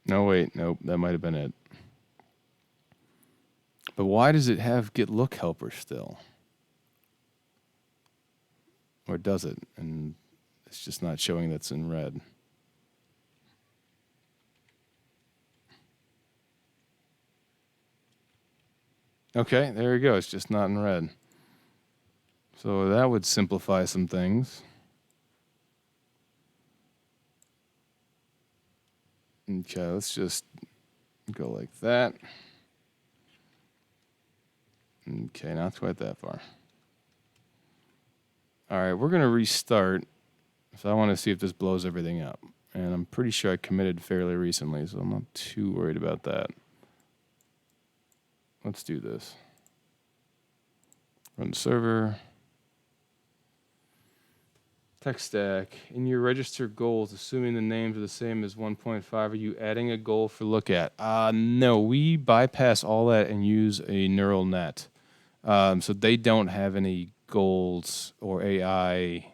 No, wait, nope, that might have been it. But why does it have get look helper still? Or does it? And it's just not showing that's in red. Okay, there you go. It's just not in red. So that would simplify some things. Okay, let's just go like that. Okay, not quite that far. All right, we're going to restart. So I want to see if this blows everything up. And I'm pretty sure I committed fairly recently, so I'm not too worried about that. Let's do this. Run server. Tech stack. In your register goals, assuming the names are the same as 1.5, are you adding a goal for look at? No, we bypass all that and use a neural net. So they don't have any goals or AI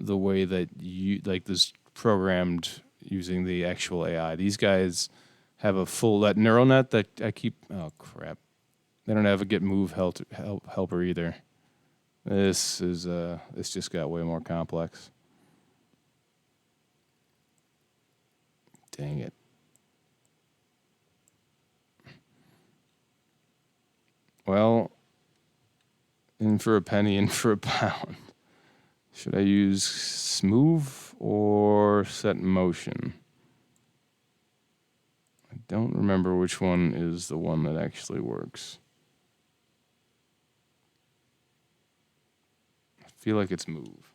the way that you like this programmed using the actual AI. These guys have a full that neural net that I keep. Oh crap! They don't have a get move helper either. This is it's just got way more complex. Dang it. Well, in for a penny, in for a pound. Should I use smooth or set motion? I don't remember which one is the one that actually works. I feel like it's move.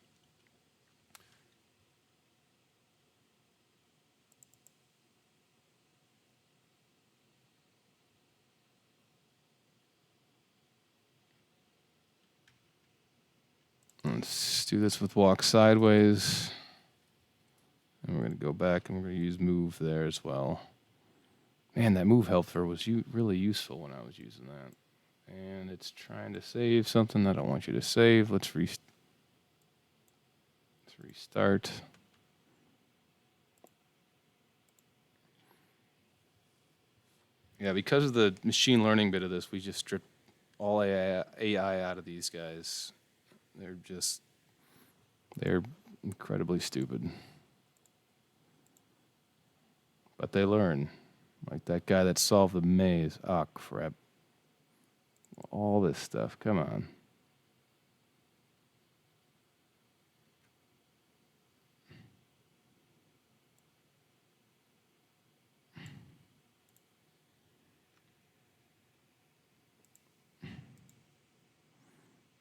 Let's do this with walk sideways. And we're going to go back and we're going to use move there as well. Man, that move helper was really useful when I was using that. And it's trying to save something that I don't want you to save. Let's restart. Yeah, because of the machine learning bit of this, we just stripped all AI out of these guys. They're incredibly stupid. But they learn. Like that guy that solved the maze. Oh, crap. All this stuff. Come on.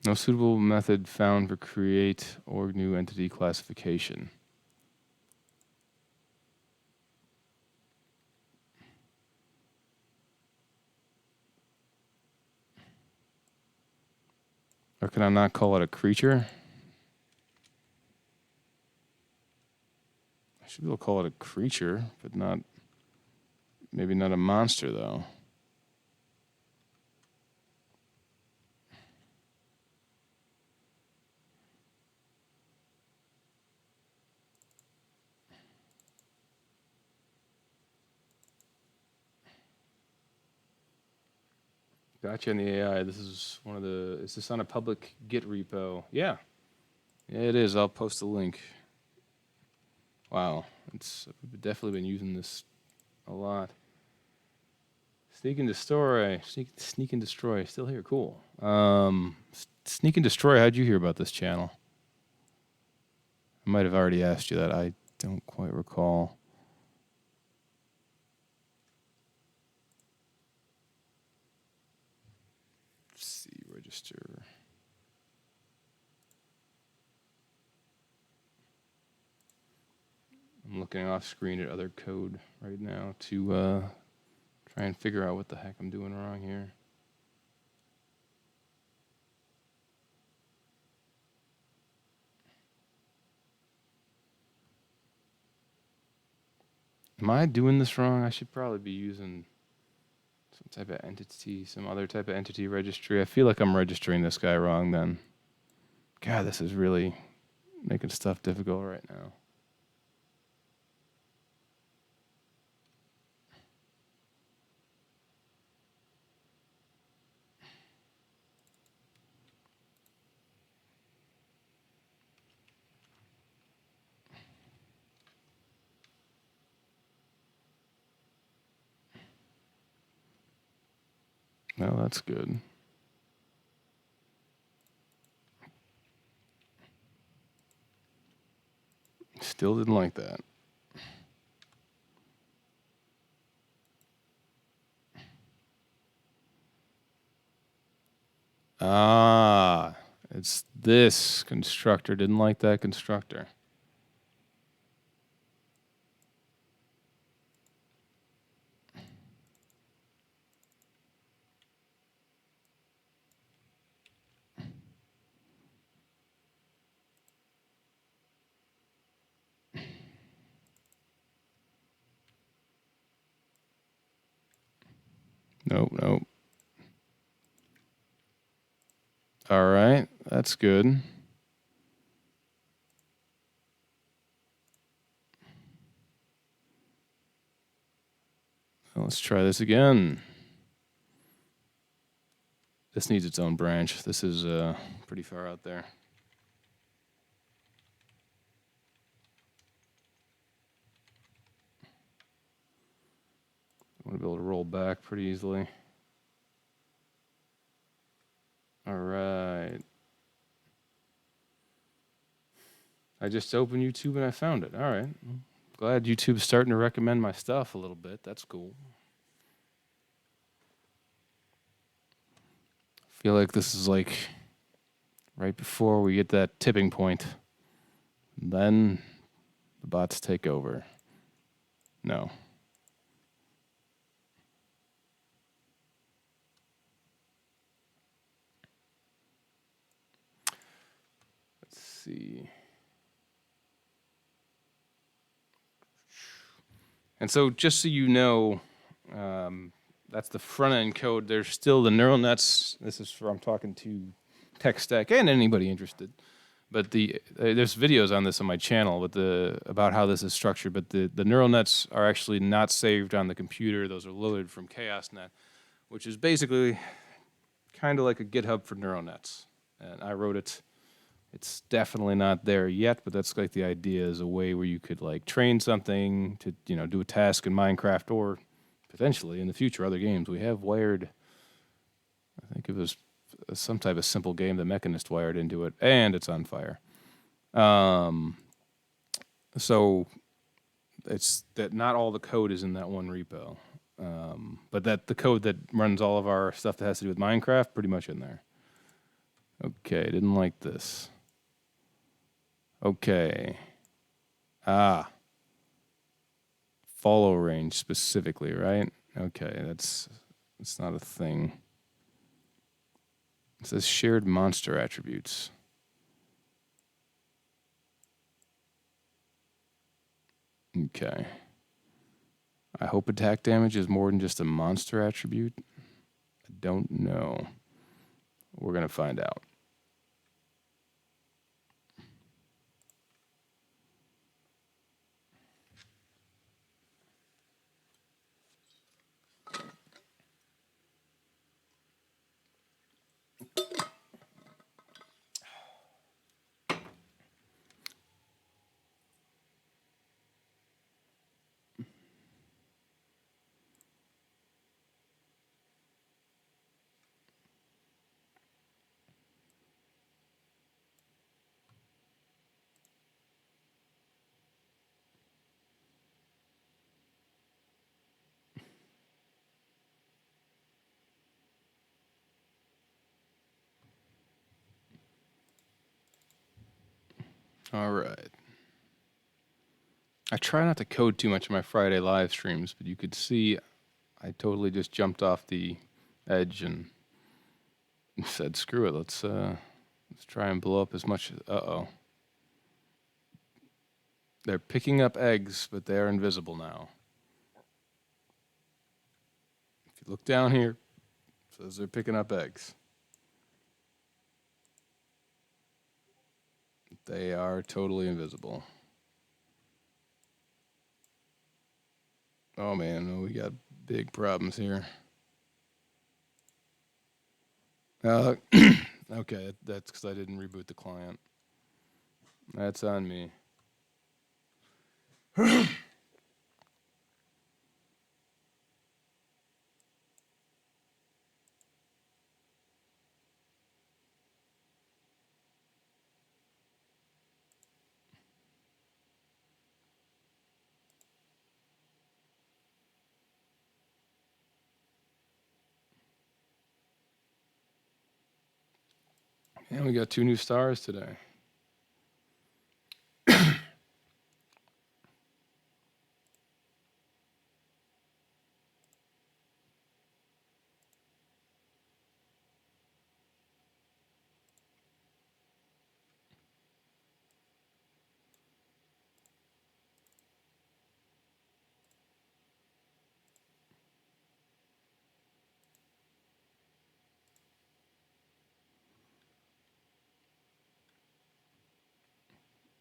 No suitable method found for create org new entity classification. Or can I not call it a creature? I should be able to call it a creature, but maybe not a monster though. Gotcha in the AI. This is is this on a public Git repo? Yeah. Yeah, it is. I'll post a link. Wow. We've definitely been using this a lot. Sneak and destroy. Sneak and destroy. Still here. Cool. Sneak and destroy. How'd you hear about this channel? I might have already asked you that. I don't quite recall. Let's see. Register. I'm looking off screen at other code right now to try and figure out what the heck I'm doing wrong here. Am I doing this wrong? I should probably be using some type of entity, some other type of entity registry. I feel like I'm registering this guy wrong then. God, this is really making stuff difficult right now. No, that's good. Still didn't like that. Ah, it's this constructor. Didn't like that constructor. Nope. All right, that's good. Let's try this again. This needs its own branch. This is pretty far out there. want to be able to roll back pretty easily. All right. I just opened YouTube and I found it. All right. Glad YouTube's starting to recommend my stuff a little bit. That's cool. Feel like this is like right before we get that tipping point. Then the bots take over. No. Let's see. And so just so you know, that's the front end code. There's still the neural nets. This is for, I'm talking to Tech Stack and anybody interested. But there's videos on this on my channel with about how this is structured. But the neural nets are actually not saved on the computer. Those are loaded from ChaosNet, which is basically kind of like a GitHub for neural nets. And I wrote it. It's definitely not there yet, but that's like the idea, is a way where you could like train something to, you know, do a task in Minecraft, or potentially in the future other games. We have wired, I think it was some type of simple game the Mechanist wired into it, and it's on fire. So it's that not all the code is in that one repo, but that the code that runs all of our stuff that has to do with Minecraft, pretty much in there. Okay, didn't like this. Okay. Follow range specifically, right? Okay, that's not a thing. It says shared monster attributes. Okay. I hope attack damage is more than just a monster attribute. I don't know. We're going to find out. All right. I try not to code too much in my Friday live streams, but you could see I totally just jumped off the edge and said, "Screw it, let's try and blow up as much." Uh-oh. They're picking up eggs, but they are invisible now. If you look down here, it says they're picking up eggs. They are totally invisible. Oh man, we got big problems here. Okay, that's because I didn't reboot the client. That's on me. And we got 2 new stars today.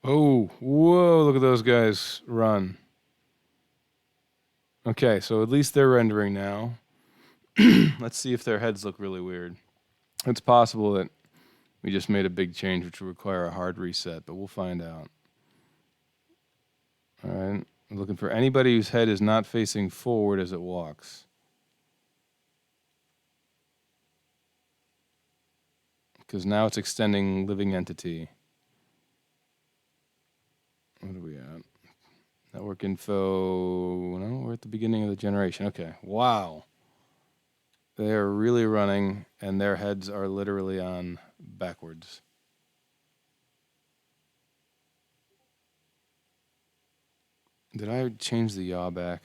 Oh, whoa, look at those guys run. Okay, so at least they're rendering now. Let's see if their heads look really weird. It's possible that we just made a big change which will require a hard reset, but we'll find out. All right, I'm looking for anybody whose head is not facing forward as it walks. Because now it's extending living entity. What are we at? Network info. No, we're at the beginning of the generation. Okay. Wow. They are really running, and their heads are literally on backwards. Did I change the yaw back?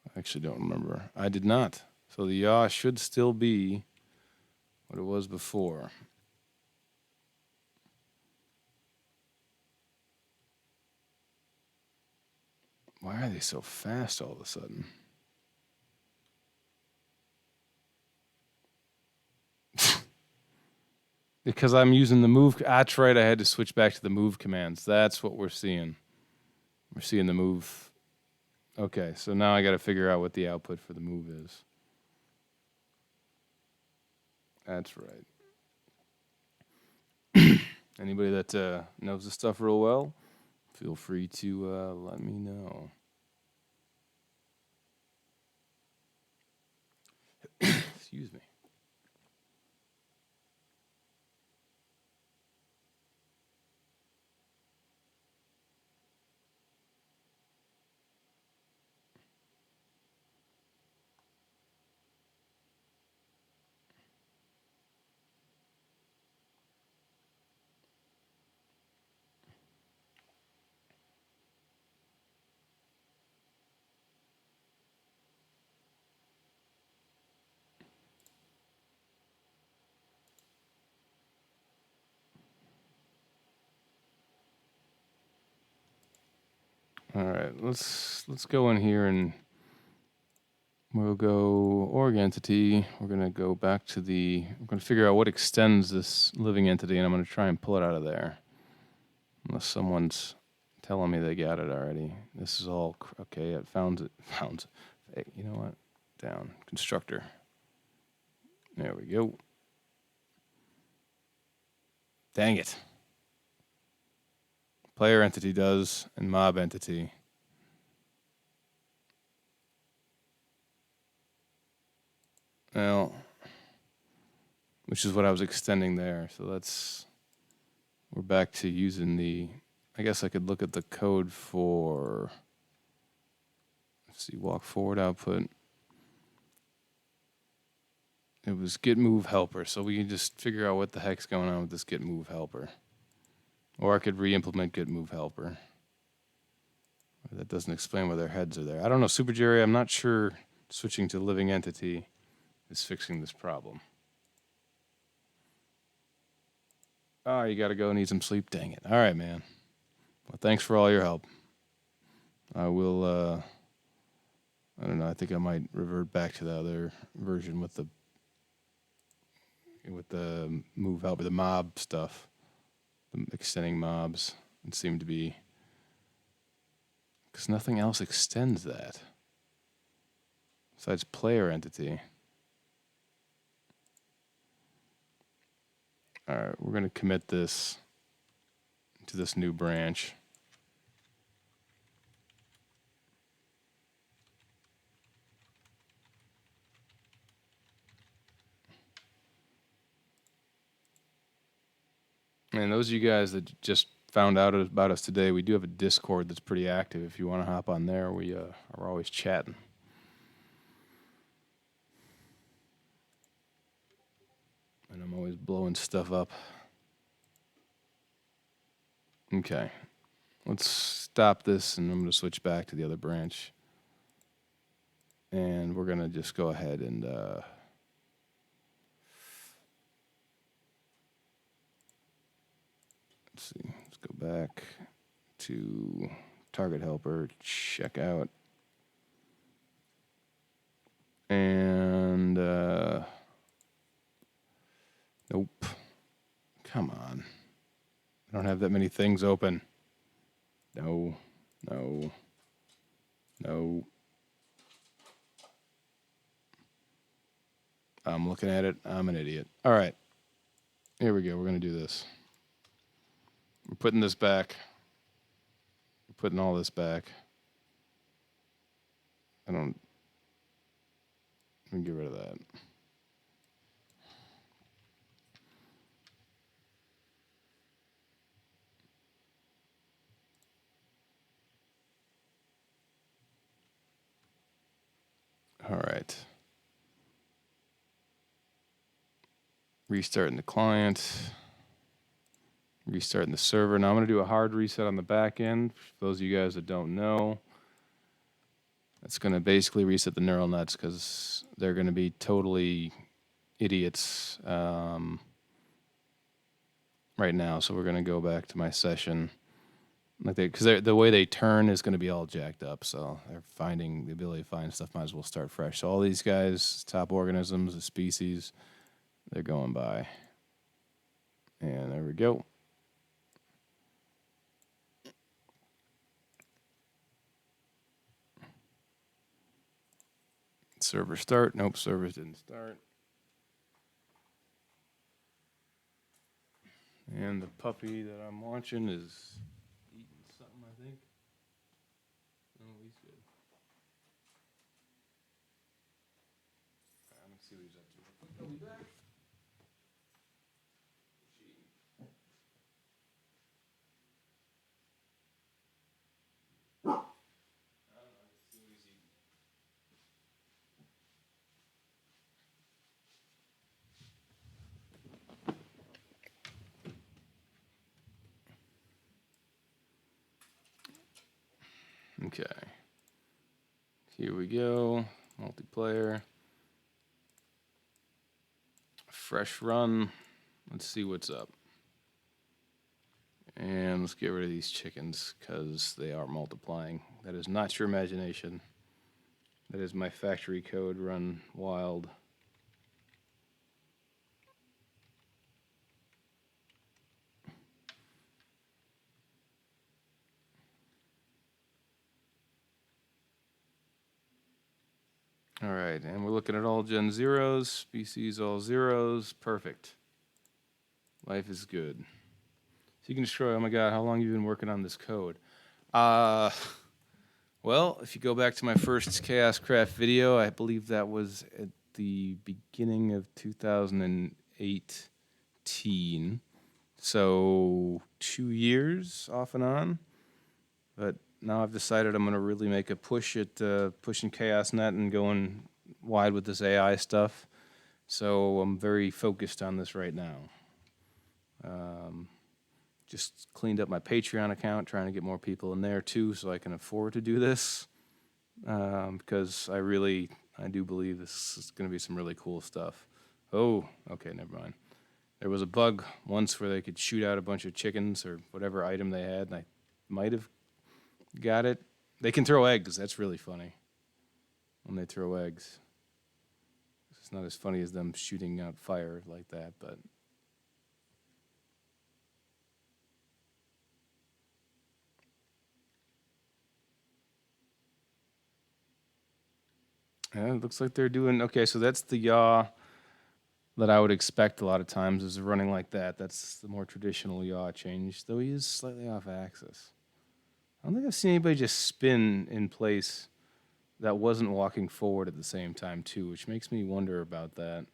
I actually don't remember. I did not. So the yaw should still be what it was before. Why are they so fast all of a sudden? Because I'm using the move. That's right. I had to switch back to the move commands. That's what we're seeing. We're seeing the move. Okay, so now I got to figure out what the output for the move is. That's right. Anybody that knows the stuff real well, feel free to let me know. Excuse me. All right, let's go in here and we'll go org entity. We're gonna go back to we're gonna figure out what extends this living entity, and I'm gonna try and pull it out of there. Unless someone's telling me they got it already. This is all okay. It found it. Hey, you know what? Down constructor. There we go. Dang it. Player entity does, and mob entity. Well, which is what I was extending there. So we're back to using I guess I could look at the code for, let's see, walk forward output. It was get move helper. So we can just figure out what the heck's going on with this get move helper. Or I could re-implement get move helper. That doesn't explain why their heads are there. I don't know, Super Jerry, I'm not sure switching to living entity is fixing this problem. Oh, you gotta go, need some sleep. Dang it. All right, man. Well, thanks for all your help. I will, I don't know, I think I might revert back to the other version with the move helper, the mob stuff. The extending mobs. It seemed to be, because nothing else extends that besides player entity. All right, we're going to commit this to this new branch. And those of you guys that just found out about us today, we do have a Discord that's pretty active. If you want to hop on there, we are always chatting. And I'm always blowing stuff up. Okay. Let's stop this, and I'm going to switch back to the other branch. And we're going to just go ahead and let's see. Let's go back to target helper, check out. And nope. Come on. I don't have that many things open. No. I'm looking at it. I'm an idiot. All right. Here we go. We're going to do this. We're putting this back. We're putting all this back. I don't. Let me get rid of that. All right. Restarting the client. Restarting the server. Now I'm going to do a hard reset on the back end. For those of you guys that don't know, it's going to basically reset the neural nets because they're going to be totally idiots right now. So we're going to go back to my session. Like because the way they turn is going to be all jacked up. So they're finding the ability to find stuff. Might as well start fresh. So all these guys, top organisms, the species, they're going by. And there we go. Server start. Nope, servers didn't start. And the puppy that I'm watching is eating something, I think. Oh, he's good. Let me see what he's up to. He'll be back. Okay. Here we go. Multiplayer. Fresh run. Let's see what's up. And let's get rid of these chickens because they are multiplying. That is not your imagination. That is my factory code run wild. All right, and we're looking at all gen zeros, species all zeros. Perfect. Life is good. So you can destroy, oh my God, how long have you been working on this code? Well, if you go back to my first ChaosCraft video, I believe that was at the beginning of 2018. So 2 years off and on. But now I've decided I'm going to really make a push at pushing ChaosNet and going wide with this AI stuff. So I'm very focused on this right now. Just cleaned up my Patreon account, trying to get more people in there too, so I can afford to do this. Because I do believe this is going to be some really cool stuff. Oh, okay, never mind. There was a bug once where they could shoot out a bunch of chickens or whatever item they had, and I might have got it. They can throw eggs. That's really funny when they throw eggs. It's not as funny as them shooting out fire like that, but... Yeah, it looks like they're doing... Okay, so that's the yaw that I would expect a lot of times is running like that. That's the more traditional yaw change, though he is slightly off axis. I don't think I've seen anybody just spin in place that wasn't walking forward at the same time, too, which makes me wonder about that.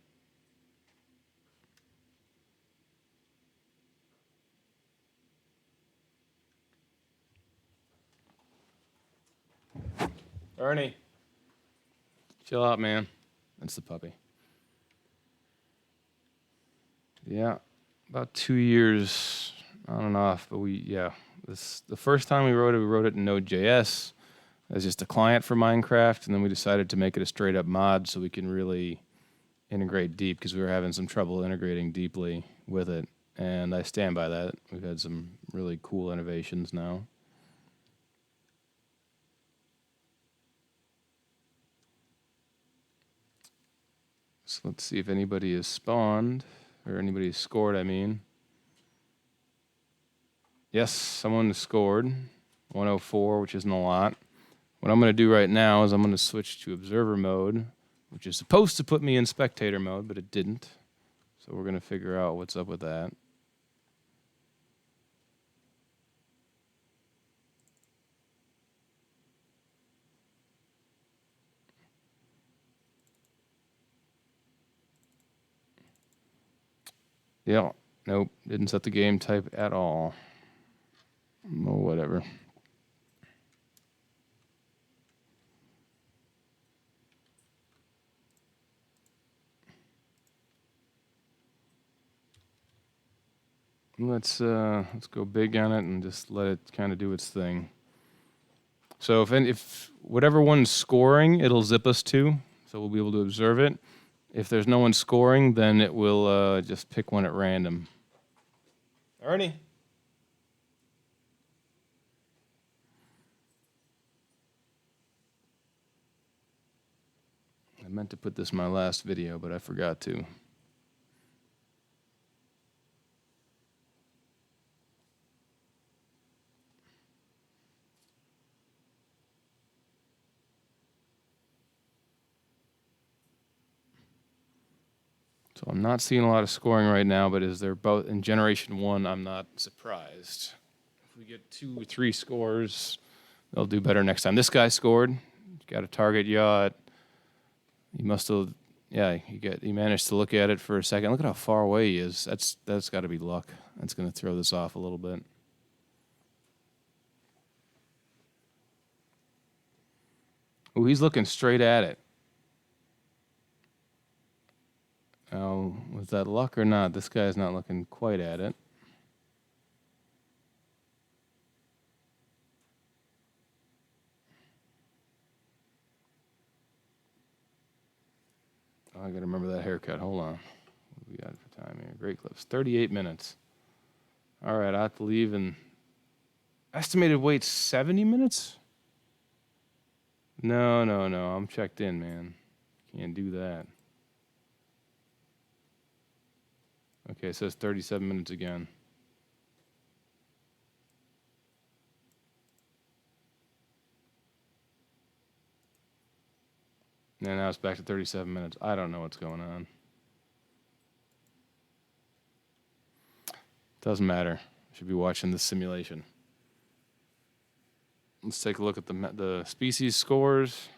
Ernie, chill out, man. That's the puppy. Yeah, about 2 years on and off, but the first time we wrote it in Node.js as just a client for Minecraft, and then we decided to make it a straight up mod so we can really integrate deep because we were having some trouble integrating deeply with it, and I stand by that. We've had some really cool innovations now. So let's see if anybody has spawned, or anybody has scored, I mean. Yes, someone has scored. 104, which isn't a lot. What I'm going to do right now is I'm going to switch to observer mode, which is supposed to put me in spectator mode, but it didn't. So we're going to figure out what's up with that. Yeah. Nope. Didn't set the game type at all. Oh, whatever. Let's go big on it and just let it kind of do its thing. So if whatever one's scoring, it'll zip us to, so we'll be able to observe it. If there's no one scoring, then it will just pick one at random. Ernie. I meant to put this in my last video, but I forgot to. So I'm not seeing a lot of scoring right now, but as they're both in Generation 1, I'm not surprised. If we get 2 or 3 scores, they'll do better next time. This guy scored. He's got a target yacht. He must have, yeah, he managed to look at it for a second. Look at how far away he is. That's got to be luck. That's going to throw this off a little bit. Oh, he's looking straight at it. Was that luck or not? This guy's not looking quite at it. Oh, I got to remember that haircut. Hold on. What do we got for time here? Great clips. 38 minutes. All right, I have to leave in estimated wait 70 minutes? No. I'm checked in, man. Can't do that. Okay, it says 37 minutes again. And now it's back to 37 minutes. I don't know what's going on. Doesn't matter. I should be watching the simulation. Let's take a look at the species scores.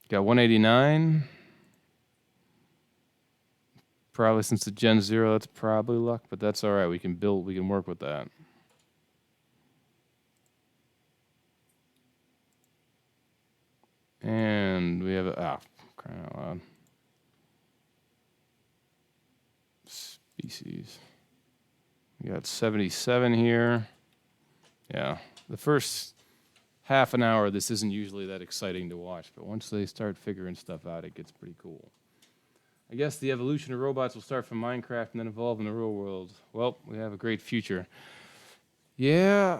Got 189. Probably since the Gen 0, that's probably luck, but that's all right. We can work with that. And we have crying out loud. Species. We got 77 here. Yeah, the first half an hour, this isn't usually that exciting to watch, but once they start figuring stuff out, it gets pretty cool. I guess the evolution of robots will start from Minecraft and then evolve in the real world. Well, we have a great future. Yeah,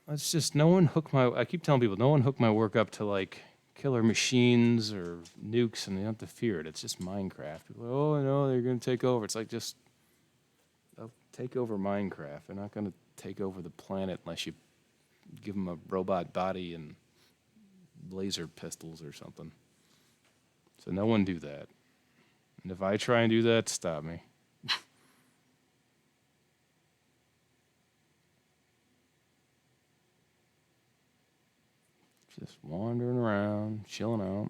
let's just, I keep telling people, no one hook my work up to like killer machines or nukes and they don't have to fear it. It's just Minecraft. People are, oh, no, they're going to take over. It's like just, they'll take over Minecraft. They're not going to take over the planet unless you give them a robot body and laser pistols or something. So no one do that. And if I try and do that, stop me. Just wandering around, chilling out.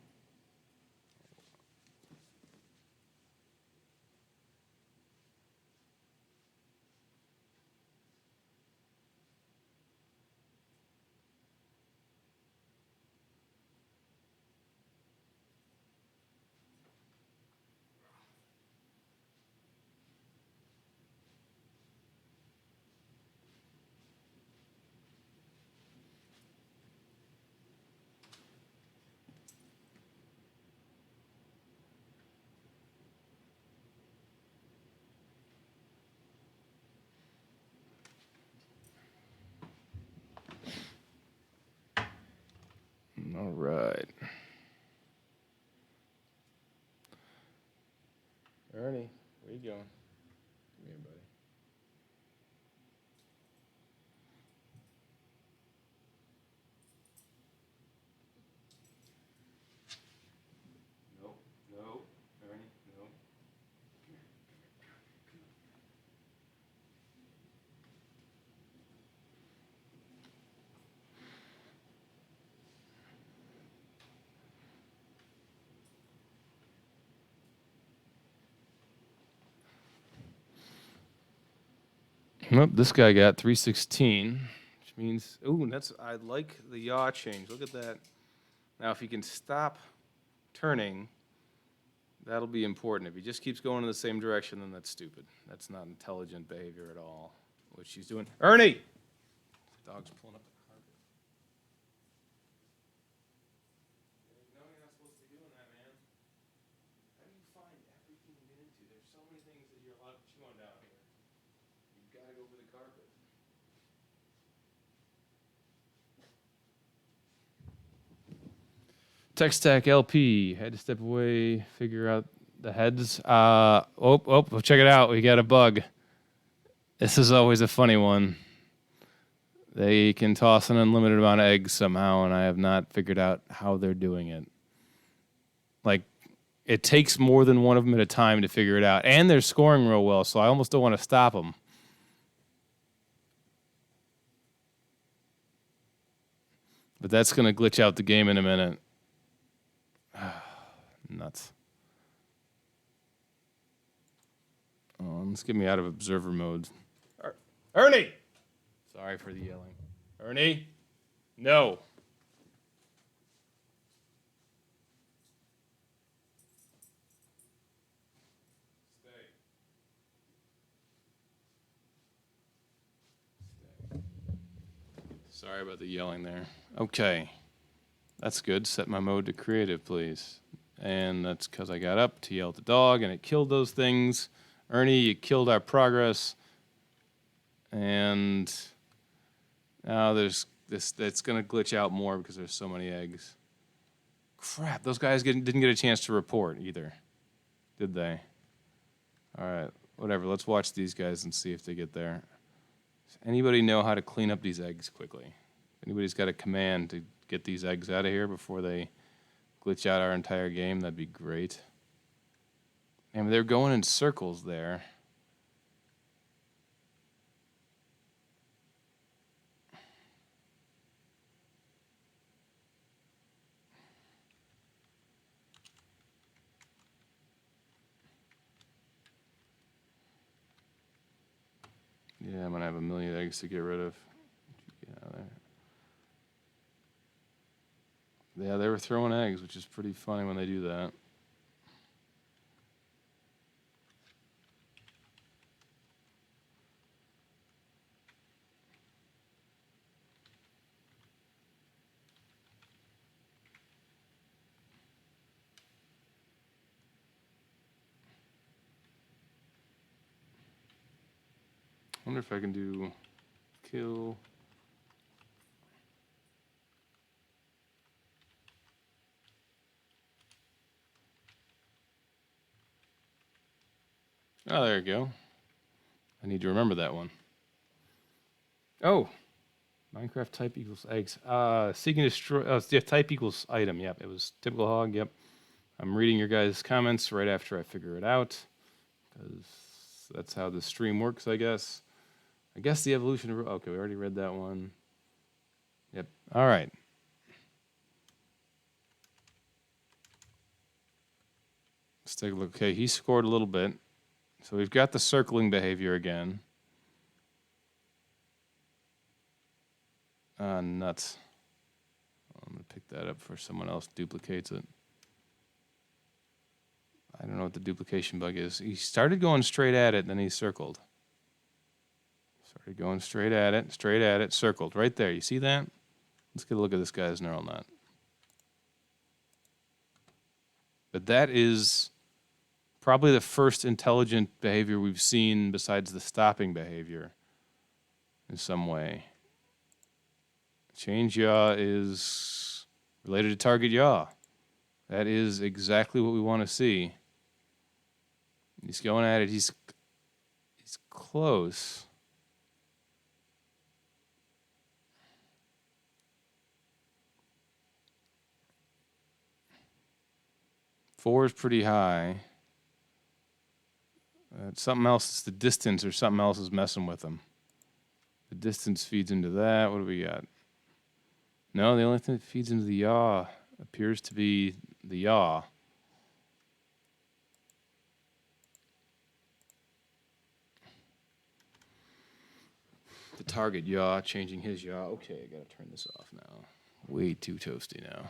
All right. Ernie, where you going? Come here, buddy. No, Ernie, no. Nope, this guy got 316, which means, ooh, that's, I like the yaw change. Look at that. Now, if he can stop turning, that'll be important. If he just keeps going in the same direction, then that's stupid. That's not intelligent behavior at all, what she's doing. Ernie! The dog's pulling up the carpet. No, you're not supposed to be doing that, man. How do you find everything you get into? There's so many things that you're allowed to chew on down here. You've got to go over the carpet. Tech Stack LP. Had to step away, figure out the heads. Check it out. We got a bug. This is always a funny one. They can toss an unlimited amount of eggs somehow, and I have not figured out how they're doing it. Like, it takes more than one of them at a time to figure it out. And they're scoring real well, so I almost don't want to stop them. But that's going to glitch out the game in a minute. Nuts. Oh, let's get me out of observer mode. Ernie! Sorry for the yelling. Ernie? No. Stay. Sorry about the yelling there. Okay. That's good. Set my mode to creative, please. And that's because I got up to yell at the dog, and it killed those things. Ernie, you killed our progress. And now there's this. That's going to glitch out more because there's so many eggs. Crap, those guys didn't get a chance to report either, did they? All right, whatever. Let's watch these guys and see if they get there. Does anybody know how to clean up these eggs quickly? If anybody's got a command to get these eggs out of here before they glitch out our entire game, that'd be great. And they're going in circles there. Yeah, I'm going to have a million eggs to get rid of. Get out of there. Yeah, they were throwing eggs, which is pretty funny when they do that. I wonder if I can do kill. Oh, there you go. I need to remember that one. Oh, Minecraft type equals eggs. Seeking to destroy. Yeah, type equals item. Yep, it was typical hog. Yep. I'm reading your guys' comments right after I figure it out, because that's how the stream works, I guess. I guess the evolution of... Okay, we already read that one. Yep. All right. Let's take a look. Okay, he scored a little bit. So we've got the circling behavior again. Nuts. I'm going to pick that up before someone else duplicates it. I don't know what the duplication bug is. He started going straight at it, then he circled. Started going straight at it, circled. Right there. You see that? Let's get a look at this guy's neural net. But that is probably the first intelligent behavior we've seen besides the stopping behavior in some way. Change yaw is related to target yaw. That is exactly what we want to see. He's going at it. He's close. Four is pretty high. Something else, it's the distance or something else is messing with him. The distance feeds into that. What do we got? No, the only thing that feeds into the yaw appears to be the yaw. target yaw, changing his yaw. Okay, I gotta turn this off now. Way too toasty now.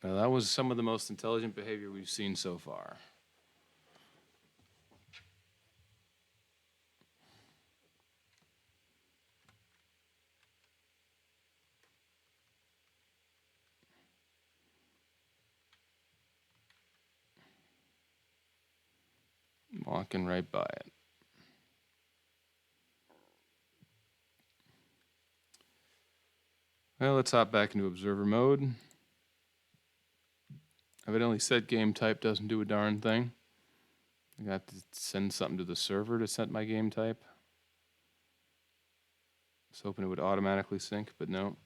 Now that was some of the most intelligent behavior we've seen so far. Walking right by it. Well, let's hop back into observer mode. Evidently set game type doesn't do a darn thing. I got to send something to the server to set my game type. I was hoping it would automatically sync, but no.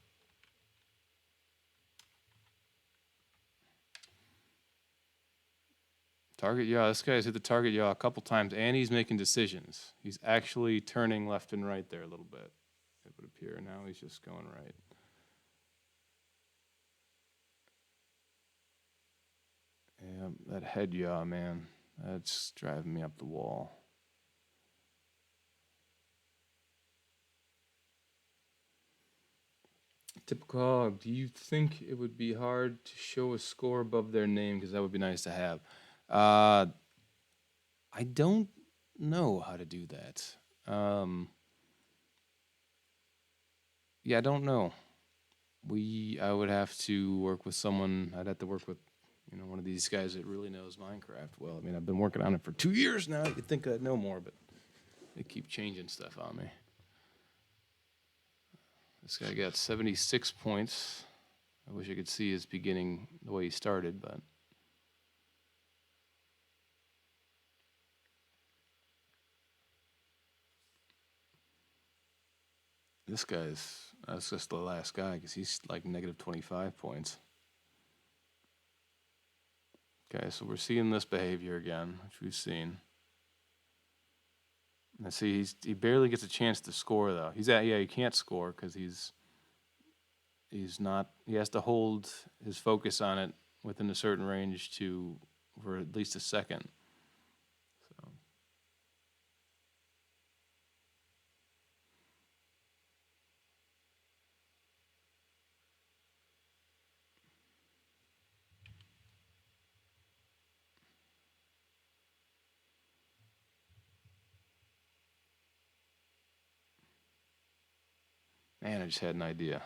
Target yaw. This guy's hit the target yaw a couple times, and he's making decisions. He's actually turning left and right there a little bit, it would appear. Now he's just going right. Yeah, that head yaw, man. That's driving me up the wall. Typical hog, do you think it would be hard to show a score above their name? Because that would be nice to have. I don't know how to do that. Yeah, I don't know. I would have to work with someone. I'd have to work with, one of these guys that really knows Minecraft well. I mean, I've been working on it for 2 years now. You'd think I'd know more, but they keep changing stuff on me. This guy got 76 points. I wish I could see his beginning, the way he started, but that's just the last guy because he's like negative 25 points. Okay, so we're seeing this behavior again, which we've seen. And see, he barely gets a chance to score though. He can't score because he's not. He has to hold his focus on it within a certain range for at least a second. So. Man, I just had an idea.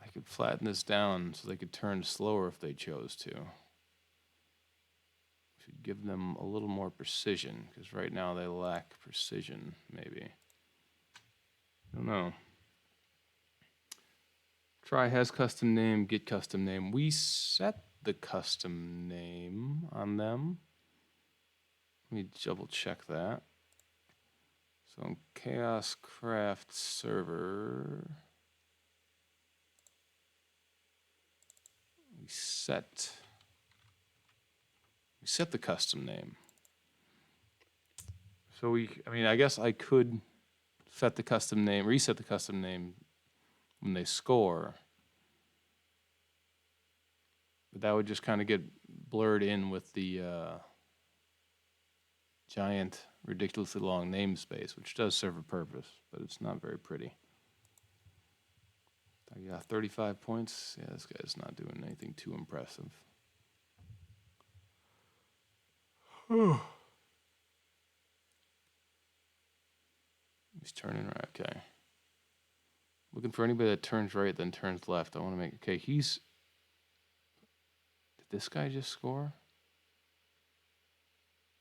I could flatten this down so they could turn slower if they chose to. Should give them a little more precision, because right now they lack precision, maybe. I don't know. Try has custom name, get custom name. We set the custom name on them. Let me double check that. So on ChaosCraft server, we set the custom name. So I guess I could set the custom name, reset the custom name when they score. But that would just kind of get blurred in with the giant, ridiculously long namespace, which does serve a purpose, but it's not very pretty. Yeah, 35 points. Yeah, this guy's not doing anything too impressive. He's turning right. Okay. Looking for anybody that turns right, then turns left. I want to make. Okay, did this guy just score?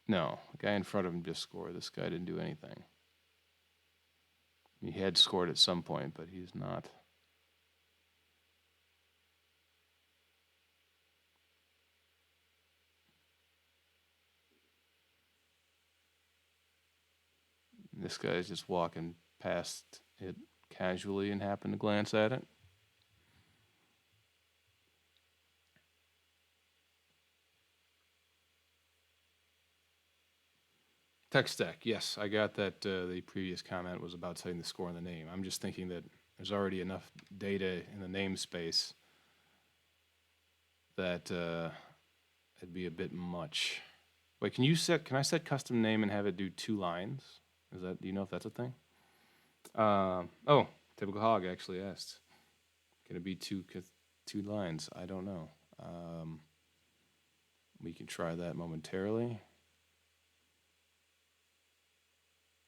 No, the guy in front of him just scored. This guy didn't do anything. He had scored at some point, but he's not. This guy's just walking past it casually and happened to glance at it. Tech stack, yes, I got that. The previous comment was about setting the score in the name. I'm just thinking that there's already enough data in the namespace that it'd be a bit much. Wait, can I set custom name and have it do 2 lines? Do you know if that's a thing? Oh, Typical Hog actually asked. Can it be 2 lines? I don't know. We can try that momentarily.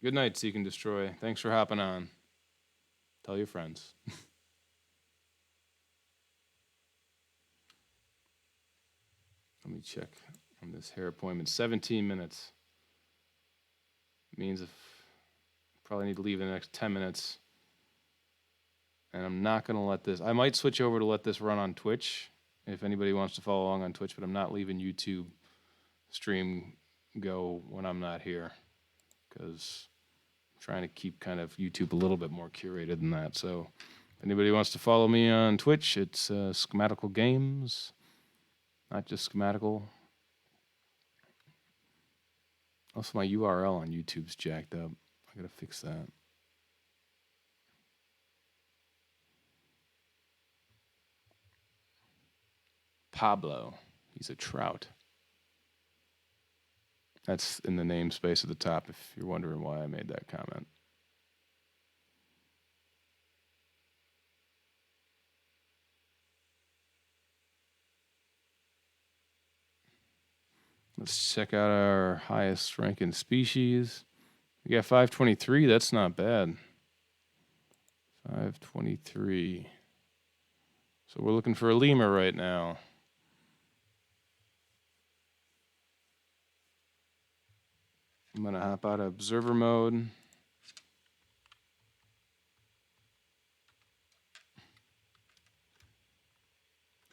Good night, Seek and Destroy. Thanks for hopping on. Tell your friends. Let me check on this hair appointment. 17 minutes. Means if probably need to leave in the next 10 minutes. And I'm not going to let this. I might switch over to let this run on Twitch if anybody wants to follow along on Twitch, but I'm not leaving YouTube stream go when I'm not here because I'm trying to keep kind of YouTube a little bit more curated than that. So if anybody wants to follow me on Twitch, it's Schematical Games, not just Schematical. Also, my URL on YouTube's jacked up. I gotta fix that. Pablo, he's a trout. That's in the namespace at the top if you're wondering why I made that comment. Let's check out our highest ranking species. We got 523. That's not bad. 523. So we're looking for a lemur right now. I'm going to hop out of observer mode.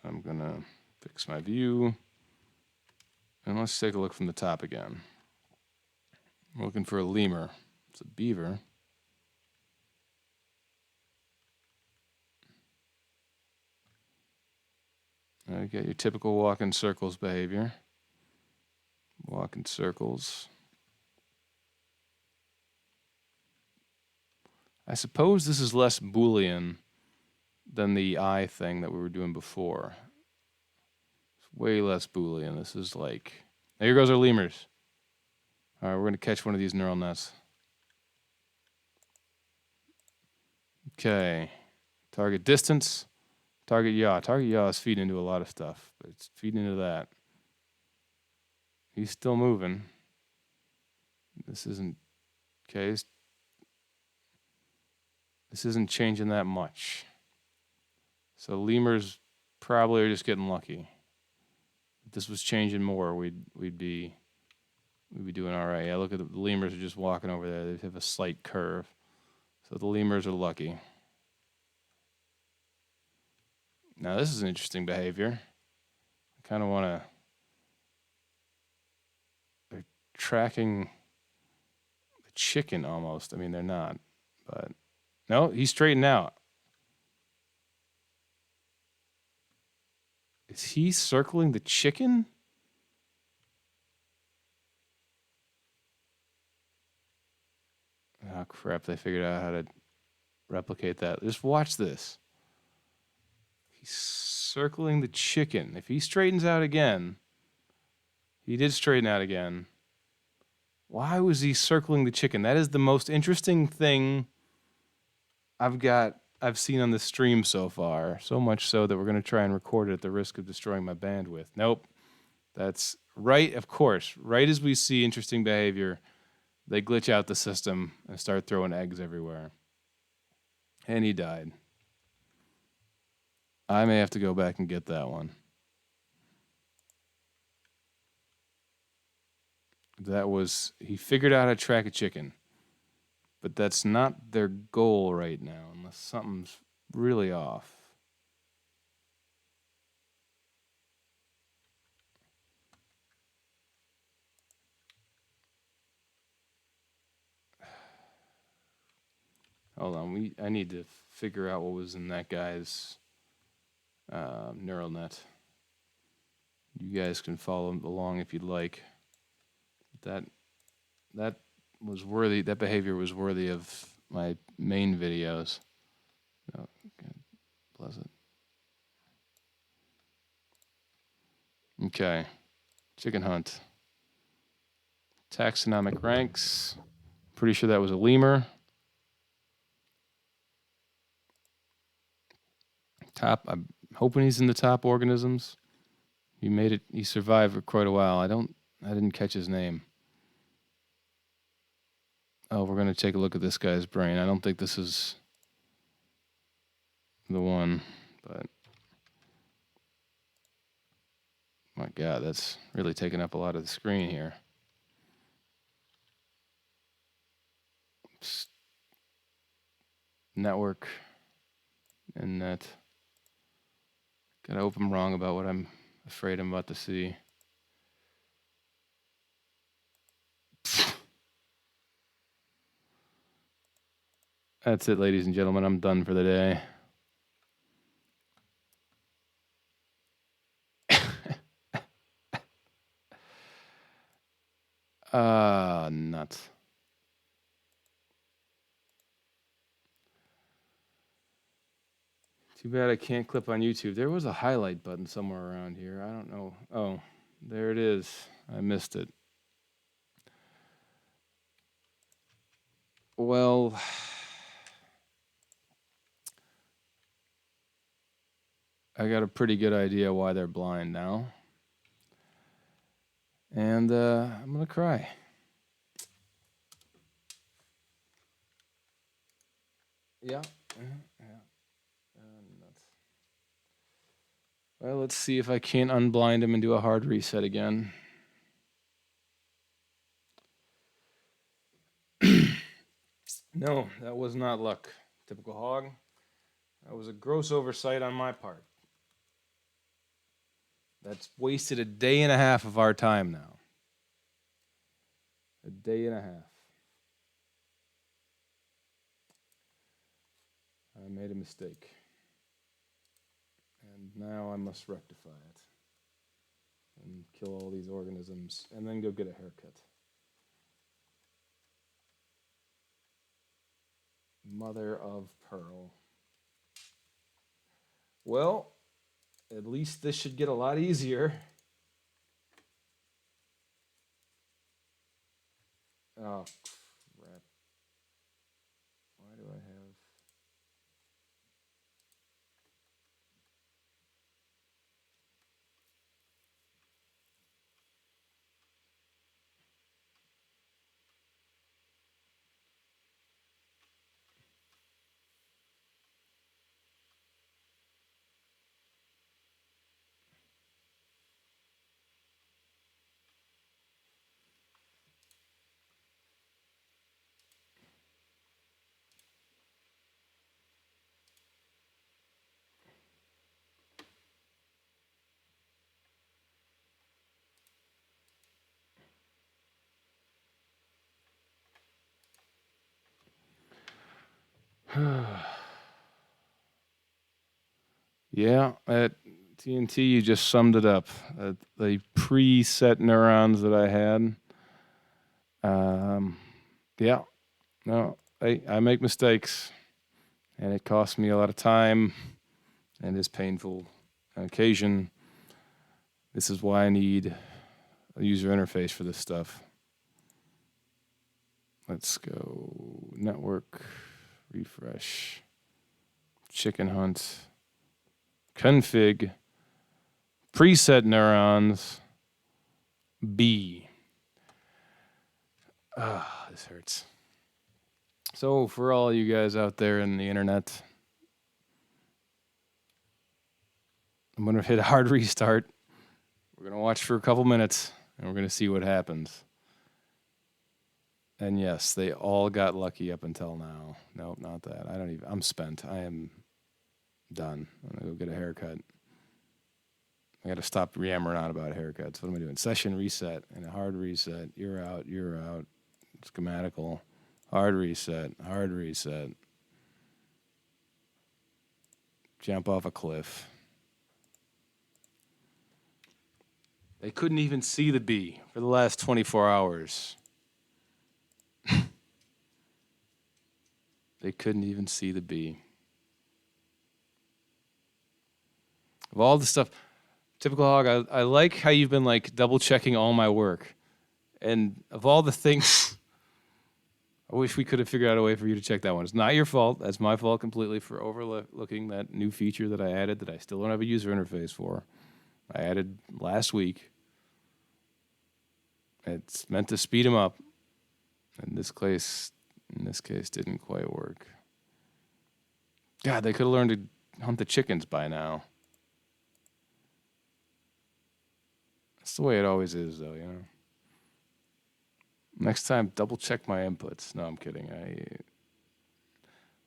I'm going to fix my view. And let's take a look from the top again. We're looking for a lemur. It's a beaver. You get your typical walk in circles behavior. Walk in circles. I suppose this is less Boolean than the eye thing that we were doing before. It's way less Boolean. This is like, there goes our lemurs. All right, we're going to catch one of these neural nets. Okay. Target distance. Target yaw. Target yaw is feeding into a lot of stuff, but it's feeding into that. He's still moving. This isn't, okay. This isn't changing that much. So lemurs probably are just getting lucky. If this was changing more, we'd be doing all right. Yeah, look at the lemurs are just walking over there. They have a slight curve. So the lemurs are lucky. Now this is an interesting behavior. I kind of want to. They're tracking the chicken almost. I mean, they're not, but no, he's straightened out. Is he circling the chicken? Oh crap! They figured out how to replicate that. Just watch this. He's circling the chicken. If he straightens out again, he did straighten out again. Why was he circling the chicken? That is the most interesting thing I've seen on the stream so far. So much so that we're going to try and record it at the risk of destroying my bandwidth. Nope. That's right, of course. Right as we see interesting behavior, they glitch out the system and start throwing eggs everywhere. And he died. I may have to go back and get that one. He figured out how to track a chicken. But that's not their goal right now, unless something's really off. Hold on, I need to figure out what was in that guy's neural net. You guys can follow along if you'd like. That was worthy. That behavior was worthy of my main videos. Oh, God bless it. Okay. Chicken hunt. Taxonomic ranks. Pretty sure that was a lemur. Top. I'm hoping he's in the top organisms. He made it. He survived for quite a while. I didn't catch his name. Oh, we're gonna take a look at this guy's brain. I don't think this is the one, but my God, that's really taking up a lot of the screen here. Network and net. Gotta hope I'm wrong about what I'm afraid I'm about to see. That's it, ladies and gentlemen. I'm done for the day. Nuts. Too bad I can't clip on YouTube. There was a highlight button somewhere around here. I don't know. Oh, there it is. I missed it. Well, I got a pretty good idea why they're blind now. And I'm going to cry. Yeah. Nuts. Well, let's see if I can't unblind him and do a hard reset again. No, that was not luck. Typical hog. That was a gross oversight on my part. That's wasted a day and a half of our time now. A day and a half. I made a mistake. And now I must rectify it. And kill all these organisms. And then go get a haircut. Mother of pearl. Well, at least this should get a lot easier. Oh, crap. Why do I have... Yeah, at TNT, you just summed it up. The preset neurons that I had. Yeah, no, I make mistakes, and it costs me a lot of time, and is painful on occasion. This is why I need a user interface for this stuff. Let's go network, refresh, chicken hunt, config, preset neurons, B. This hurts. So for all you guys out there in the internet, I'm going to hit a hard restart. We're going to watch for a couple minutes, and we're going to see what happens. And yes, they all got lucky up until now. Nope, not that. I'm spent. I am done. I'm going to go get a haircut. I got to stop yammering on about haircuts. What am I doing? Session reset and a hard reset. You're out. You're out. Schematical. Hard reset. Hard reset. Jump off a cliff. They couldn't even see the bee for the last 24 hours. They couldn't even see the bee. Of all the stuff, Typical hog. I like how you've been like double checking all my work, and of all the things, I wish we could have figured out a way for you to check that one. It's not your fault. That's my fault completely for overlooking that new feature that I added that I still don't have a user interface for. I added last week. It's meant to speed them up. In this case, didn't quite work. God, they could have learned to hunt the chickens by now. That's the way it always is, though, you know. Next time, double check my inputs. No, I'm kidding.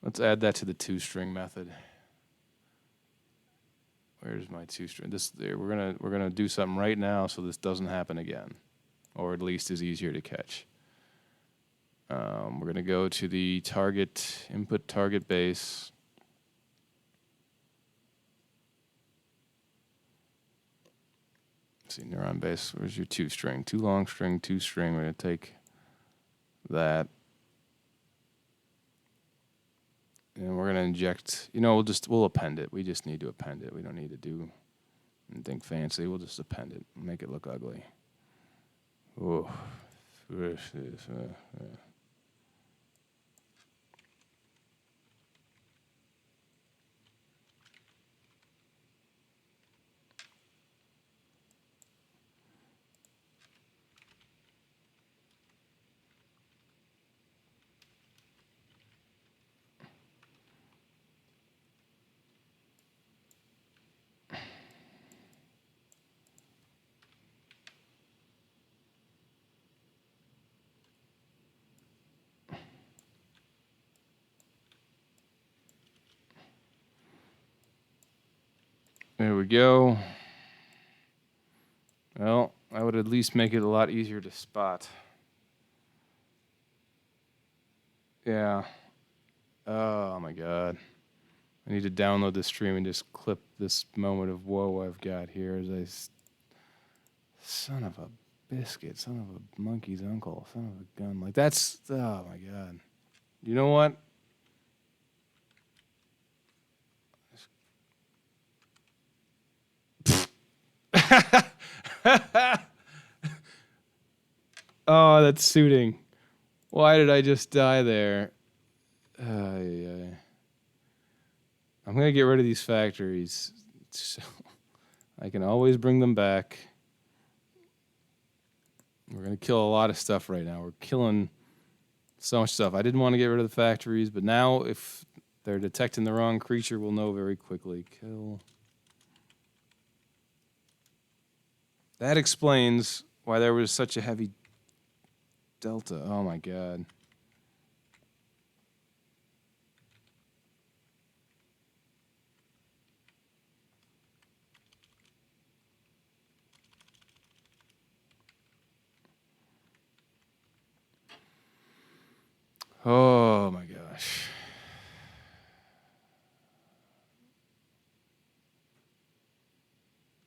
Let's add that to the toString method. Where's my toString? We're gonna do something right now so this doesn't happen again, or at least is easier to catch. We're going to go to the input target base. Let's see, neuron base. Where's your toString? Too long string, toString. We're going to take that. And we're going to inject, we'll append it. We just need to append it. We don't need to do anything fancy. We'll just append it, make it look ugly. Oh. There we go. Well, I would at least make it a lot easier to spot. Yeah. Oh my God. I need to download this stream and just clip this moment of woe I've got here as son of a biscuit, son of a monkey's uncle, son of a gun. Like that's, oh my God. You know what? Oh, that's suiting. Why did I just die there? I'm going to get rid of these factories so I can always bring them back. We're going to kill a lot of stuff right now. We're killing so much stuff. I didn't want to get rid of the factories, but now if they're detecting the wrong creature, we'll know very quickly. Kill. That explains why there was such a heavy delta. Oh my God. Oh my gosh.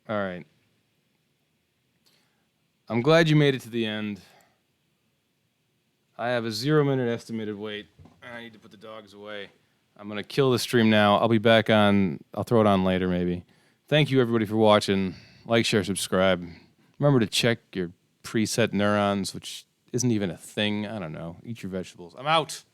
All right. I'm glad you made it to the end. I have a 0-minute estimated wait. I need to put the dogs away. I'm going to kill the stream now. I'll be back on. I'll throw it on later maybe. Thank you everybody for watching. Like, share, subscribe. Remember to check your preset neurons, which isn't even a thing. I don't know. Eat your vegetables. I'm out.